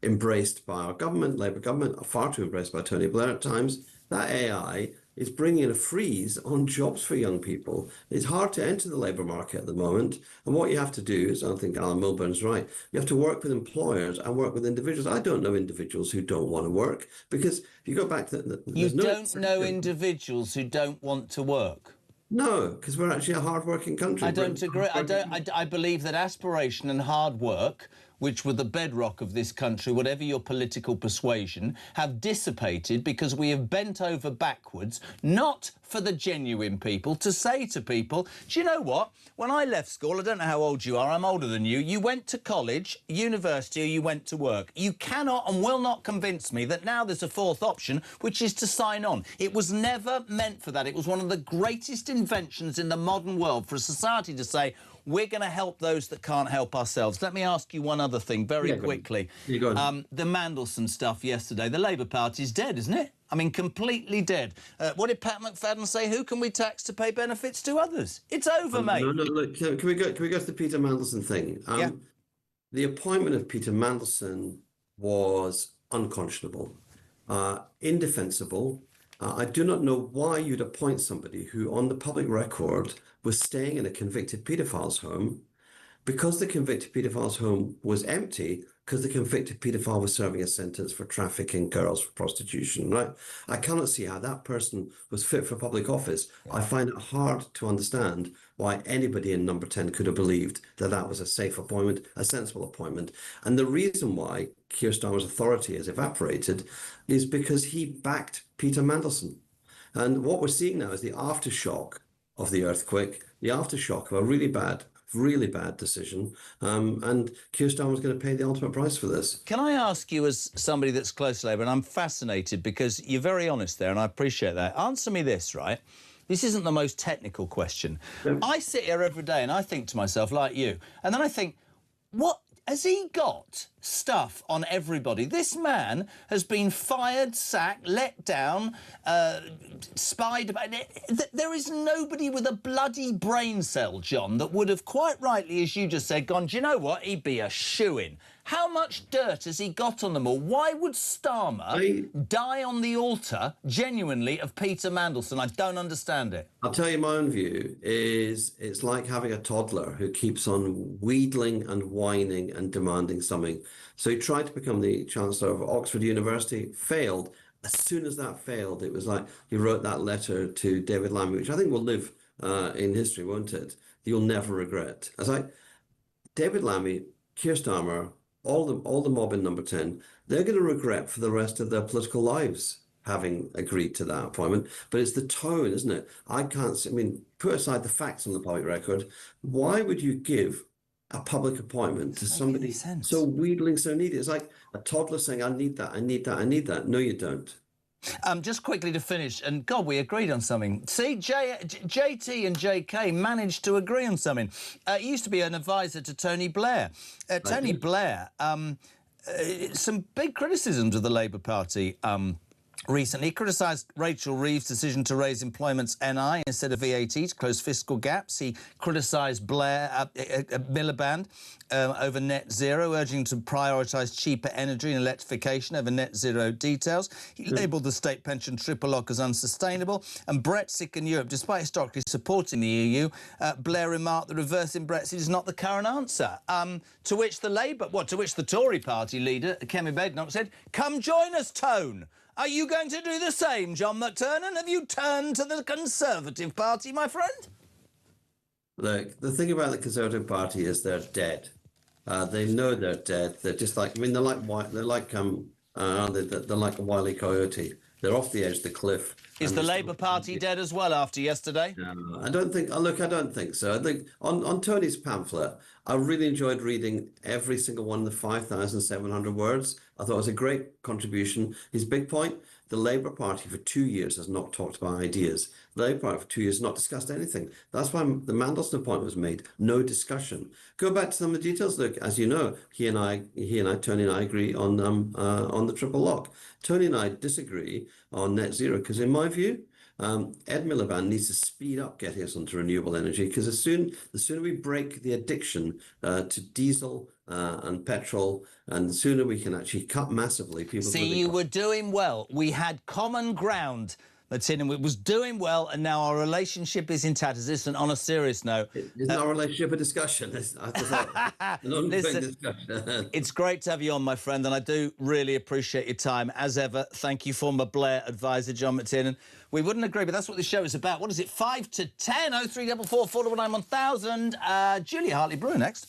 Speaker 3: embraced by our government, Labour government, far too embraced by Tony Blair at times. That AI is bringing in a freeze on jobs for young people. It's hard to enter the labour market at the moment. And what you have to do is, I think Alan Milburn's right, you have to work with employers and work with individuals. I don't know individuals who don't want to work, because if you go back to...
Speaker 10: You don't know individuals who don't want to work?
Speaker 3: No, because we're actually a hard-working country.
Speaker 10: I don't agree. I believe that aspiration and hard work, which were the bedrock of this country, whatever your political persuasion, have dissipated because we have bent over backwards, not for the genuine people, to say to people, do you know what? When I left school, I don't know how old you are, I'm older than you, you went to college, university, or you went to work. You cannot and will not convince me that now there's a fourth option, which is to sign on. It was never meant for that. It was one of the greatest inventions in the modern world for a society to say, we're going to help those that can't help ourselves. Let me ask you one other thing very quickly.
Speaker 3: Go on.
Speaker 10: The Mandelson stuff yesterday, the Labour Party's dead, isn't it? I mean, completely dead. What did Pat McFadden say? Who can we tax to pay benefits to others? It's over, mate.
Speaker 3: No, look, can we go to the Peter Mandelson thing? The appointment of Peter Mandelson was unconscionable, indefensible. I do not know why you'd appoint somebody who, on the public record, was staying in a convicted paedophile's home, because the convicted paedophile's home was empty, because the convicted paedophile was serving a sentence for trafficking girls for prostitution, right? I cannot see how that person was fit for public office. I find it hard to understand why anybody in Number 10 could have believed that that was a safe appointment, a sensible appointment. And the reason why Keir Starmer's authority has evaporated is because he backed Peter Mandelson. And what we're seeing now is the aftershock of the earthquake, the aftershock of a really bad decision, and Keir Starmer's going to pay the ultimate price for this.
Speaker 10: Can I ask you, as somebody that's close to Labour, and I'm fascinated because you're very honest there, and I appreciate that. Answer me this, right? This isn't the most technical question. I sit here every day and I think to myself, like you, and then I think, what has he got stuff on everybody? This man has been fired, sacked, let down, spied about. There is nobody with a bloody brain cell, John, that would have quite rightly, as you just said, gone, do you know what? He'd be a shoo-in. How much dirt has he got on them all? Why would Starmer die on the altar, genuinely, of Peter Mandelson? I don't understand it.
Speaker 3: I'll tell you my own view is it's like having a toddler who keeps on wheedling and whining and demanding something. So he tried to become the Chancellor of Oxford University, failed. As soon as that failed, it was like he wrote that letter to David Lammy, which I think will live in history, won't it? You'll never regret. It's like David Lammy, Keir Starmer, all the mob in Number 10, they're going to regret for the rest of their political lives having agreed to that appointment. But it's the tone, isn't it? I mean, put aside the facts on the public record. Why would you give a public appointment to somebody so wheedling, so needy. It's like a toddler saying, I need that, I need that, I need that. No, you don't.
Speaker 10: Just quickly to finish, and God, we agreed on something. See, JT and JK managed to agree on something. He used to be an advisor to Tony Blair. Tony Blair, some big criticisms of the Labour Party recently. Criticised Rachel Reeves' decision to raise employment's NI instead of VAT to close fiscal gaps. He criticised Miliband over net zero, urging to prioritise cheaper energy and electrification over net zero details. He labelled the state pension triple lock as unsustainable. And Brexit in Europe, despite historically supporting the EU, Blair remarked that reversing Brexit is not the current answer. To which the Tory party leader, Kemi Badenoch, said, "Come join us, Tone. Are you going to do the same, John McTernan? Have you turned to the Conservative Party, my friend?"
Speaker 3: Look, the thing about the Conservative Party is they're dead. They know they're dead. They're just like, I mean, they're like a wily coyote. They're off the edge of the cliff.
Speaker 10: Is the Labour Party dead as well after yesterday?
Speaker 3: No, I don't think. Look, I don't think so. I think on Tony's pamphlet, I really enjoyed reading every single one of the 5,700 words. I thought it was a great contribution. His big point: the Labour Party for 2 years has not talked about ideas. The Labour Party for 2 years has not discussed anything. That's why the Mandelson appointment was made. No discussion. Go back to some of the details. Look, as you know, Tony and I agree on the triple lock. Tony and I disagree on net zero because, in my view, Ed Miliband needs to speed up getting us onto renewable energy, because the sooner we break the addiction to diesel and petrol, and the sooner we can actually cut massively people's
Speaker 10: See, you were doing well. We had common ground, Martin, it was doing well, and now our relationship is in tatters. Listen, on a serious note...
Speaker 3: Isn't our relationship a discussion?
Speaker 10: Listen, it's great to have you on, my friend, and I do really appreciate your time. As ever, thank you, former Blair advisor John McTiernan. We wouldn't agree, but that's what this show is about. What is it, 5 to 10? 0344 419 1000. Julia Hartley-Brewer next.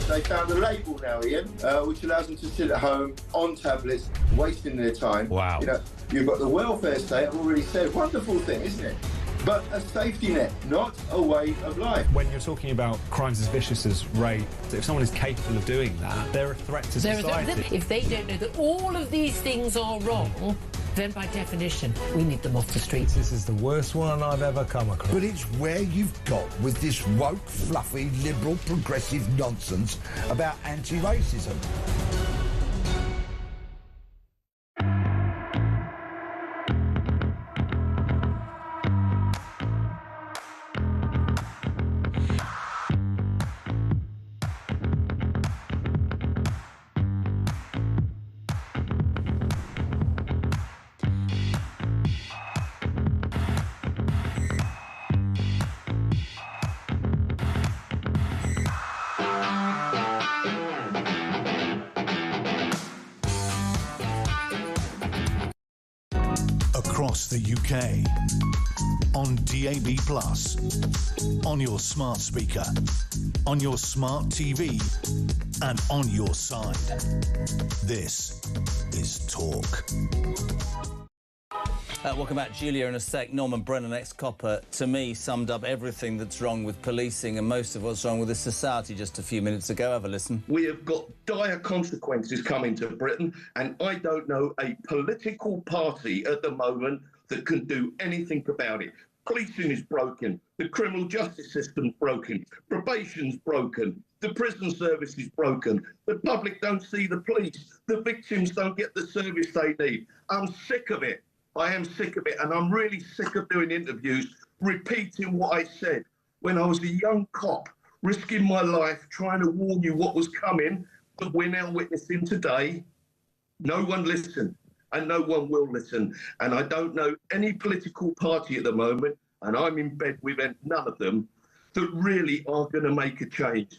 Speaker 4: They found a label now, Ian, which allows them to sit at home on tablets, wasting their time.
Speaker 6: Wow.
Speaker 4: You know, you've got the welfare state, I've already said, wonderful thing, isn't it? But a safety net, not a way of life.
Speaker 6: When you're talking about crimes as vicious as rape, if someone is capable of doing that, they're a threat to society.
Speaker 5: If they don't know that all of these things are wrong, then by definition, we need them off the streets.
Speaker 19: This is the worst one I've ever come across.
Speaker 13: But it's where you've got with this woke, fluffy, liberal, progressive nonsense about anti-racism.
Speaker 9: across the UK. On DAB+, on your smart speaker, on your smart TV, and on your side. This is Talk.
Speaker 10: Welcome back, Julia. In a sec, Norman Brennan, ex-copper, to me summed up everything that's wrong with policing and most of what's wrong with this society just a few minutes ago. Have a listen.
Speaker 20: We have got dire consequences coming to Britain, and I don't know a political party at the moment that can do anything about it. Policing is broken. The criminal justice system's broken. Probation's broken. The prison service is broken. The public don't see the police. The victims don't get the service they need. I'm sick of it. I am sick of it, and I'm really sick of doing interviews, repeating what I said when I was a young cop, risking my life, trying to warn you what was coming, that we're now witnessing today. No one listened, and no one will listen. And I don't know any political party at the moment, and I'm in bed with none of them, that really are going to make a change.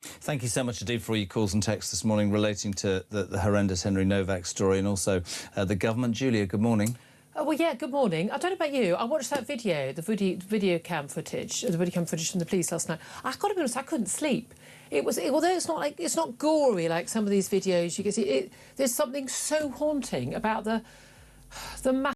Speaker 10: Thank you so much indeed for all your calls and texts this morning relating to the horrendous Henry Novak story and also the government. Julia, good morning.
Speaker 5: Well, yeah, good morning. I don't know about you. I watched that video, the video cam footage from the police last night. I've got to be honest, I couldn't sleep. It was, although it's not gory like some of these videos you can see. There's something so haunting about the